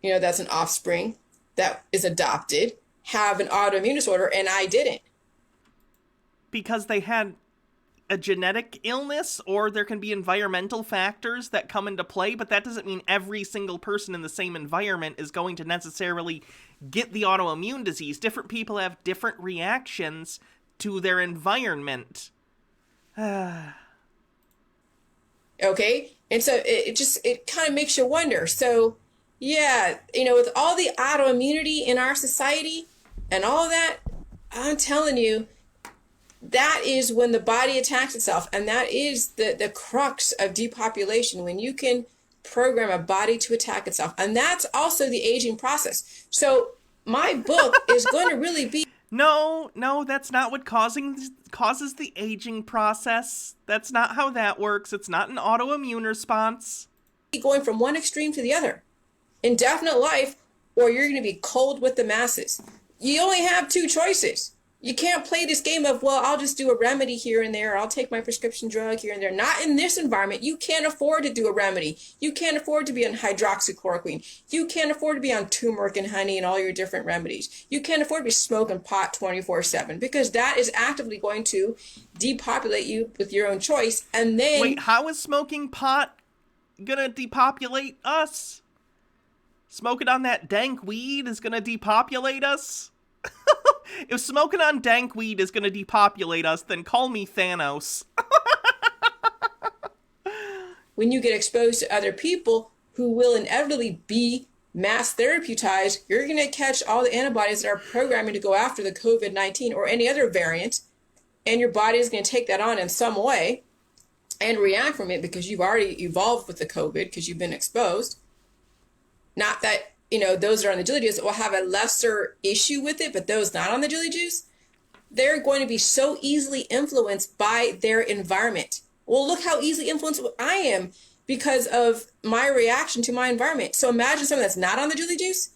you know, that's an offspring that is adopted, have an autoimmune disorder and I didn't? Because they had a genetic illness, or there can be environmental factors that come into play, but that doesn't mean every single person in the same environment is going to necessarily get the autoimmune disease. Different people have different reactions to their environment. Okay, and so it kind of makes you wonder. So yeah, you know, with all the autoimmunity in our society and all of that, I'm telling you, that is when the body attacks itself, and that is the crux of depopulation. When you can program a body to attack itself. And that's also the aging process. So my book is going to really be... No, that's not what causes the aging process. That's not how that works. It's not an autoimmune response. Going from one extreme to the other. Indefinite life, or you're going to be cold with the masses. You only have two choices. You can't play this game of, well, I'll just do a remedy here and there. I'll take my prescription drug here and there. Not in this environment. You can't afford to do a remedy. You can't afford to be on hydroxychloroquine. You can't afford to be on turmeric and honey and all your different remedies. You can't afford to be smoking pot 24/7 because that is actively going to depopulate you with your own choice. And then... Wait, how is smoking pot gonna depopulate us? Smoking on that dank weed is gonna depopulate us? If smoking on dank weed is gonna depopulate us, then call me Thanos. When you get exposed to other people who will inevitably be mass therapeutized, you're going to catch all the antibodies that are programming to go after the COVID-19 or any other variant, and your body is going to take that on in some way and react from it because you've already evolved with the COVID because you've been exposed. Not that, those that are on the jelly juice will have a lesser issue with it, but those not on the jelly juice, they're going to be so easily influenced by their environment. Well, look how easily influenced I am because of my reaction to my environment. So imagine someone that's not on the jelly juice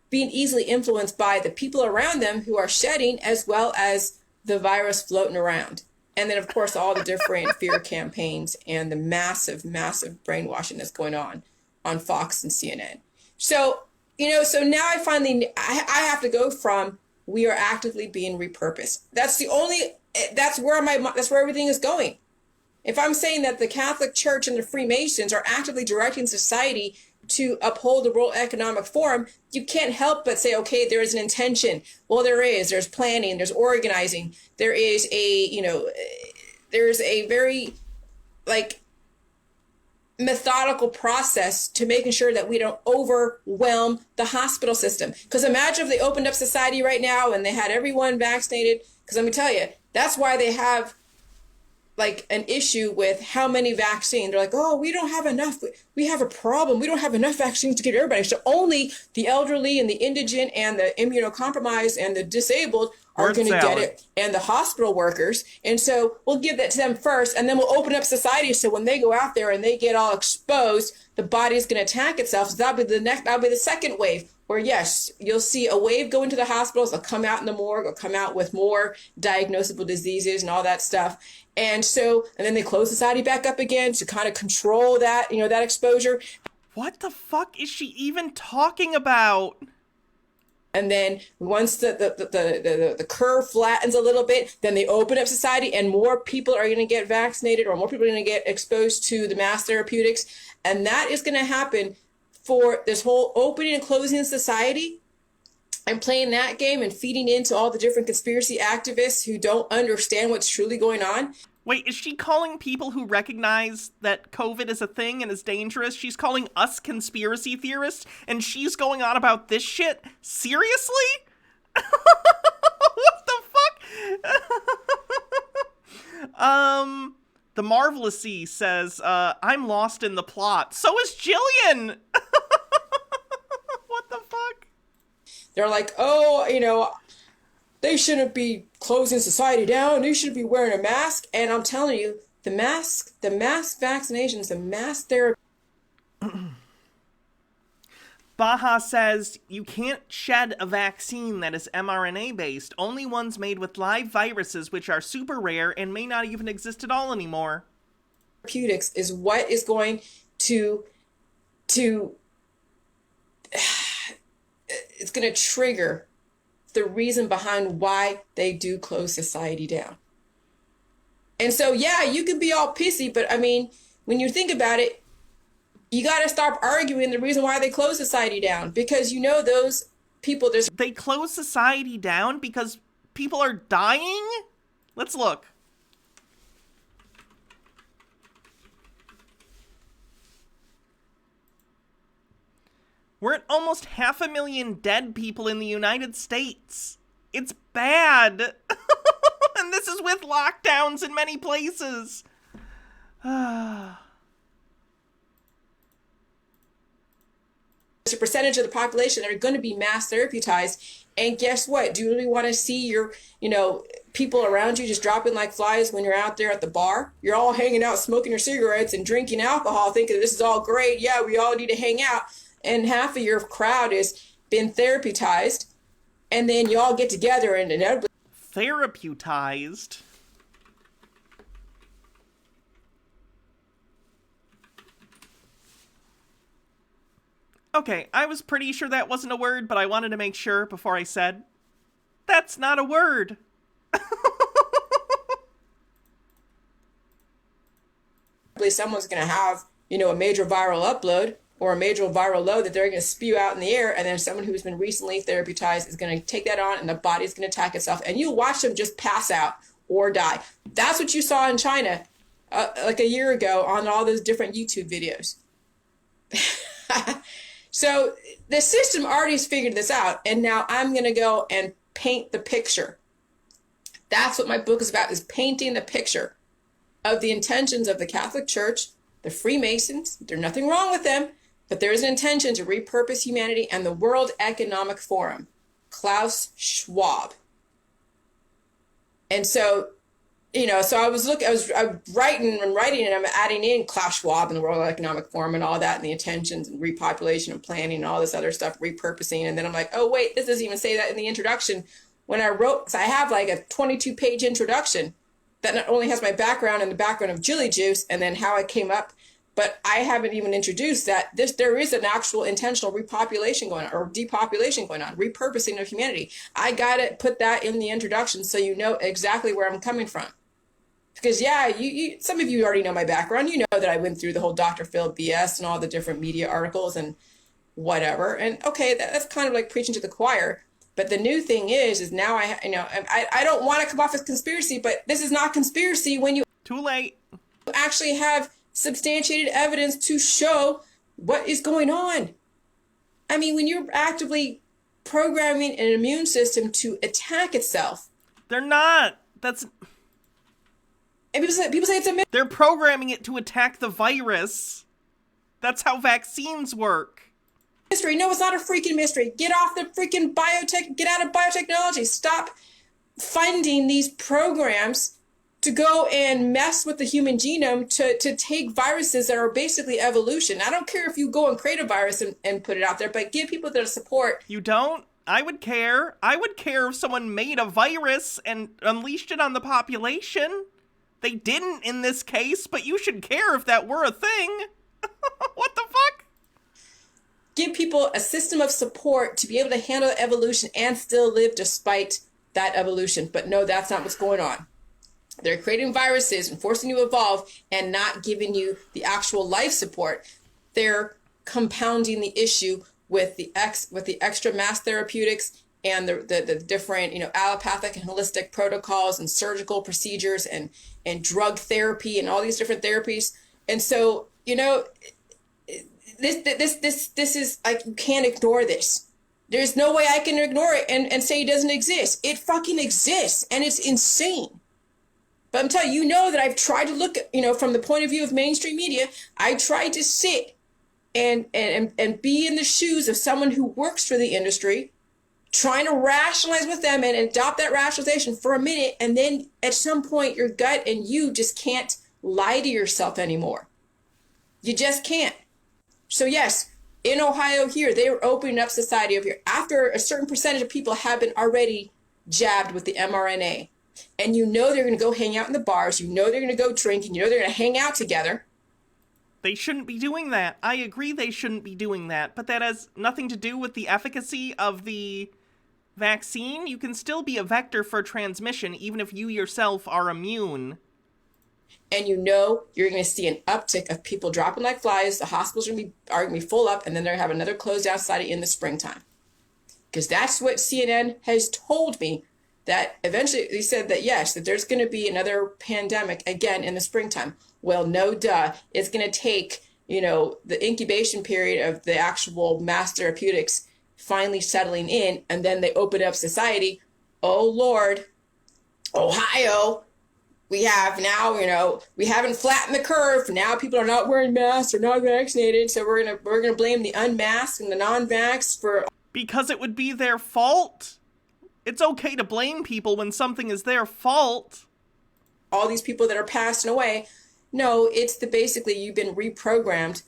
being easily influenced by the people around them who are shedding as well as the virus floating around. And then, of course, all the different fear campaigns and the massive, massive brainwashing that's going on Fox and CNN. So, so now I finally, I have to go from we are actively being repurposed. That's where everything is going. If I'm saying that the Catholic Church and the Freemasons are actively directing society to uphold the World Economic Forum, you can't help but say, okay, there is an intention. Well, there's planning, there's organizing, there is there's a very methodical process to making sure that we don't overwhelm the hospital system. Because imagine if they opened up society right now and they had everyone vaccinated. Because let me tell you, that's why they have an issue with how many vaccines. They're like, oh, we don't have enough. We have a problem. We don't have enough vaccines to get everybody. So only the elderly and the indigent and the immunocompromised and the disabled are going to get it, and the hospital workers. And so we'll give that to them first, and then we'll open up society so when they go out there and they get all exposed, the body's going to attack itself. So that'll be the second wave, where yes, you'll see a wave go into the hospitals. They'll come out in the morgue, or come out with more diagnosable diseases and all that stuff. And then they close society back up again to kind of control that, that exposure. What the fuck is she even talking about? And then once the curve flattens a little bit, then they open up society and more people are going to get vaccinated, or more people are going to get exposed to the mass therapeutics. And that is going to happen for this whole opening and closing of society, and playing that game and feeding into all the different conspiracy activists who don't understand what's truly going on. Wait, is she calling people who recognize that COVID is a thing and is dangerous? She's calling us conspiracy theorists, and she's going on about this shit? Seriously? What the fuck? The Marvelous C says, I'm lost in the plot. So is Jillian! What the fuck? They're like, oh, they shouldn't be closing society down. They should be wearing a mask. And I'm telling you, the mass vaccinations, the mass therapy. Baha says, you can't shed a vaccine that is mRNA-based. Only ones made with live viruses, which are super rare and may not even exist at all anymore. Therapeutics is what is going to it's going to trigger the reason behind why they do close society down. And so, yeah, you can be all pissy, but I mean, when you think about it, you got to stop arguing the reason why they close society down, because those people, they close society down because people are dying? Let's look. We're at almost 500,000 dead people in the United States. It's bad. And this is with lockdowns in many places. a percentage of the population that are going to be mass therapeuticized. And guess what? Do you really want to see your, people around you just dropping like flies when you're out there at the bar? You're all hanging out, smoking your cigarettes and drinking alcohol, thinking this is all great. Yeah, we all need to hang out. And half of your crowd has been therapeuticized. And then you all get together and inevitably... Therapeuticized? Okay, I was pretty sure that wasn't a word, but I wanted to make sure before I said, that's not a word. Someone's going to have, a major viral upload or a major viral load that they're going to spew out in the air, and then someone who's been recently therapeuticized is going to take that on, and the body's going to attack itself, and you'll watch them just pass out or die. That's what you saw in China like a year ago on all those different YouTube videos. So the system already has figured this out, and now I'm going to go and paint the picture. That's what my book is about, is painting the picture of the intentions of the Catholic Church, the Freemasons. There's nothing wrong with them, but there is an intention to repurpose humanity, and the World Economic Forum, Klaus Schwab. And so, so I was writing, and I'm adding in Klaus Schwab and the World Economic Forum and all that, and the intentions and repopulation and planning and all this other stuff, repurposing. And then I'm like, oh, wait, this doesn't even say that in the introduction. When I wrote, because I have like a 22-page introduction that not only has my background and the background of Jilly Juice and then how I came up, but I haven't even introduced that there is an actual intentional repopulation going on, or depopulation going on, repurposing of humanity. I got to put that in the introduction so you know exactly where I'm coming from. Because, yeah, you some of you already know my background. You know that I went through the whole Dr. Phil BS and all the different media articles and whatever. And, okay, that's kind of like preaching to the choir. But the new thing is now I don't want to come off as conspiracy, but this is not conspiracy when you... Too late. ...actually have substantiated evidence to show what is going on. I mean, when you're actively programming an immune system to attack itself... They're not. That's... And people say it's a myth. They're programming it to attack the virus. That's how vaccines work. Mystery. No, it's not a freaking mystery. Get off the freaking biotech. Get out of biotechnology. Stop funding these programs to go and mess with the human genome to take viruses that are basically evolution. I don't care if you go and create a virus and put it out there, but give people the support. You don't? I would care. I would care if someone made a virus and unleashed it on the population. They didn't in this case, but you should care if that were a thing. What the fuck? Give people a system of support to be able to handle evolution and still live despite that evolution. But no, that's not what's going on. They're creating viruses and forcing you to evolve and not giving you the actual life support. They're compounding the issue with the extra mass therapeutics and the different, allopathic and holistic protocols and surgical procedures and drug therapy and all these different therapies. And so, this is like, you can't ignore this. There's no way I can ignore it and say it doesn't exist. It fucking exists, and it's insane. But I'm telling you, that I've tried to look at, from the point of view of mainstream media, I tried to sit and be in the shoes of someone who works for the industry, trying to rationalize with them and adopt that rationalization for a minute. And then at some point, your gut and you just can't lie to yourself anymore. You just can't. So yes, in Ohio here, they were opening up society over here after a certain percentage of people have been already jabbed with the mRNA. And they're going to go hang out in the bars. They're going to go drink, and they're going to hang out together. They shouldn't be doing that. I agree they shouldn't be doing that, but that has nothing to do with the efficacy of the vaccine. You can still be a vector for transmission even if you yourself are immune. And you're going to see an uptick of people dropping like flies. The hospitals are going to be full up, and then they're going to have another closed down society in the springtime. Because that's what CNN has told me, that eventually they said that yes, that there's going to be another pandemic again in the springtime. Well, no duh. It's going to take, the incubation period of the actual mass therapeutics finally settling in, and then they open up society. Oh, Lord, Ohio, We have now, we haven't flattened the curve. Now people are not wearing masks or not vaccinated. So we're gonna blame the unmasked and the non-vax for. Because it would be their fault. It's okay to blame people when something is their fault. All these people that are passing away. No, it's basically you've been reprogrammed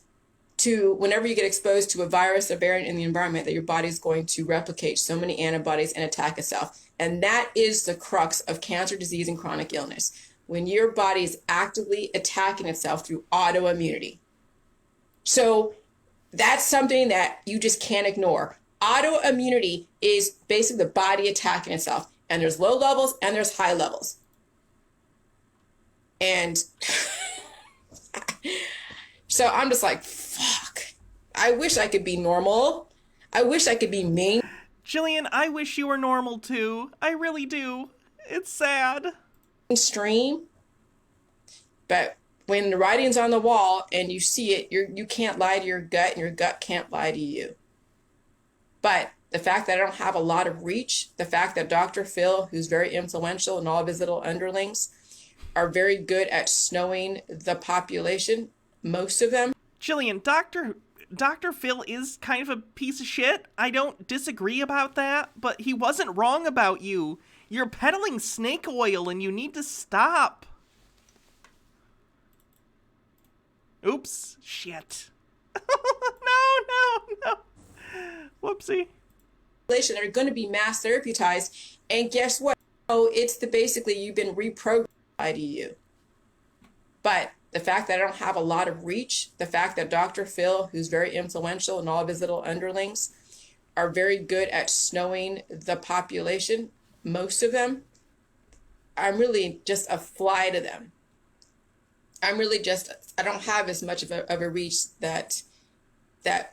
to, whenever you get exposed to a virus or variant in the environment, that your body's going to replicate so many antibodies and attack itself. And that is the crux of cancer, disease, and chronic illness. When your body is actively attacking itself through autoimmunity. So that's something that you just can't ignore. Autoimmunity is basically the body attacking itself. And there's low levels and there's high levels. And so I'm just like, fuck. I wish I could be normal. I wish I could be mean. Jillian, I wish you were normal too. I really do. It's sad. Extreme. But when the writing's on the wall and you see it, you can't lie to your gut and your gut can't lie to you. But the fact that I don't have a lot of reach, the fact that Dr. Phil, who's very influential, and all of his little underlings are very good at snowing the population, most of them. Jillian, Dr. Phil is kind of a piece of shit. I don't disagree about that, but he wasn't wrong about you. You're peddling snake oil and you need to stop. Oops. Shit. No. Whoopsie. Are going to be mass therapeuticed. And guess what? Oh, it's basically you've been reprogrammed to you. But the fact that I don't have a lot of reach, the fact that Dr. Phil, who's very influential, and all of his little underlings are very good at snowing the population, most of them, I'm really just a fly to them. I don't have as much of a reach that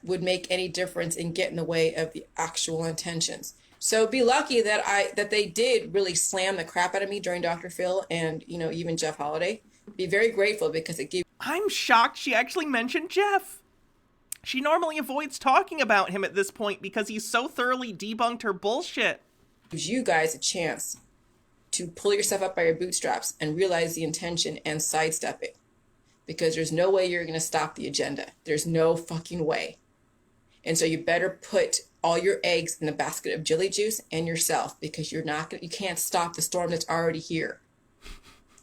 would make any difference and get in the way of the actual intentions. So be lucky that they did really slam the crap out of me during Dr. Phil and, even Jeff Holiday. Be very grateful because it gave. I'm shocked she actually mentioned Jeff. She normally avoids talking about him at this point because he's so thoroughly debunked her bullshit. Gives you guys a chance to pull yourself up by your bootstraps and realize the intention and sidestep it. Because there's no way you're going to stop the agenda. There's no fucking way. And so you better put all your eggs in the basket of jelly juice and yourself, because you can't stop the storm that's already here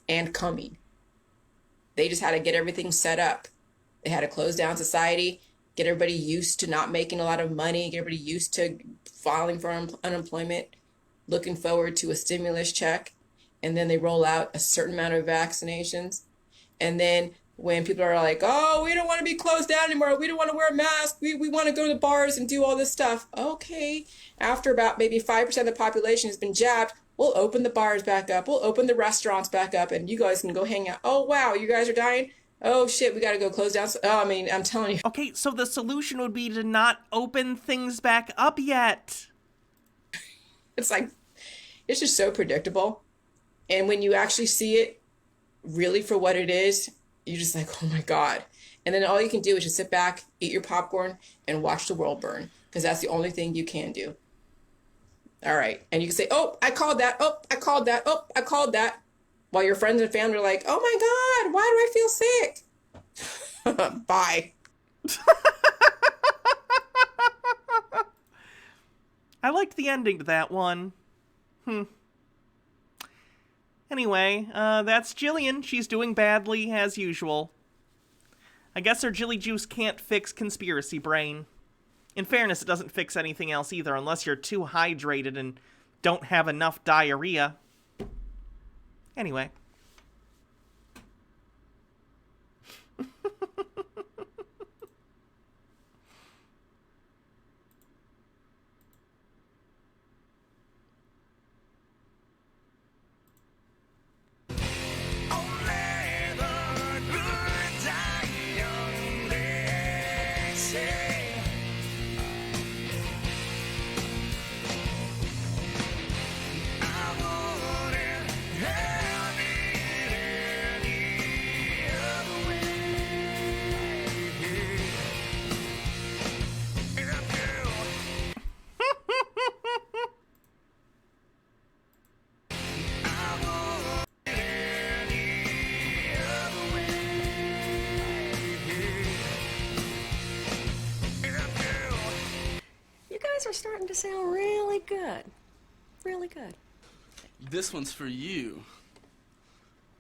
and coming. They just had to get everything set up. They had to close down society, get everybody used to not making a lot of money, get everybody used to filing for unemployment, looking forward to a stimulus check, and then they roll out a certain amount of vaccinations. And then when people are like, oh, we don't want to be closed down anymore, we don't want to wear a mask, we want to go to the bars and do all this stuff. Okay, after about maybe 5% of the population has been jabbed, we'll open the bars back up, we'll open the restaurants back up, and you guys can go hang out. Oh, wow, you guys are dying? Oh, shit, we got to go close down. I'm telling you. Okay, so the solution would be to not open things back up yet. It's just so predictable. And when you actually see it really for what it is, you're just like, oh my God. And then all you can do is just sit back, eat your popcorn, and watch the world burn, because that's the only thing you can do. All right. And you can say, oh, I called that. Oh, I called that. Oh, I called that. While your friends and family are like, oh my God, why do I feel sick? Bye. I liked the ending to that one. Anyway, that's Jillian. She's doing badly, as usual. I guess her Jilly Juice can't fix conspiracy brain. In fairness, it doesn't fix anything else either, unless you're too hydrated and don't have enough diarrhea. Anyway. are starting to sound really good. Really good. This one's for you.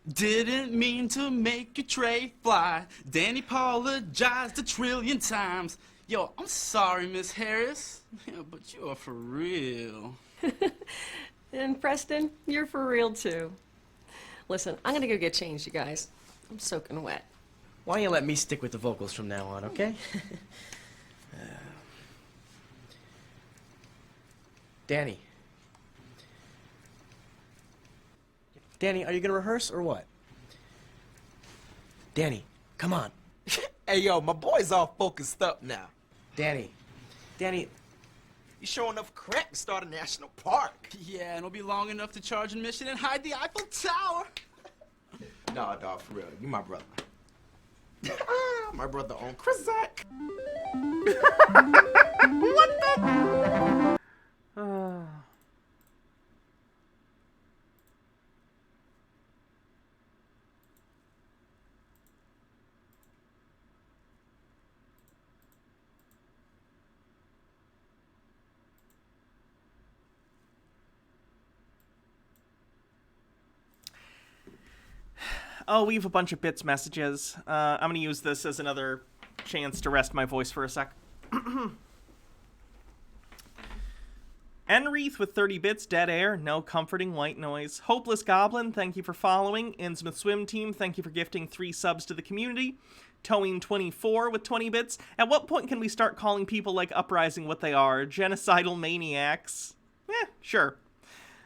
Didn't mean to make your tray fly. Danny apologized 1,000,000,000 times. Yo, I'm sorry, Miss Harris. Yeah, but you are for real. And Preston, you're for real too. Listen, I'm gonna go get changed, you guys. I'm soaking wet. Why don't you let me stick with the vocals from now on, okay? Danny. Danny, are you gonna rehearse or what? Danny, come on. Hey, yo, my boy's all focused up now. Danny. Danny. You showing enough crack to start a national park. Yeah, and it'll be long enough to charge admission and hide the Eiffel Tower. Nah, dog, for real. You my brother. My brother on Krizak. What the? Oh, we have a bunch of bits messages. I'm going to use this as another chance to rest my voice for a sec. Enreath with 30 bits, dead air, no comforting white noise. Hopeless Goblin, thank you for following. Innsmouth Swim Team, thank you for gifting 3 subs to the community. Towing24 with 20 bits. At what point can we start calling people like Uprising what they are? Genocidal maniacs? Sure.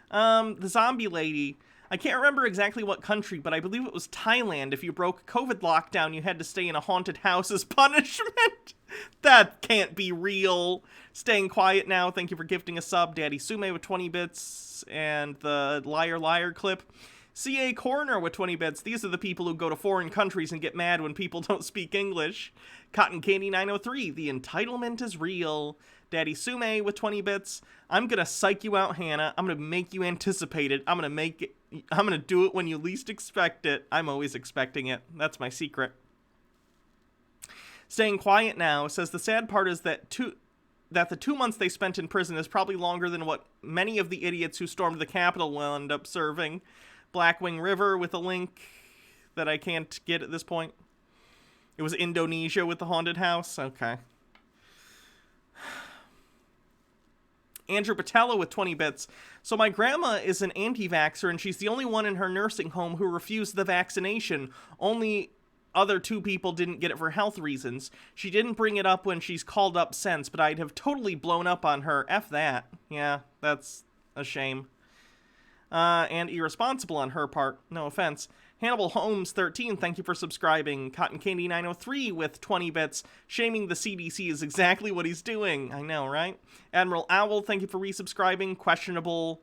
The Zombie Lady. I can't remember exactly what country, but I believe it was Thailand. If you broke COVID lockdown, you had to stay in a haunted house as punishment. That can't be real. Staying quiet now. Thank you for gifting a sub. Daddy Sume with 20 bits. And the Liar Liar clip. CA Coroner with 20 bits. These are the people who go to foreign countries and get mad when people don't speak English. Cotton Candy 903. The entitlement is real. Daddy Sume with 20 bits. I'm gonna psych you out, Hannah. I'm gonna make you anticipate it. I'm gonna do it when you least expect it. I'm always expecting it. That's my secret. Staying quiet now says the sad part is that the 2 months they spent in prison is probably longer than what many of the idiots who stormed the Capitol will end up serving. Blackwing River with a link that I can't get at this point. It was Indonesia with the haunted house. Okay. Andrew Patella with 20 bits. So my grandma is an anti-vaxxer, and she's the only one in her nursing home who refused the vaccination. Only other 2 people didn't get it for health reasons. She didn't bring it up when she's called up since, but I'd have totally blown up on her. F that. Yeah, that's a shame. And irresponsible on her part. No offense. Hannibal Holmes 13, thank you for subscribing. Cotton Candy 903 with 20 bits. Shaming the CDC is exactly what he's doing. I know, right? Admiral Owl, thank you for resubscribing. Questionable.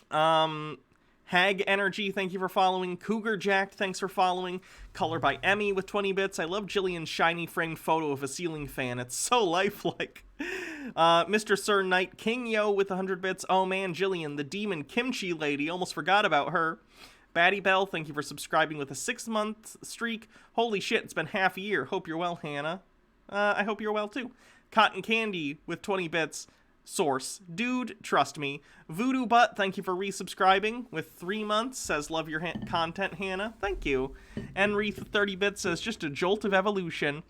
Hag Energy, thank you for following. Cougar Jack, thanks for following. Color by Emmy with 20 bits. I love Jillian's shiny framed photo of a ceiling fan. It's so lifelike. Mr. Sir Knight King Yo with 100 bits. Oh man, Jillian, the demon kimchi lady. Almost forgot about her. Batty Bell, thank you for subscribing with a 6-month streak. Holy shit, it's been half a year. Hope you're well, Hannah. I hope you're well, too. Cotton Candy with 20 bits. Source. Dude, trust me. Voodoo Butt, thank you for resubscribing with 3 months. Says, love your content, Hannah. Thank you. Enreath with 30 bits says, just a jolt of evolution.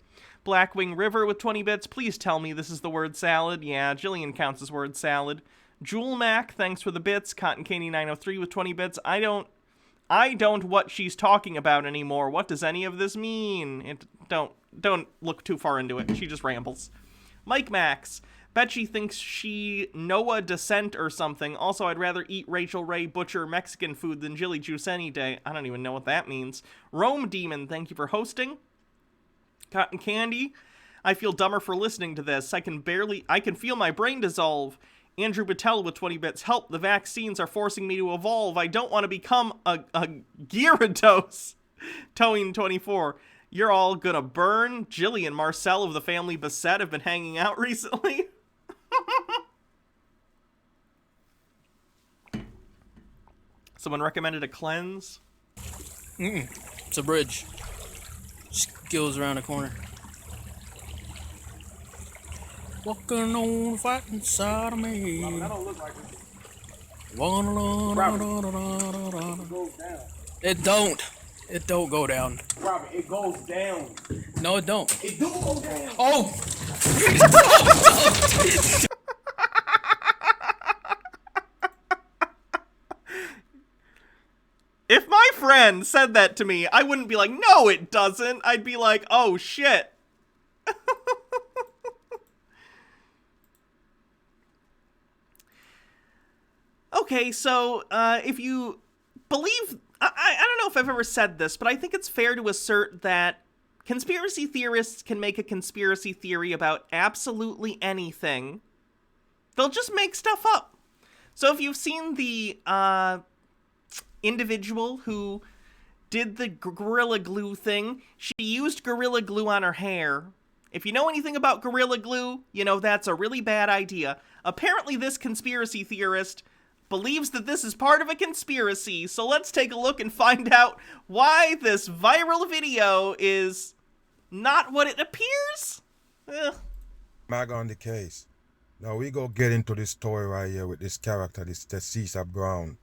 Blackwing River with 20 bits. Please tell me this is the word salad. Yeah, Jillian counts as word salad. Jewel Mac, thanks for the bits. Cotton Candy 903 with 20 bits. I don't what she's talking about anymore. What does any of this mean? Don't look too far into it. She just rambles. Mike Max. Bet she thinks she Noah descent or something. Also, I'd rather eat Rachel Ray Butcher Mexican food than Jilly Juice any day. I don't even know what that means. Rome Demon, thank you for hosting. Cotton Candy. I feel dumber for listening to this. I can feel my brain dissolve. Andrew Battelle with 20 bits. Help, the vaccines are forcing me to evolve. I don't want to become a Gyarados. Towing 24. You're all gonna burn. Jillian Marcel of the family Bassett have been hanging out recently. Someone recommended a cleanse. It's a bridge. Just goes around a corner. Walking on the fighting side of me. Robert, that don't look like it. It don't. It don't go down. Robert, it goes down. No, it don't. It do go down. Oh! If my friend said that to me, I wouldn't be like, no, it doesn't. I'd be like, oh, shit. Okay, so if you believe... I don't know if I've ever said this, but I think it's fair to assert that conspiracy theorists can make a conspiracy theory about absolutely anything. They'll just make stuff up. So if you've seen the individual who did the Gorilla Glue thing, she used Gorilla Glue on her hair. If you know anything about Gorilla Glue, you know that's a really bad idea. Apparently this conspiracy theorist believes that this is part of a conspiracy, so let's take a look and find out why this viral video is not what it appears? Mag on the case. Now we go get into this story right here with this character, this Tessica Brown.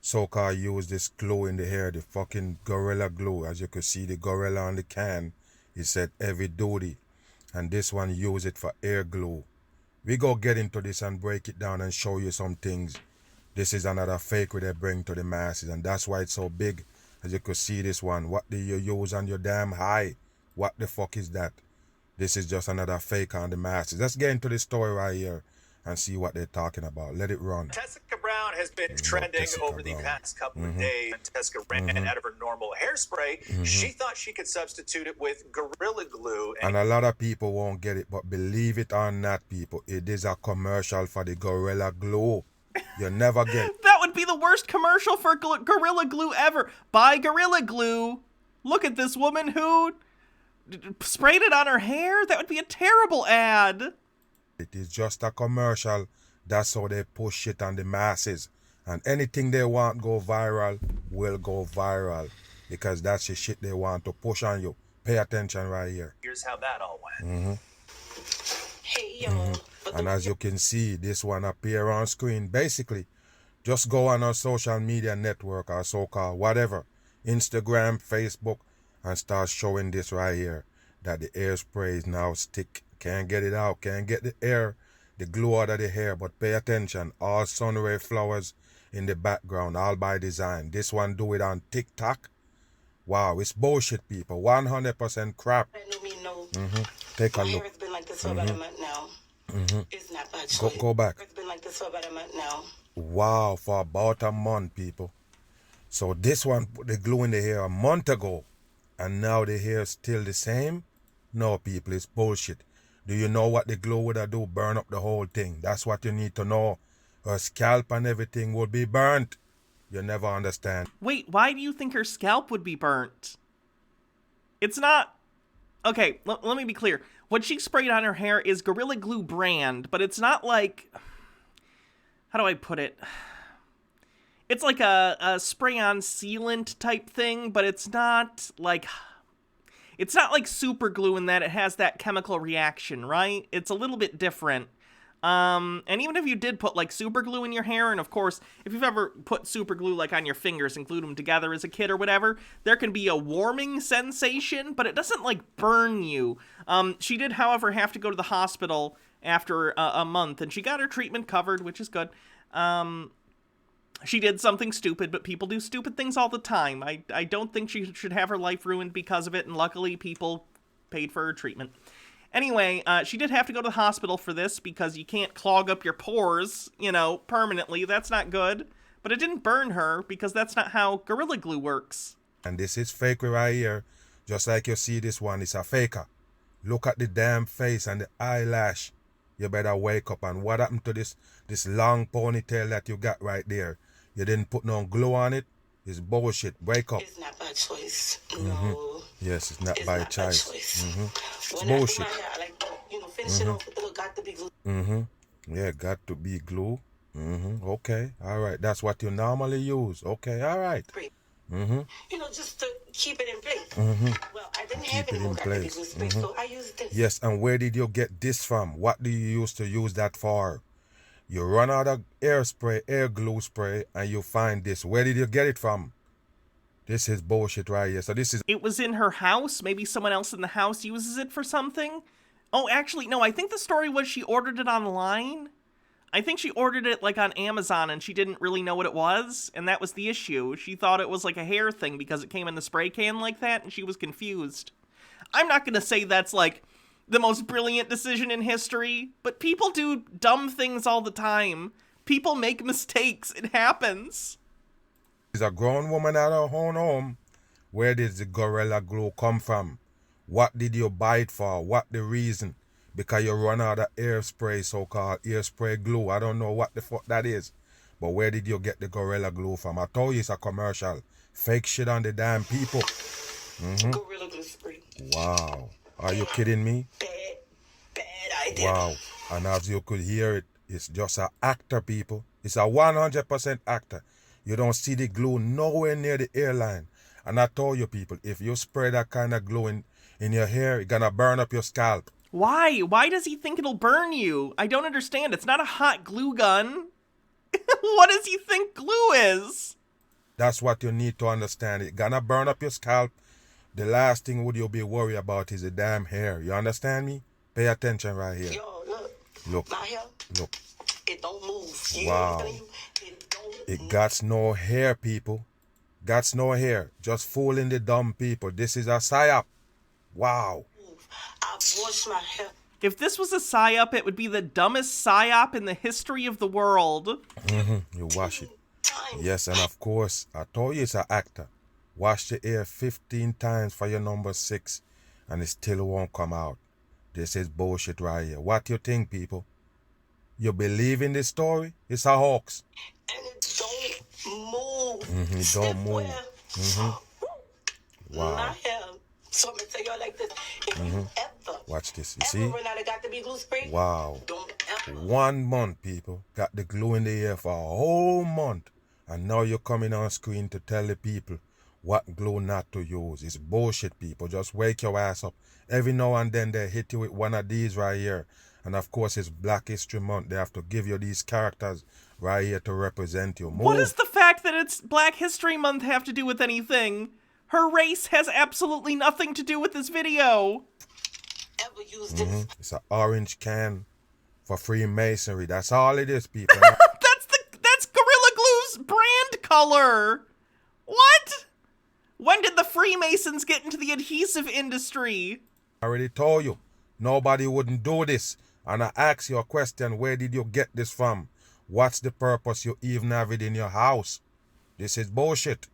So-called used this glue in the hair, the fucking Gorilla Glue. As you can see, the gorilla on the can, it said heavy duty. And this one use it for air glue. We go get into this and break it down and show you some things. This is another fake they bring to the masses, and that's why it's so big. As you can see this one, what do you use on your damn eye? What the fuck is that? This is just another fake on the masses. Let's get into this story right here and see what they're talking about. Let it run. Tessica Brown has been trending over the past couple of days. Tessica ran out of her normal hairspray. She thought she could substitute it with Gorilla Glue. And a lot of people won't get it, but believe it or not, people, it is a commercial for the Gorilla Glue. You never get it. That would be the worst commercial for Gorilla Glue ever. Buy Gorilla Glue. Look at this woman who sprayed it on her hair. That would be a terrible ad. It is just a commercial. That's how they push it on the masses. And anything they want go viral will go viral. Because that's the shit they want to push on you. Pay attention right here. Here's how that all went. Hey, y'all. And as you can see, this one appear on screen. Basically, just go on our social media network or so-called whatever. Instagram, Facebook, and start showing this right here. That the hairspray is now stick. Can't get it out. Can't get the air, the glue out of the hair. But pay attention. All sun ray flowers in the background. All by design. This one do it on TikTok. Wow, it's bullshit, people. 100% crap. Take a look. It's been like this for about a month now. It's not bad. Go back. It's been like this for about a month now. Wow, for about a month, people. So this one put the glue in the hair a month ago. And now the hair is still the same? No, people, it's bullshit. Do you know what the glue would have do? Burn up the whole thing. That's what you need to know. Her scalp and everything would be burnt. You never understand. Wait, why do you think her scalp would be burnt? It's not... Okay, let me be clear. What she sprayed on her hair is Gorilla Glue brand, but it's not like... How do I put it? It's like a spray-on sealant type thing, but it's not like... It's not like super glue in that it has that chemical reaction, right? It's a little bit different. And even if you did put like super glue in your hair, and of course, if you've ever put super glue like on your fingers and glued them together as a kid or whatever, there can be a warming sensation, but it doesn't like burn you. She did, however, have to go to the hospital after a month, and she got her treatment covered, which is good. She did something stupid, but people do stupid things all the time. I don't think she should have her life ruined because of it, and luckily people paid for her treatment. Anyway, she did have to go to the hospital for this because you can't clog up your pores, you know, permanently. That's not good. But it didn't burn her because that's not how Gorilla Glue works. And this is fake right here. Just like you see this one, it's a faker. Look at the damn face and the eyelash. You better wake up. And what happened to this long ponytail that you got right there? You didn't put no glue on it? It's bullshit. Wake up. It's not by choice. No. Yes, it's not by choice. It's When bullshit. I do my hair, I like to, finish it off with a little got to be glue. Yeah, got to be glue. Okay. All right. That's what you normally use. Okay. All right. Just to keep it in place. Well, I didn't have Keep it any in more place. glue spray, so I used this. Yes, and where did you get this from? What do you used to use that for? You run out of air glue spray, and you find this. Where did you get it from? This is bullshit right here. So this is... It was in her house. Maybe someone else in the house uses it for something. Oh, actually, no, I think the story was she ordered it online. I think she ordered it, like, on Amazon, and she didn't really know what it was, and that was the issue. She thought it was, like, a hair thing because it came in the spray can like that, and she was confused. I'm not gonna say that's, like, the most brilliant decision in history, but people do dumb things all the time. People make mistakes. It happens. Is a grown woman at her own home. Where did the Gorilla Glue come from? What did you buy it for? What the reason? Because you run out of air spray, so-called air spray glue. I don't know what the fuck that is. But where did you get the Gorilla Glue from? I told you it's a commercial. Fake shit on the damn people. Gorilla Glue spray. Wow. Are you kidding me? Bad idea. Wow. And as you could hear it, it's just an actor, people. It's a 100% actor. You don't see the glue nowhere near the airline. And I told you, people, if you spray that kind of glue in your hair, it's gonna burn up your scalp. Why? Why does he think it'll burn you? I don't understand. It's not a hot glue gun. What does he think glue is? That's what you need to understand. It's gonna burn up your scalp. The last thing would you be worried about is the damn hair. You understand me? Pay attention right here. Yo, look. Look. My hair. Look. It don't move. Wow. It got no hair, people. Got no hair. Just fooling the dumb people. This is a psyop. Wow. I've washed my hair. If this was a psyop, it would be the dumbest psyop in the history of the world. You wash it. Yes, and of course, I told you it's an actor. Wash the hair 15 times for your number 6, and it still won't come out. This is bullshit right here. What you think, people? You believe in this story? It's a hoax. And it don't move. It don't move. Wow. My hair. So I'm gonna tell y'all like this. If you ever Watch this. You see? run out of got to be glue spray, Wow. don't ever. 1 month, people. Got the glue in the air for a whole month. And now you're coming on screen to tell the people what glue not to use. It's bullshit, people. Just wake your ass up. Every now and then they hit you with one of these right here. And of course, it's Black History Month. They have to give you these characters right here to represent you. Move. What does the fact that it's Black History Month have to do with anything? Her race has absolutely nothing to do with this video. Ever use this? It's an orange can for Freemasonry. That's all it is, people. That's Gorilla Glue's brand color. What? When did the Freemasons get into the adhesive industry? I already told you, nobody wouldn't do this. And I ask you a question, where did you get this from? What's the purpose you even have it in your house? This is bullshit.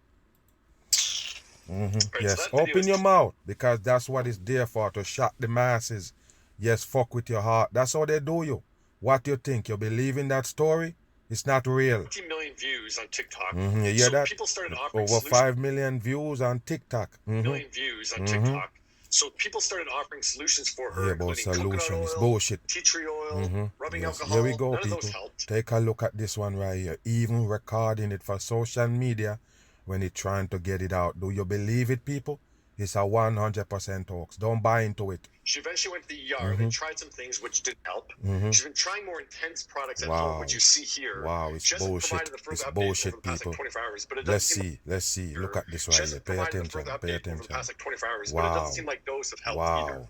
Yes, open your mouth, because that's what it's there for, to shock the masses. Yes, fuck with your heart. That's how they do you. What you think? You believe in that story? It's not real. 50 million views on TikTok. You hear so that? People started offering Over 5 million views on TikTok. million views on TikTok. So people started offering solutions for her, Yeah, but including solution coconut is oil, bullshit. tea tree oil, rubbing Yes, alcohol. here we go, None people. of those helped. Take a look at this one right here. Even recording it for social media when it's trying to get it out. Do you believe it, people? It's a 100% hoax. Don't buy into it. She eventually went to the yard and tried some things which didn't help. She's been trying more intense products at home, which you see here. Wow, it's She hasn't bullshit. provided the further It's updates bullshit, over the past, people. like, 24 hours, but it Let's doesn't seem see. Let's see. Look at this right here. Pay attention. Pay over the attention. past, like, 24 hours, but it Wow. doesn't seem like those have helped either. Wow.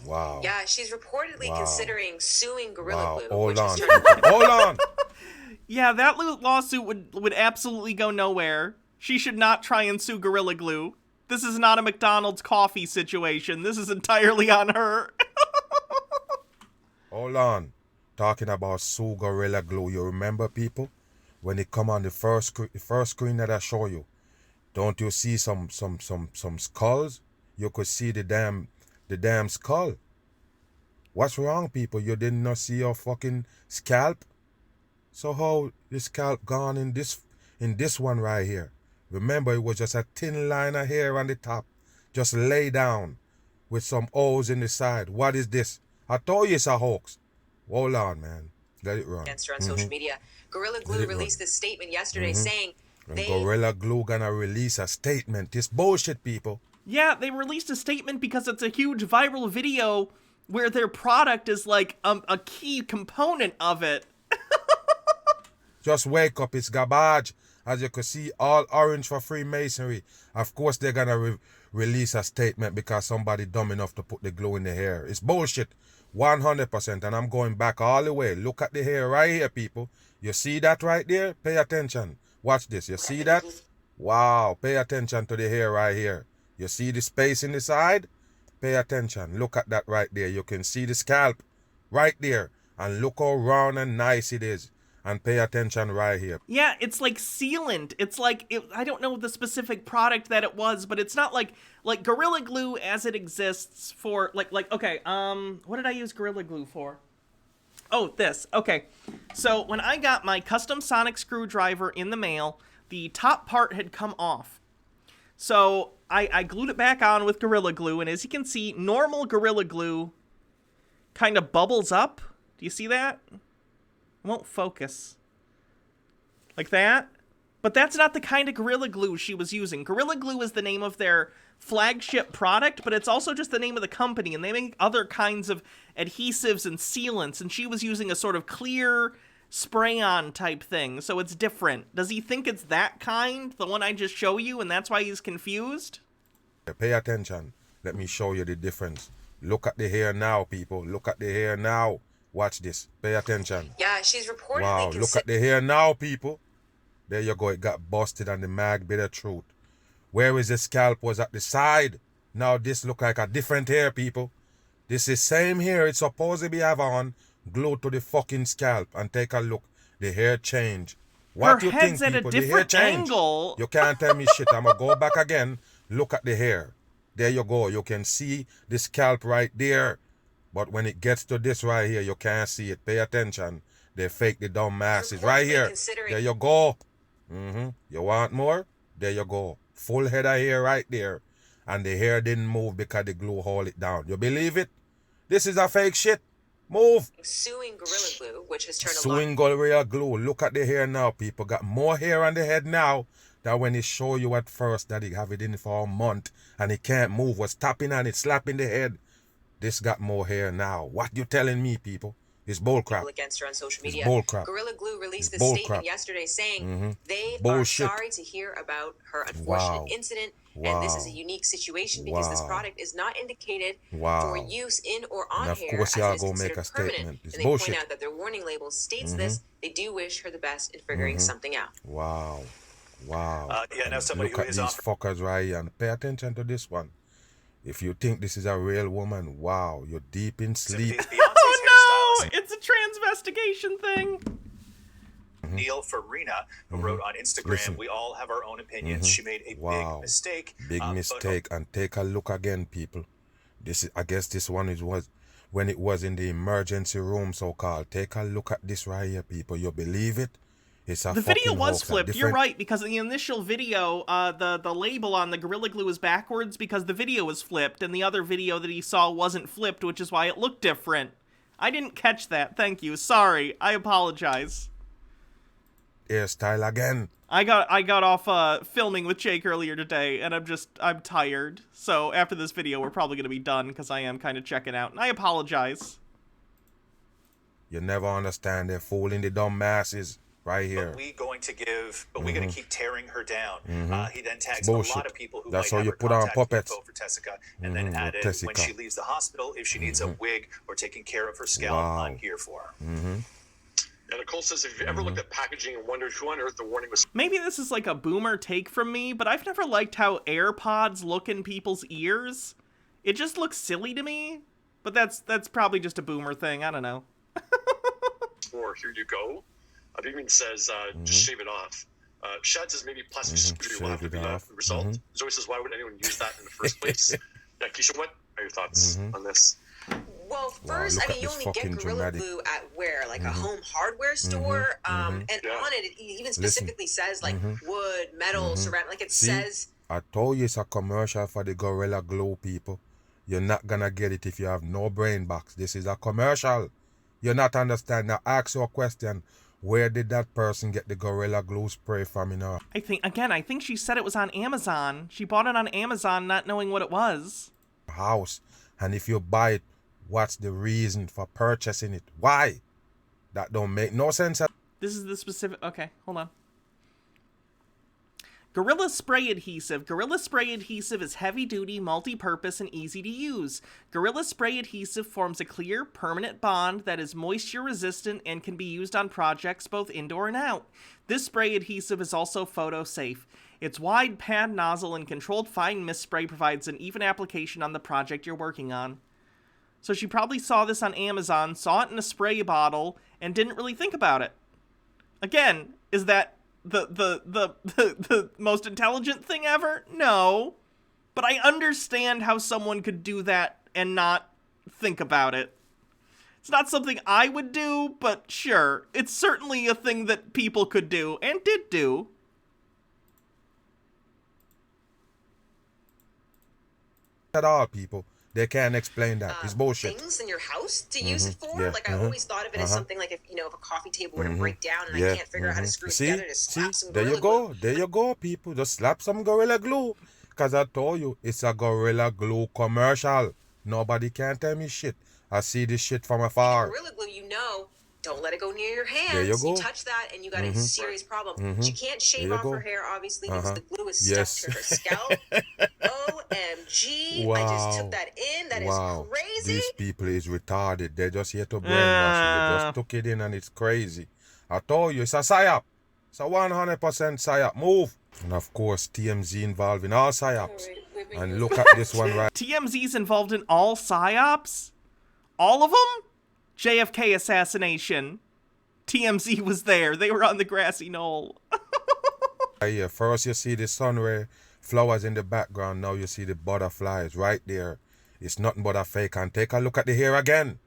Wow. Yeah, she's reportedly Wow. considering suing Gorilla Wow. Glue. Hold which on. is turning Hold on. Yeah, that lawsuit would absolutely go nowhere. She should not try and sue Gorilla Glue. This is not a McDonald's coffee situation. This is entirely on her. Hold on. Talking about Sue Gorilla Glue. You remember, people? When it come on the first screen that I show you, don't you see some skulls? You could see the damn skull. What's wrong, people? You did not see your fucking scalp? So how the scalp gone in this one right here? Remember, it was just a thin line of hair on the top. Just lay down with some O's in the side. What is this? I told you it's a hoax. Hold on, man. Let it run. against her on social media. Gorilla Glue released this statement yesterday saying And Gorilla Glue gonna release a statement. This bullshit, people. Yeah, they released a statement because it's a huge viral video where their product is like a key component of it. Just wake up, it's garbage. As you can see, all orange for Freemasonry. Of course, they're gonna release a statement because somebody dumb enough to put the glue in the hair. It's bullshit, 100%. And I'm going back all the way. Look at the hair right here, people. You see that right there? Pay attention. Watch this. You see that? Wow. Pay attention to the hair right here. You see the space in the side? Pay attention. Look at that right there. You can see the scalp right there. And look how round and nice it is. And pay attention right here. Yeah, it's like sealant. It's like, I don't know the specific product that it was, but it's not like Gorilla Glue as it exists for, okay, what did I use Gorilla Glue for? Oh, this. Okay. So when I got my custom sonic screwdriver in the mail, the top part had come off. So I glued it back on with Gorilla Glue, and as you can see, normal Gorilla Glue kind of bubbles up. Do you see that? Won't focus. Like that. But that's not the kind of Gorilla Glue she was using. Gorilla Glue is the name of their flagship product, but it's also just the name of the company, and they make other kinds of adhesives and sealants, and she was using a sort of clear spray-on type thing, so it's different. Does he think it's that kind, the one I just show you, and that's why he's confused? Pay attention. Let me show you the difference. Look at the hair now, people. Look at the hair now. Watch this. Pay attention. Yeah, she's reportedly wow, look at the hair now, people. There you go. It got busted on the mag bit of truth. Where is the scalp was at the side. Now this look like a different hair, people. This is same hair it's supposed to be have on, glued to the fucking scalp. And take a look. The hair change. What Her you head's think, at people? a The hair different change. angle. You can't tell me shit. I'm gonna go back again. Look at the hair. There you go. You can see the scalp right there. But when it gets to this right here, you can't see it. Pay attention. They fake the dumb masses. Right here. There you go. You want more? There you go. Full head of hair right there. And the hair didn't move because the glue hold it down. You believe it? This is a fake shit. Move. Suing Gorilla Glue, which has turned Suing Gorilla Glue. Look at the hair now, people. Got more hair on the head now than when he show you at first that he have it in for a month and he can't move. Was tapping on it, slapping the head. This got more hair now. What you telling me, people? It's bullcrap. against her on social media. It's bullcrap. Gorilla Glue released It's this bullcrap. statement yesterday saying they Bullshit. are sorry to hear about her unfortunate incident, and this is a unique situation because this product is not indicated for use in or on And of hair course as y'all it is go considered make a permanent. statement. It's And they bullshit. point out that their warning label states this. They do wish her the best in figuring something out. Wow. Wow. Yeah, now And somebody look who at is these offered. fuckers right here and pay attention to this one. If you think this is a real woman, wow, you're deep in sleep. Oh no! It's a transvestigation thing. Neil Farina, who wrote on Instagram, Listen. we all have our own opinions. She made a Wow. big mistake. Big but mistake. And take a look again, people. This is, I guess this one was when it was in the emergency room, so-called. Take a look at this right here, people. You believe it? It's a The video fucking was hoax, a flipped. You're different- right, because in the initial video, the label on the Gorilla Glue is backwards because the video was flipped, and the other video that he saw wasn't flipped, which is why it looked different. I didn't catch that. Thank you. Sorry. I apologize. Hairstyle again. I got off filming with Jake earlier today, and I'm tired. So after this video, we're probably gonna be done because I am kind of checking out, and I apologize. You never understand. They're fooling the dumb masses right here. But we're going to keep tearing her down. He then tags It's a bullshit. lot of people who That's might how have you her put on contact puppets. info for Tessica, and then added when Tessica. she leaves the hospital, if she needs a wig or taking care of her scalp, Wow. I'm here for her. And Nicole says, if you ever looked at packaging and wondered who on earth the warning was Maybe this is like a boomer take from me, but I've never liked how AirPods look in people's ears. It just looks silly to me, but that's probably just a boomer thing. I don't know. for, here you go. It even says, just shave it off. Shad says maybe plastic surgery will have to be the result. Zoe says, why would anyone use that in the first place? Yeah, Keisha, what are your thoughts on this? Well, first, look I mean, at you this only get fucking Gorilla dramatic. Glue at where? Like a home hardware store? And on it even specifically says, like, wood, metal, ceramic. Like, it See, says... I told you it's a commercial for the Gorilla Glue, people. You're not gonna get it if you have no brain box. This is a commercial. You're not understanding. Now ask your question. Where did that person get the Gorilla Glue spray from, you know? I think she said it was on Amazon. She bought it on Amazon not knowing what it was. House. And if you buy it, what's the reason for purchasing it? Why? That don't make no sense. This is the specific... Okay, hold on. Gorilla Spray Adhesive. Gorilla Spray Adhesive is heavy-duty, multi-purpose, and easy to use. Gorilla Spray Adhesive forms a clear, permanent bond that is moisture-resistant and can be used on projects both indoor and out. This spray adhesive is also photo-safe. Its wide pad nozzle and controlled fine mist spray provides an even application on the project you're working on. So she probably saw this on Amazon, saw it in a spray bottle, and didn't really think about it. Again, is that the most intelligent thing ever? No. But I understand how someone could do that and not think about it. It's not something I would do, but sure. It's certainly a thing that people could do, and did do. At all, people. They can't explain that. It's bullshit. Things in your house to use it for. Like I always thought of it as something like if a coffee table were to break down and I can't figure out how to screw it together, to slap some there you go. There you go, people. Just slap some Gorilla Glue. Cause I told you, it's a Gorilla Glue commercial. Nobody can tell me shit. I see this shit from afar. Gorilla Glue, don't let it go near your hands. There you go. Touch that and you got a serious problem. She can't shave off her hair, obviously, because the glue is stuck to her scalp. OMG. Wow. I just took that in. That is crazy. These people is retarded. They're just here to brainwash you. They just took it in and it's crazy. I told you, it's a psyop. It's a 100% psyop. Move. And of course, TMZ involved in all psyops. And look at this one right. TMZ's involved in all psyops? All of them? JFK assassination. TMZ was there. They were on the grassy knoll. Yeah, first you see the sun ray, flowers in the background. Now you see the butterflies right there. It's nothing but a fake. And take a look at the hair again.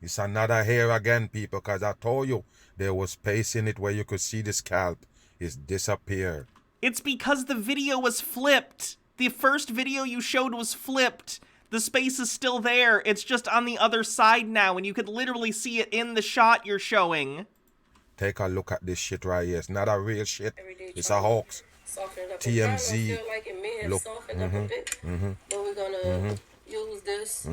It's another hair again, people, because I told you there was space in it where you could see the scalp. It's disappeared. It's because the video was flipped. The first video you showed was flipped. The space is still there. It's just on the other side now, and you could literally see it in the shot you're showing. Take a look at this shit right here. It's not a real shit. It's a hoax. TMZ. Look. But we're gonna use this.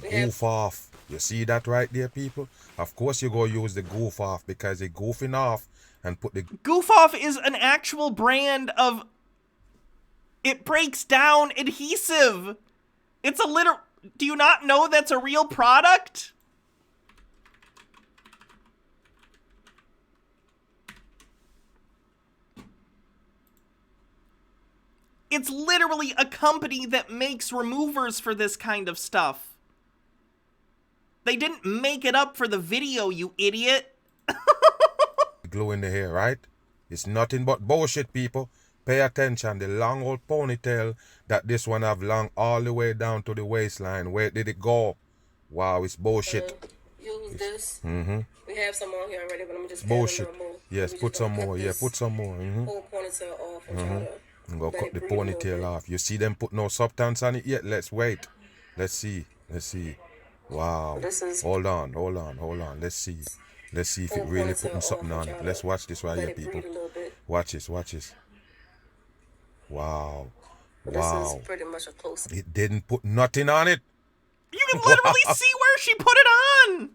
Goof off. You see that right there, people? Of course you go use the goof off because they're goofing off and put the... Goof off is an actual brand of... It breaks down adhesive. It's a literal... Do you not know that's a real product? It's literally a company that makes removers for this kind of stuff. They didn't make it up for the video, you idiot. Glue in the hair, right? It's nothing but bullshit, people. Pay attention. The long old ponytail that this one have long all the way down to the waistline. Where did it go? Wow, it's bullshit. Use this. We have some on here already, but I'm just bullshit. Yes, put some more. Yeah, put some more. Whole ponytail off and try to... I'm gonna cut the ponytail off. You see them put no substance on it yet? Let's wait. Let's see. Wow. Hold on. Let's see if it really putting something on it. Let's watch this right here, people. Watch this. Wow. This is pretty much a close. It didn't put nothing on it. You can literally see where she put it on.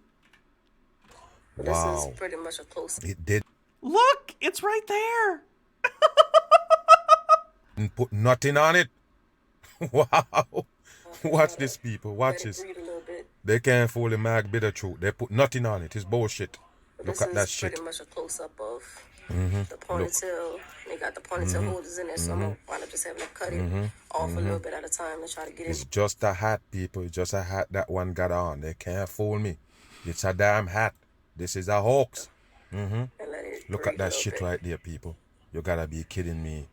Wow. This is pretty much a close. It did. Look, it's right there. Didn't put nothing on it. Wow. Watch this, people. Watch this. They can't fool the mag bit of truth. They put nothing on it. It's bullshit. Look at that shit. This is pretty much a close-up of the ponytail. They got the ponytail holders in there, so I'm going to wind up just having to cut it off a little bit at a time to try to get it. It's just a hat, people. It's just a hat that one got on. They can't fool me. It's a damn hat. This is a hoax. Look at that shit right there, people. You gotta be kidding me.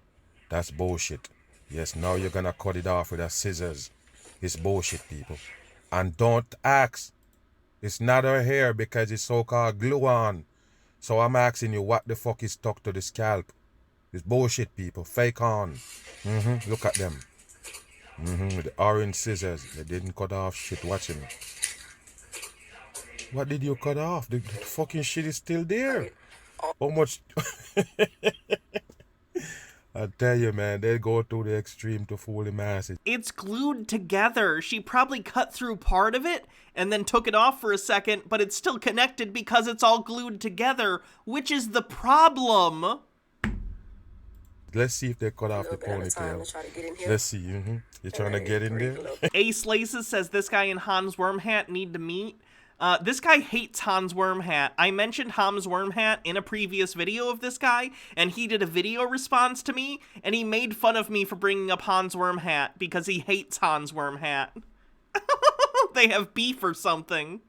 That's bullshit. Yes, now you're gonna cut it off with a scissors. It's bullshit, people. And don't ask. It's not her hair because it's so-called glue on. So I'm asking you, what the fuck is stuck to the scalp? It's bullshit, people. Fake on. Look at them. With the orange scissors. They didn't cut off shit. Watch him. What did you cut off? The fucking shit is still there. How much? I tell you, man, they go to the extreme to fool the masses. It's glued together. She probably cut through part of it and then took it off for a second, but it's still connected because it's all glued together, which is the problem. Let's see if they cut off the ponytail. Let's see. You're trying to get in there? Ace Laces says this guy and Hans Wormhat need to meet. This guy hates Hans Wormhat. I mentioned Hans Wormhat in a previous video of this guy, and he did a video response to me, and he made fun of me for bringing up Hans Wormhat because he hates Hans Wormhat. They have beef or something.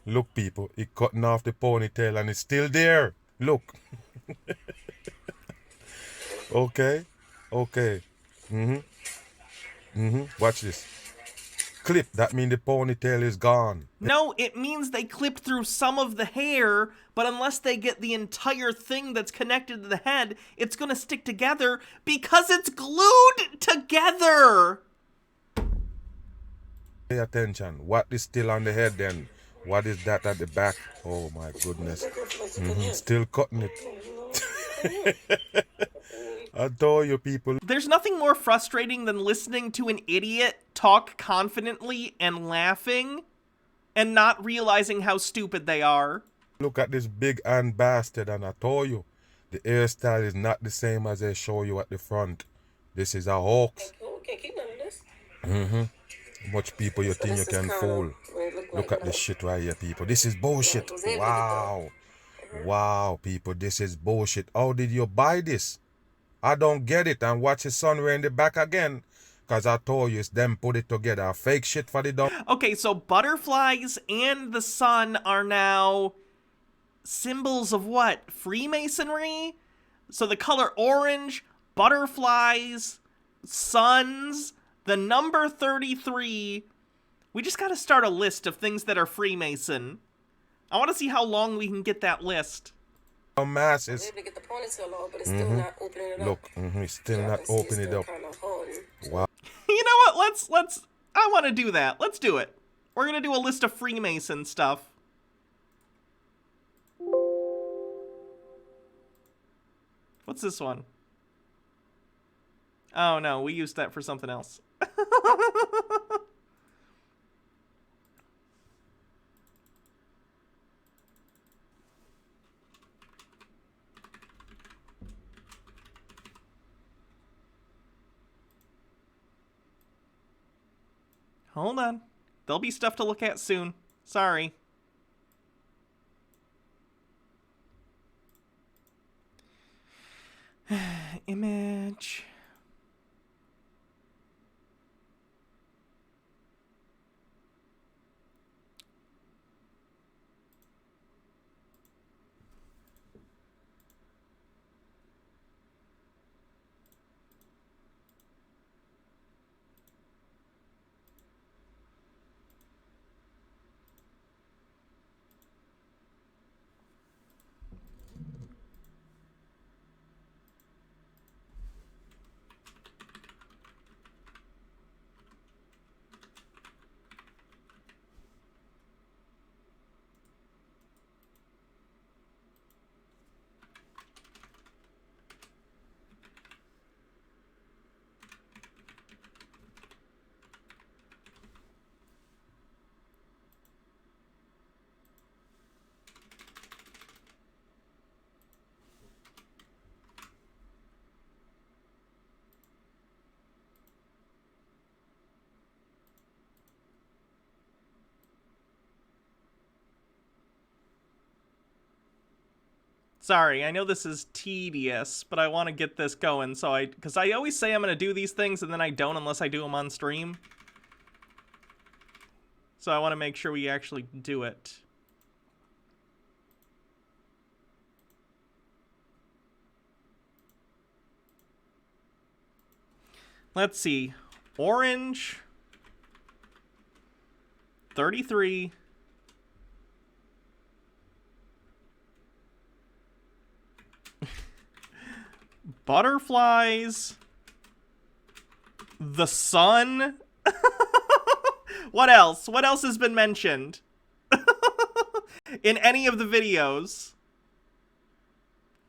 Look, people, he cutting off the ponytail and it's still there. Look. Okay. Watch this. Clip, that means the ponytail is gone. No, it means they clipped through some of the hair, but unless they get the entire thing that's connected to the head, it's gonna stick together because it's glued together! Pay attention. What is still on the head then? What is that at the back? Oh my goodness. Still cutting it. I adore you people. There's nothing more frustrating than listening to an idiot talk confidently and laughing and not realizing how stupid they are. Look at this big hand bastard, and I told you, the hairstyle is not the same as they show you at the front. This is a hoax. Can't keep none of this. Much people you think you can fool. Look at this shit right here, people. This is bullshit. Wow. Wow, people, this is bullshit. How did you buy this? I don't get it. And watch his son in the back again. Because I told you, it's them put it together. Fake shit for the dumb. Okay, so butterflies and the sun are now symbols of what? Freemasonry? So the color orange, butterflies, suns, the number 33. We just gotta start a list of things that are Freemason. I want to see how long we can get that list. Masses. Able to get the ponytail off, but it's still not opening it up. Look, it's still not opening it up. Wow. You know what? Let's. I want to do that. Let's do it. We're gonna do a list of Freemason stuff. What's this one? Oh no, we used that for something else. Hold on. There'll be stuff to look at soon. Sorry. Image. Sorry, I know this is tedious, but I want to get this going, so because I always say I'm going to do these things, and then I don't unless I do them on stream. So I want to make sure we actually do it. Let's see. Orange. 33. Butterflies. The sun. What else? What else has been mentioned? In any of the videos?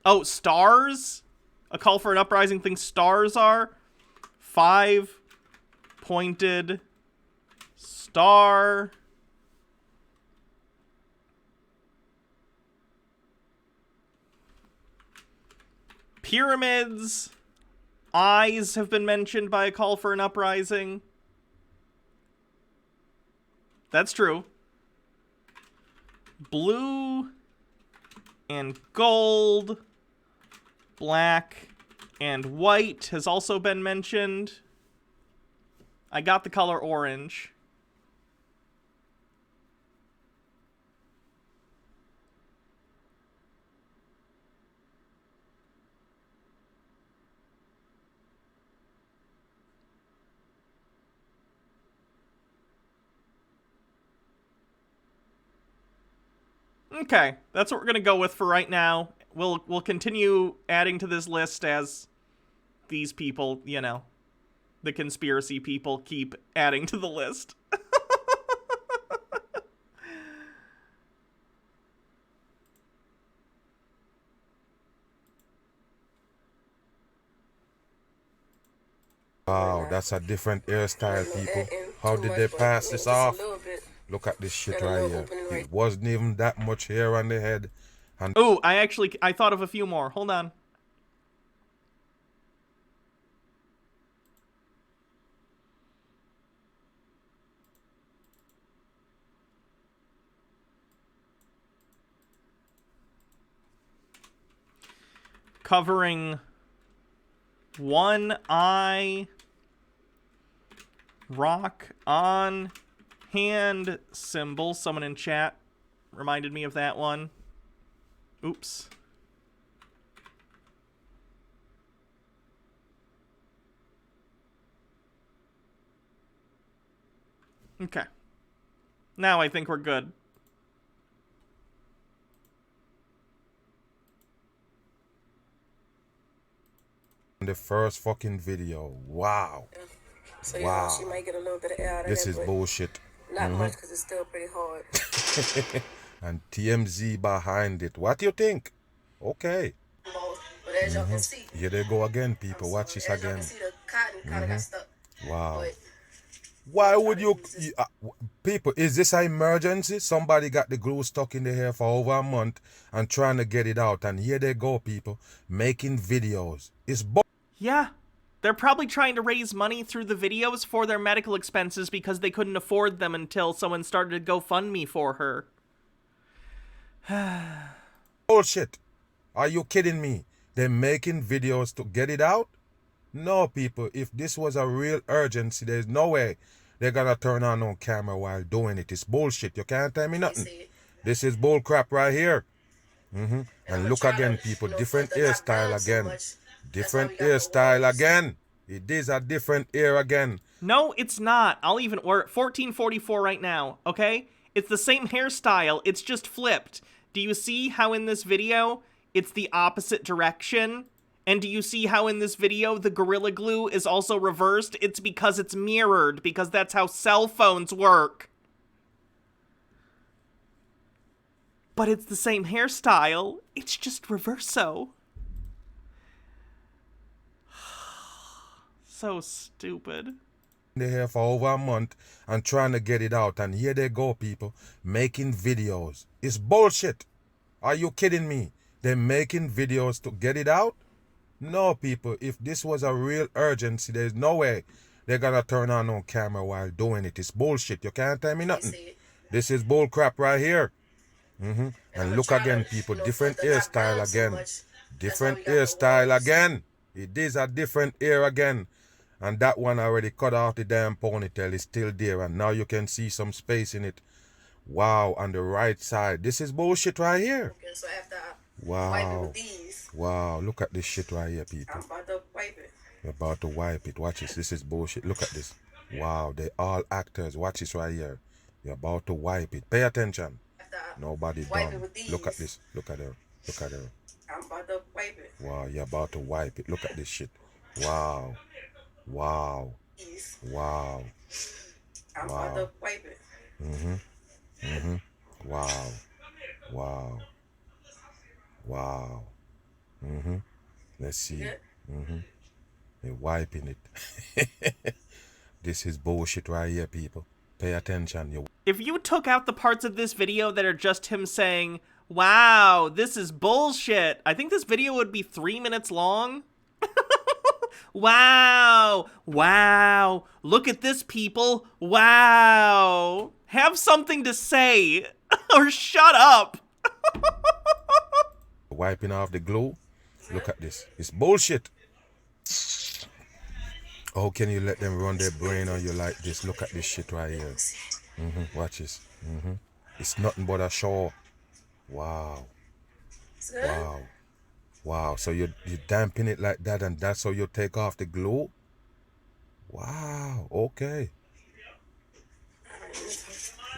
Oh, stars? A call for an uprising thinks stars are? 5-pointed star. Pyramids. Eyes have been mentioned by a call for an uprising. That's true. Blue and gold. Black and white has also been mentioned. I got the color orange. Okay, that's what we're gonna go with for right now. We'll continue adding to this list as these people, you know, the conspiracy people keep adding to the list. Wow, that's a different hairstyle, people. How did they pass this off? Look at this shit right here. It wasn't even that much hair on the head. And oh, I thought of a few more. Hold on. Covering one eye, rock on hand symbol. Someone in chat reminded me of that one. Oops. Okay. Now I think we're good. the first fucking video. Wow. So, you wow. know, she might get a little bit of air out of This that, is but bullshit. not much because it's still pretty hard. And TMZ behind it. What do you think? Okay. But as y'all can see, Here they go again, people. Watch this as y'all again. can see, the cotton kind of got stuck. Wow. But why would you people, is this an emergency? Somebody got the glue stuck in the hair for over a month and trying to get it out, and here they go, people, making videos. It's yeah. They're probably trying to raise money through the videos for their medical expenses because they couldn't afford them until someone started a GoFundMe for her. bullshit. Are you kidding me? They're making videos to get it out? No, people, if this was a real urgency, there's no way they're gonna turn on camera while doing it. It's bullshit. You can't tell me nothing. This is bull crap right here. And look again, people, different hairstyle again. Different hairstyle again. It is a different hair again. No, it's not. We're at 1444 right now, okay? It's the same hairstyle, it's just flipped. Do you see how in this video, it's the opposite direction? And do you see how in this video, the Gorilla Glue is also reversed? It's because it's mirrored, because that's how cell phones work. But it's the same hairstyle, it's just reverso. So stupid. The hair for over a month and trying to get it out, and here they go, people, making videos. It's bullshit. Are you kidding me? They're making videos to get it out? No, people, if this was a real urgency, there's no way they're gonna turn on camera while doing it. It's bullshit. You can't tell me nothing. This is bull crap right here. And look again, people, different hairstyle again. Different hairstyle again. It is a different hair again. And that one already cut off the damn ponytail. It's still there. And now you can see some space in it. Wow, on the right side. This is bullshit right here. okay, so after I Wow. wipe it with these, Wow, look at this shit right here, people. I'm about to wipe it. You're about to wipe it. Watch this. This is bullshit. Look at this. Wow, they all actors. Watch this right here. You're about to wipe it. Pay attention. Nobody dumb. Look at this. Look at her. Look at her. I'm about to wipe it. Wow, you're about to wipe it. Look at this shit. Wow. Wow. Wow. I'm about to wipe it. Wow. Wow. Wow. Let's see. They're wiping it. This is bullshit right here, people. Pay attention. If you took out the parts of this video that are just him saying, wow, this is bullshit, I think this video would be 3 minutes long. Wow, wow, look at this, people, wow. Have something to say, or shut up. Wiping off the glue. Look at this. It's bullshit. How can you let them run their brain on you like this? Look at this shit right here. Watch this. It's nothing but a show. Wow. Wow. Wow. So you dampen it like that, and that's how you take off the glue? Wow. Okay.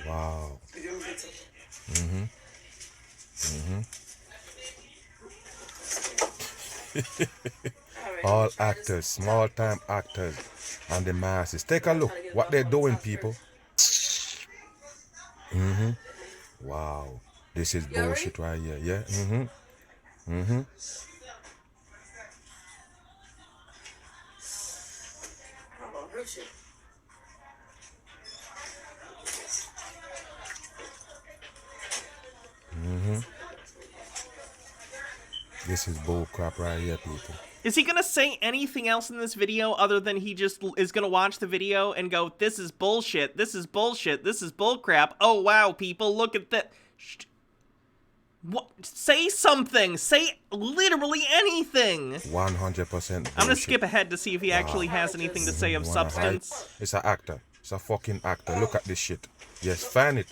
Wow. All actors, small-time actors, and the masses. Take a look what they're doing, people. Wow, this is bullshit right here. Yeah. This is bull crap right here, people. Is he gonna say anything else in this video other than he just is gonna watch the video and go, this is bullshit, this is bullshit, this is bullcrap, oh wow, people, look at that. What? Say something, say literally anything. 100%. I'm gonna skip ahead to see if he actually has anything to say of substance. It's an actor. It's a fucking actor. Look at this shit. Yes, fan it.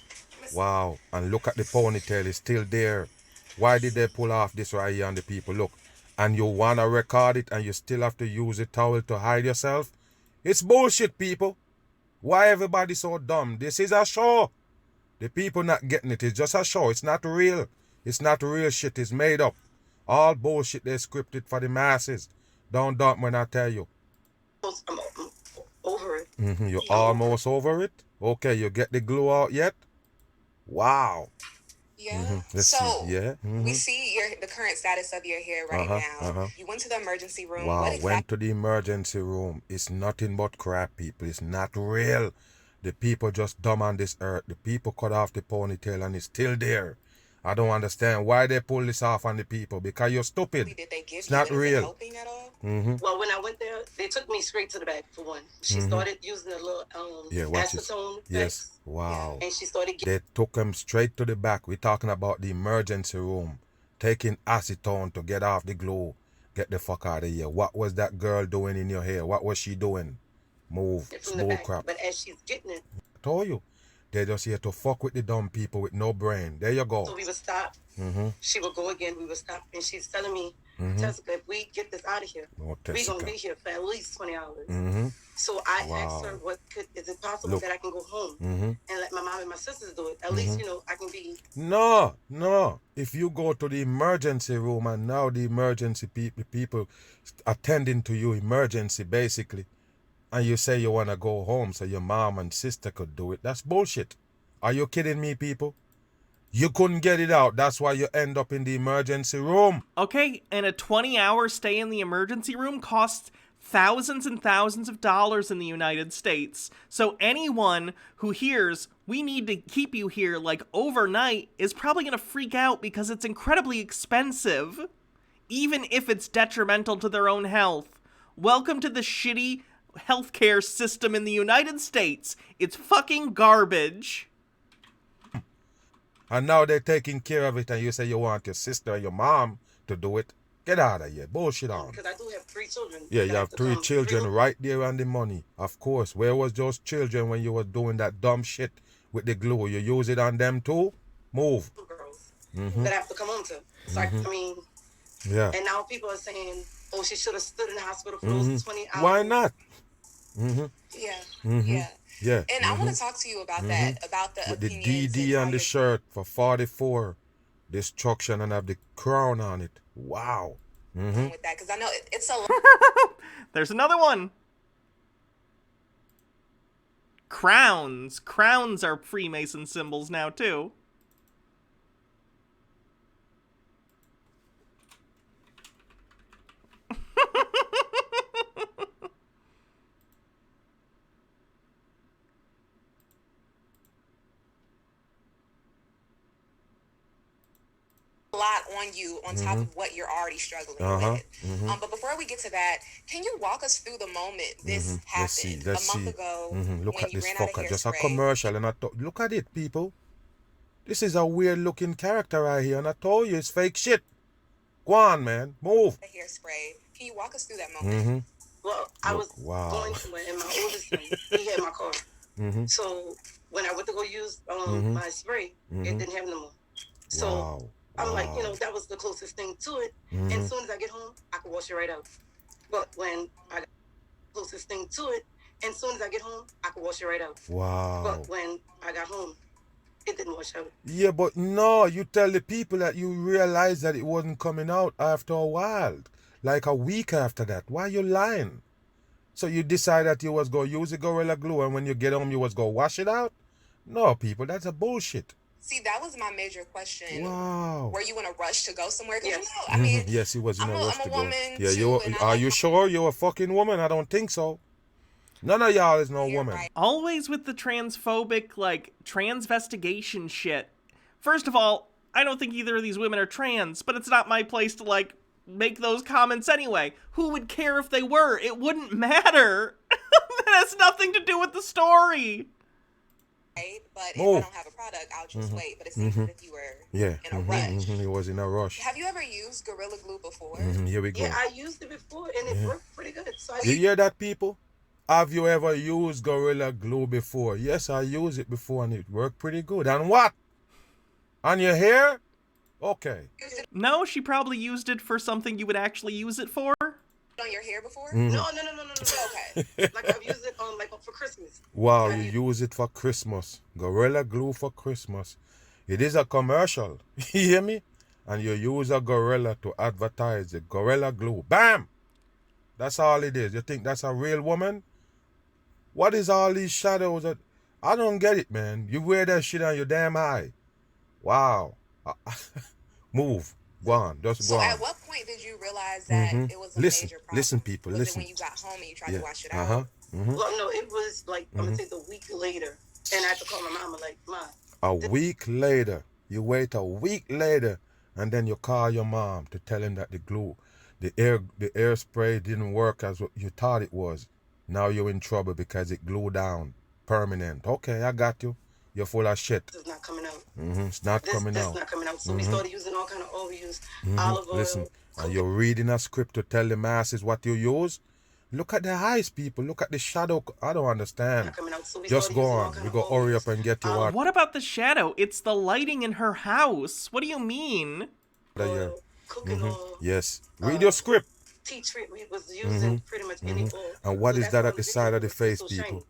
Wow. And look at the ponytail. It's still there. Why did they pull off this right here on the people? Look. And you want to record it and you still have to use a towel to hide yourself? It's bullshit, people. Why everybody so dumb? This is a show. The people not getting it. It's just a show. It's not real. It's not real shit. It's made up. All bullshit they scripted for the masses. Don't doubt when I tell you. I'm over it. You're almost over it? Okay, you get the glue out yet? Wow. Yeah. Let's So see. Yeah. we see the current status of your hair right now. You went to the emergency room. Wow, What went to the emergency room. It's nothing but crap, people. It's not real. The people just dumb on this earth. The people cut off the ponytail and it's still there. I don't understand why they pull this off on the people. Because you're stupid. Did they give It's you not anything real. helping at all? Well, when I went there, they took me straight to the back for one. She started using a little Yeah, watch this. acetone. Yes. Wow. And she started They took him straight to the back. We're talking about the emergency room. Taking acetone to get off the glue. Get the fuck out of here. What was that girl doing in your hair? What was she doing? Move. It's from the bull back. crap. But as she's getting it, I told you. They're just here to fuck with the dumb people with no brain. There you go. so we would stop. She would go again. We would stop. And she's telling me, Jessica, if we get this out of here, Oh, we're going to Jessica. be here for at least 20 hours. So I asked her, is it possible Look. that I can go home and let my mom and my sisters do it? At least, I can be. No. If you go to the emergency room and now the emergency people attending to you, emergency basically, and you say you want to go home so your mom and sister could do it, that's bullshit. Are you kidding me, people? You couldn't get it out. That's why you end up in the emergency room. Okay, and a 20-hour stay in the emergency room costs thousands and thousands of dollars in the United States. So anyone who hears, we need to keep you here like overnight, is probably going to freak out because it's incredibly expensive, even if it's detrimental to their own health. Welcome to the shitty healthcare system in the United States. It's fucking garbage. And now they're taking care of it and you say you want your sister or your mom to do it. Get out of here. Bullshit on. Because I do have 3 children. Yeah, you have 3 children right there on the money. Of course. Where was those children when you were doing that dumb shit with the glue? You use it on them too? Move. Girls that I have to come home to. So I mean, Yeah. and now people are saying, oh, she should have stood in the hospital for those 20 hours. Why not? Yeah. Yeah. And I want to talk to you about that, about the With the opinions DD and how on the you're- shirt for 44. Destruction and have the crown on it. Wow. with that, because I know it's a There's another one. Crowns. Crowns are Freemason symbols now, too. on you on top of what you're already struggling with. But before we get to that, can you walk us through the moment this happened a month ago Look when at you this ran out of fucker, just a hairspray? commercial, and I thought, look at it, people. This is a weird looking character right here, and I told you it's fake shit. Go on, man, move. The hairspray. Can you walk us through that moment? Well, I was going somewhere, and my oldest son, he had my car. So when I went to go use my spray, it didn't have no more. So I'm like, you know, that was the closest thing to it. And as soon as I get home, I can wash it right out. But when I got the closest thing to it, and as soon as I get home, I can wash it right out. But when I got home, it didn't wash out. Yeah, but no, you tell the people that you realized that it wasn't coming out after a while. Like a week after that. Why you lying? So you decide that you was going to use the Gorilla Glue, and when you get home you was going to wash it out? No, people, that's a bullshit. See, that was my major question. Wow. Were you in a rush to go somewhere? Because you know, I mean, yes, he was in a rush to go. woman Yeah, too, are you sure you're a fucking woman? I don't think so. None of y'all is no woman. Right. Always with the transphobic, like, transvestigation shit. First of all, I don't think either of these women are trans, but it's not my place to, like, make those comments anyway. Who would care if they were? It wouldn't matter. That has nothing to do with the story. Right? But if I don't have a product, I'll just wait. But it seems as if you were in a rush. He was in a rush. Have you ever used Gorilla Glue before? Here we go. Yeah, I used it before, and it worked pretty good. So You hear that, people? Have you ever used Gorilla Glue before? Yes, I used it before, and it worked pretty good. And what? On your hair? Okay. No, she probably used it for something you would actually use it for. On your hair before? No. Okay. Like I've used it on for Christmas. Wow, you use it for Christmas. Gorilla Glue for Christmas. It is a commercial. You hear me? And you use a gorilla to advertise the Gorilla Glue. Bam! That's all it is. You think that's a real woman? What is all these shadows? I don't get it, man. You wear that shit on your damn eye. Wow. Move. Go on. Just go on. So at what point did you realize that it was a major problem? Listen, people. Was listen. it when you got home and you tried to wash it out? Well, no, it was like I'm gonna say the week later, and I had to call my mama like, "Mom." A week later. You wait a week later, and then you call your mom to tell him that the glue, the air spray didn't work as what you thought it was. Now you're in trouble because it glued down. Permanent. Okay, I got you. You're full of shit. It's not coming out. It's not coming out. It's not coming out. So we started using all kind of oils, olive oil. Listen, and you're reading a script to tell the masses what you use? Look at the eyes, people. Look at the shadow. I don't understand. So just go on. We go hurry up and get you out. What about the shadow? It's the lighting in her house. What do you mean? Cooking oil. Yes. Read your script. Tea tree we was using pretty much any oil. And what is that at the side of the face, people?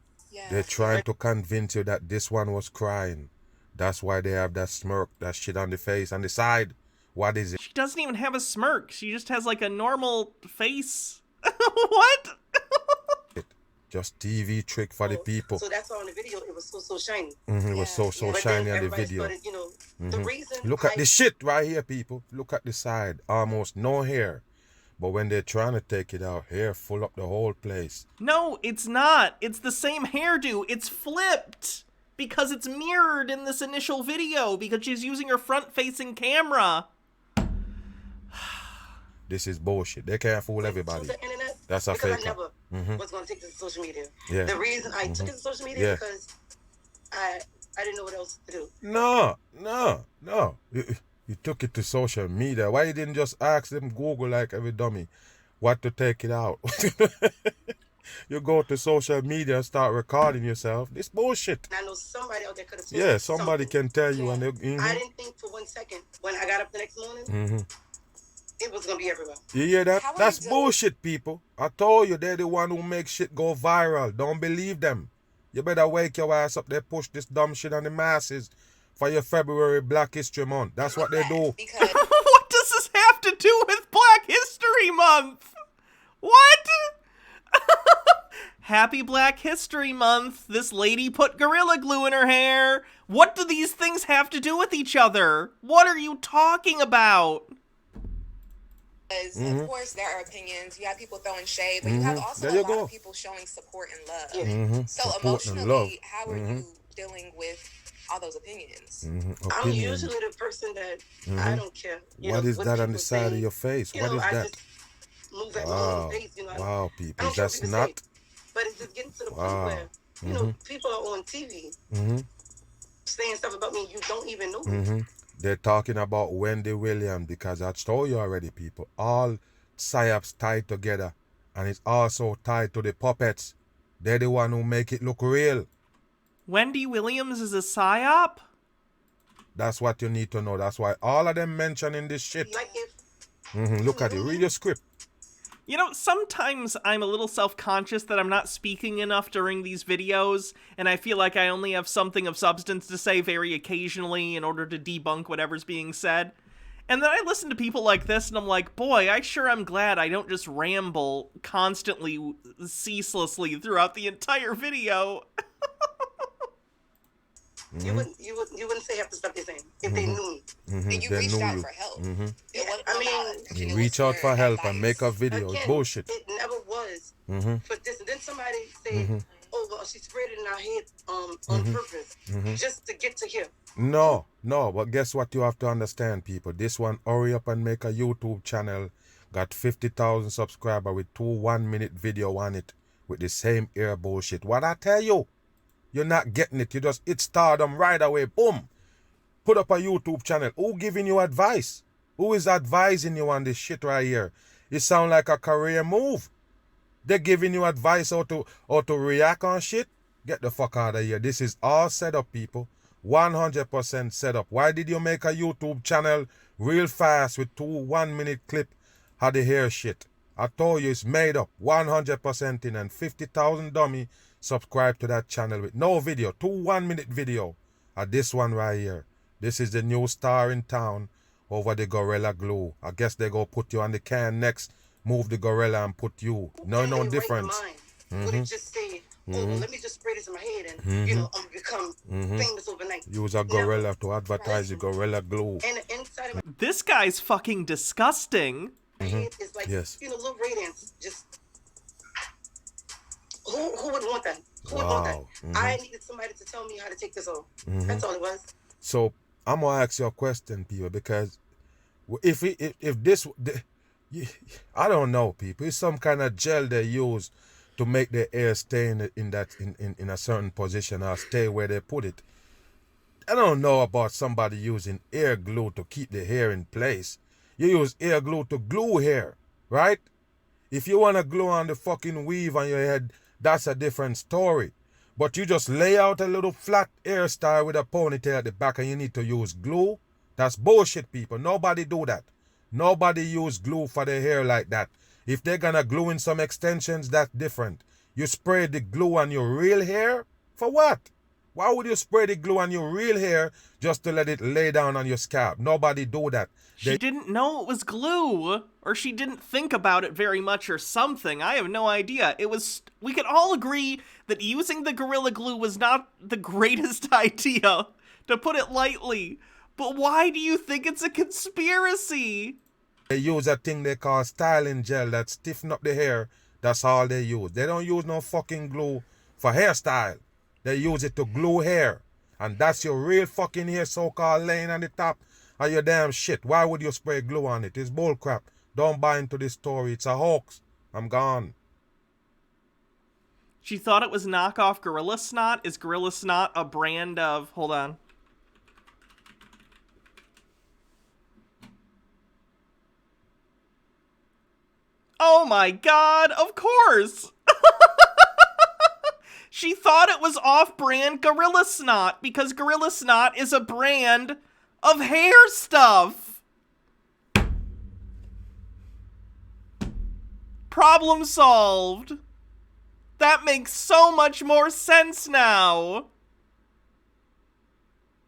They're trying to convince you that this one was crying. That's why they have that smirk, that shit on the face, on the side. What is it? She doesn't even have a smirk. She just has like a normal face. What? Just TV trick for the people. So that's why on the video it was so shiny. It was so shiny on the video. Started, the reason Look at the shit right here, people. Look at the side. Almost no hair. But when they're trying to take it out, hair full up the whole place. No, it's not. It's the same hairdo. It's flipped. Because it's mirrored in this initial video. Because she's using her front-facing camera. This is bullshit. They can't fool everybody. The internet, that's a fake. I never was going to take this to social media. Yeah. The reason I took it to social media because I didn't know what else to do. No. You took it to social media. Why you didn't just ask them Google like every dummy what to take it out? You go to social media and start recording yourself. This bullshit. I know somebody out there could have. Yeah, somebody can tell you. And I didn't think for 1 second when I got up the next morning. It was gonna be everywhere. You hear that? That's bullshit, people. I told you they're the one who make shit go viral. Don't believe them. You better wake your ass up. They push this dumb shit on the masses for your February Black History Month. That's what they do. What does this have to do with Black History Month? What? Happy Black History Month. This lady put Gorilla Glue in her hair. What do these things have to do with each other? What are you talking about? Of course, there are opinions. You have people throwing shade, but you have also a lot of people showing support and love. So Support emotionally, how are you dealing with all those opinions. I'm usually the person that I don't care. What is that on the side of your face? What is that? Move at my own pace, Wow, people. I don't care That's what people not. say, but it's just getting to the point where, people are on TV saying stuff about me you don't even know me. They're talking about Wendy Williams because I told you already, people. All psyops tied together, and it's also tied to the puppets. They're the one who make it look real. Wendy Williams is a psyop? That's what you need to know. That's why all of them mentioning this shit. Look at it. Read your script. You know, sometimes I'm a little self-conscious that I'm not speaking enough during these videos, and I feel like I only have something of substance to say very occasionally in order to debunk whatever's being said. And then I listen to people like this, and I'm like, boy, I sure am glad I don't just ramble constantly, ceaselessly throughout the entire video. You wouldn't say half the stuff they're saying if they knew me. And you reached out for help. You reach out for help and make a video. Again, Bullshit. It never was for this. And then somebody say, "Oh, well, she sprayed it in our head on purpose, just to get to here." No, but guess what you have to understand, people? This one, hurry up and make a YouTube channel. Got 50,000 subscribers with 2 1-minute video on it with the same air bullshit. What I tell you? You're not getting it. You just hit stardom right away. Boom. Put up a YouTube channel. Who giving you advice? Who is advising you on this shit right here? It sound like a career move. They're giving you advice how to react on shit. Get the fuck out of here. This is all set up, people. 100% set up. Why did you make a YouTube channel real fast with 2 1-minute clip of the hair shit? I told you it's made up. 100% in, and 50,000 dummy subscribe to that channel with no video. 2 1-minute video. This one right here. This is the new star in town over the Gorilla Glue. I guess they go put you on the can next. Move the Gorilla and put you. No difference. Would it just say, "Oh, well, let me just spray this in my head and I'm gonna become famous overnight"? Use a Gorilla to advertise the Gorilla Glue. And the inside of my This guy's fucking disgusting. head is like, little radiance. Just who would want that? Who would want that? I needed somebody to tell me how to take this off. That's all it was. So I'm gonna ask you a question, people, because if this, I don't know, people. It's some kind of gel they use to make the hair stay in a certain position or stay where they put it. I don't know about somebody using hair glue to keep the hair in place. You use hair glue to glue hair, right? If you want to glue on the fucking weave on your head, that's a different story. But you just lay out a little flat hairstyle with a ponytail at the back and you need to use glue? That's bullshit, people. Nobody do that. Nobody use glue for their hair like that. If they're gonna glue in some extensions, that's different. You spray the glue on your real hair? For what? Why would you spray the glue on your real hair just to let it lay down on your scalp? Nobody do that. She didn't know it was glue, or she didn't think about it very much or something. I have no idea. We could all agree that using the Gorilla Glue was not the greatest idea, to put it lightly. But why do you think it's a conspiracy? They use a thing they call styling gel that stiffen up the hair. That's all they use. They don't use no fucking glue for hairstyle. They use it to glue hair. And that's your real fucking hair so-called laying on the top of your damn shit. Why would you spray glue on it? It's bullcrap. Don't buy into this story. It's a hoax. I'm gone. She thought it was knockoff Gorilla Snot. Is Gorilla Snot a brand of... Hold on. Oh my god, of course! She thought it was off-brand Gorilla Snot because Gorilla Snot is a brand of hair stuff. Problem solved. That makes so much more sense now.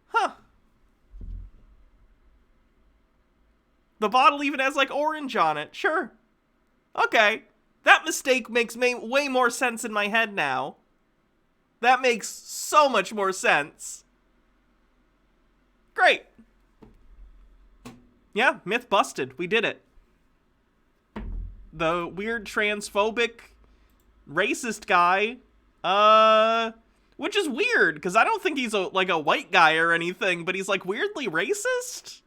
Huh. The bottle even has like orange on it. Sure. Okay. That mistake makes way more sense in my head now. That makes so much more sense. Great. Yeah, myth busted. We did it. The weird transphobic racist guy, Which is weird, because I don't think he's like a white guy or anything, but he's like weirdly racist?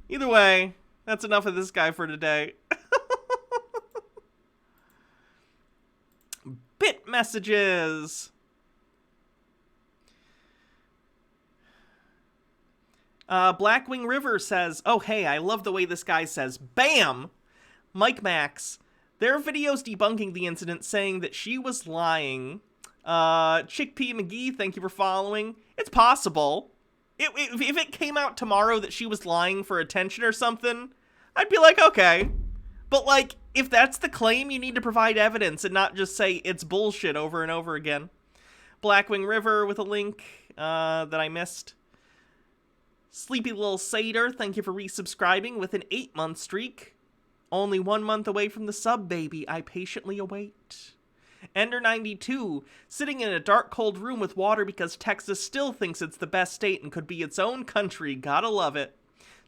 Either way, that's enough of this guy for today. Bit messages. Blackwing River says, oh hey, I love the way this guy says BAM! Mike Max, there are videos debunking the incident saying that she was lying. Chickpea McGee, thank you for following. It's possible. If it came out tomorrow that she was lying for attention or something, I'd be like, okay. But like, if that's the claim, you need to provide evidence and not just say it's bullshit over and over again. Blackwing River with a link that I missed. Sleepy Little Satyr, thank you for resubscribing with an 8-month streak. Only 1 month away from the sub, baby. I patiently await. Ender92, sitting in a dark, cold room with water because Texas still thinks it's the best state and could be its own country. Gotta love it.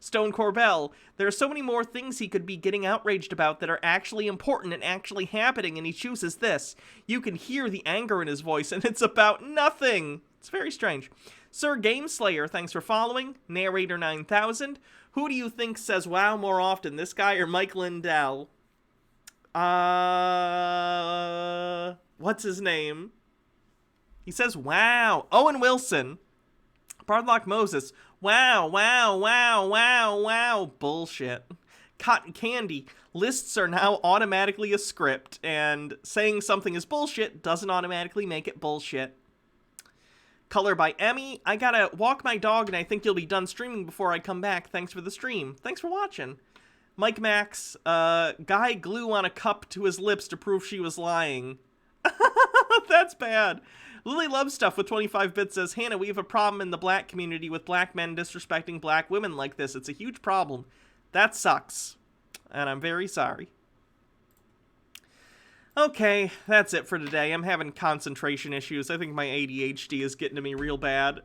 Stone Corbell, there are so many more things he could be getting outraged about that are actually important and actually happening, and he chooses this. You can hear the anger in his voice, and it's about nothing. It's very strange. Sir Gameslayer, thanks for following. Narrator 9000, who do you think says wow more often, this guy or Mike Lindell? What's his name? He says wow. Owen Wilson. Bardlock Moses. Wow, wow, wow, wow, wow. Bullshit. Cotton Candy. Lists are now automatically a script, and saying something is bullshit doesn't automatically make it bullshit. Color by Emmy. I gotta walk my dog and I think you'll be done streaming before I come back. Thanks for the stream. Thanks for watching. Mike Max. Guy glue on a cup to his lips to prove she was lying. That's bad. Lily Loves Stuff with 25 bits says, Hannah, we have a problem in the black community with black men disrespecting black women like this. It's a huge problem. That sucks. And I'm very sorry. Okay, that's it for today. I'm having concentration issues. I think my ADHD is getting to me real bad.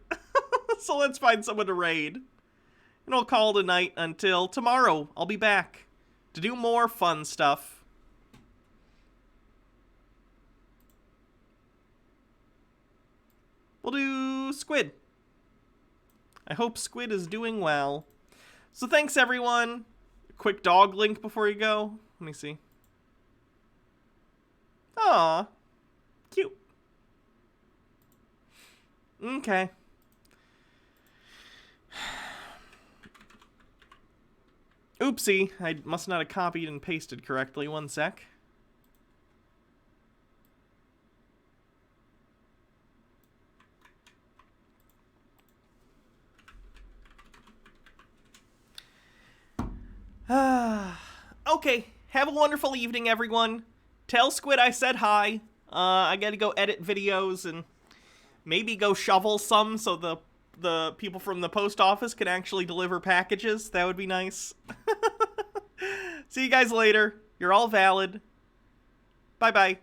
So let's find someone to raid. And I'll call it a night until tomorrow. I'll be back to do more fun stuff. We'll do Squid. I hope Squid is doing well. So thanks, everyone. A quick dog link before you go. Let me see. Aw. Cute. Okay. Oopsie. I must not have copied and pasted correctly. One sec. Okay. Have a wonderful evening, everyone. Tell Squid I said hi. I gotta go edit videos and maybe go shovel some so the people from the post office can actually deliver packages. That would be nice. See you guys later. You're all valid. Bye-bye.